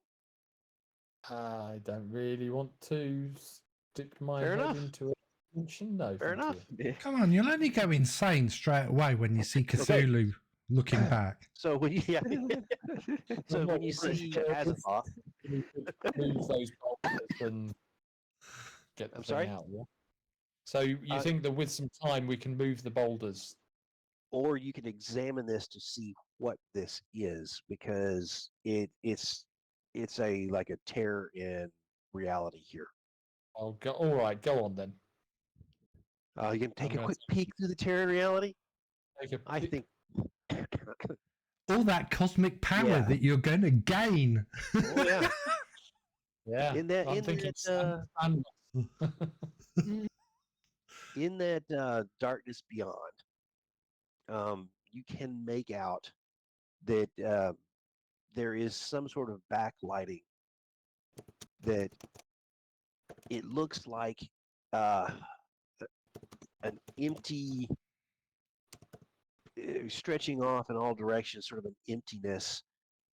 I don't really want to stick my Fair head enough. into a dimension. No, Fair thank enough. you. Come on, you'll only go insane straight away when you see Cthulhu looking back. So when you so I'm when not you really see sure if Azathoth, we could move those boulders and get the I'm thing sorry? out. Yeah. So you think that with some time we can move the boulders? or you can examine this to see what this is because it's a like a tear in reality here. I'll go. All right, go on then. You can take I'm a gonna quick peek through the tear in reality. take a I pic- think. All that cosmic power Yeah. that you're going to gain. Oh yeah. Yeah. In that I'm in thinking that stand- in that darkness beyond, you can make out that there is some sort of backlighting that it looks like an empty stretching off in all directions, sort of an emptiness,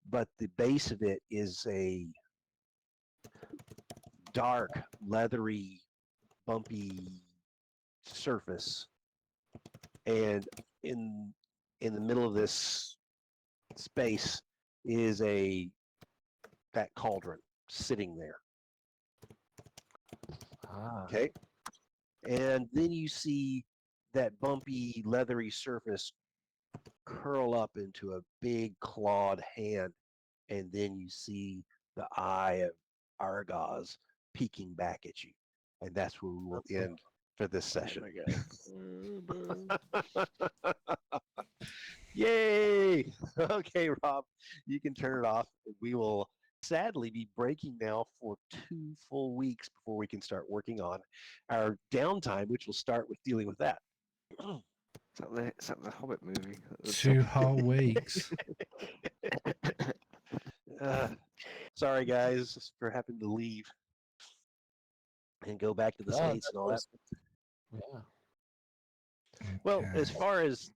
but the base of it is a dark, leathery, bumpy surface, and in the middle of this space is that cauldron sitting there. Okay, and then you see that bumpy, leathery surface curl up into a big clawed hand, and then you see the eye of Argos peeking back at you, and that's where we will end for this session. Yay! Okay, Rob, you can turn it off. We will sadly be breaking now for 2 full weeks before we can start working on our downtime, which will start with dealing with that. Is that the Hobbit movie? 2 whole weeks. Uh, sorry, guys, for having to leave and go back to the No, States that and all that. was- Yeah. Well, as Okay. far as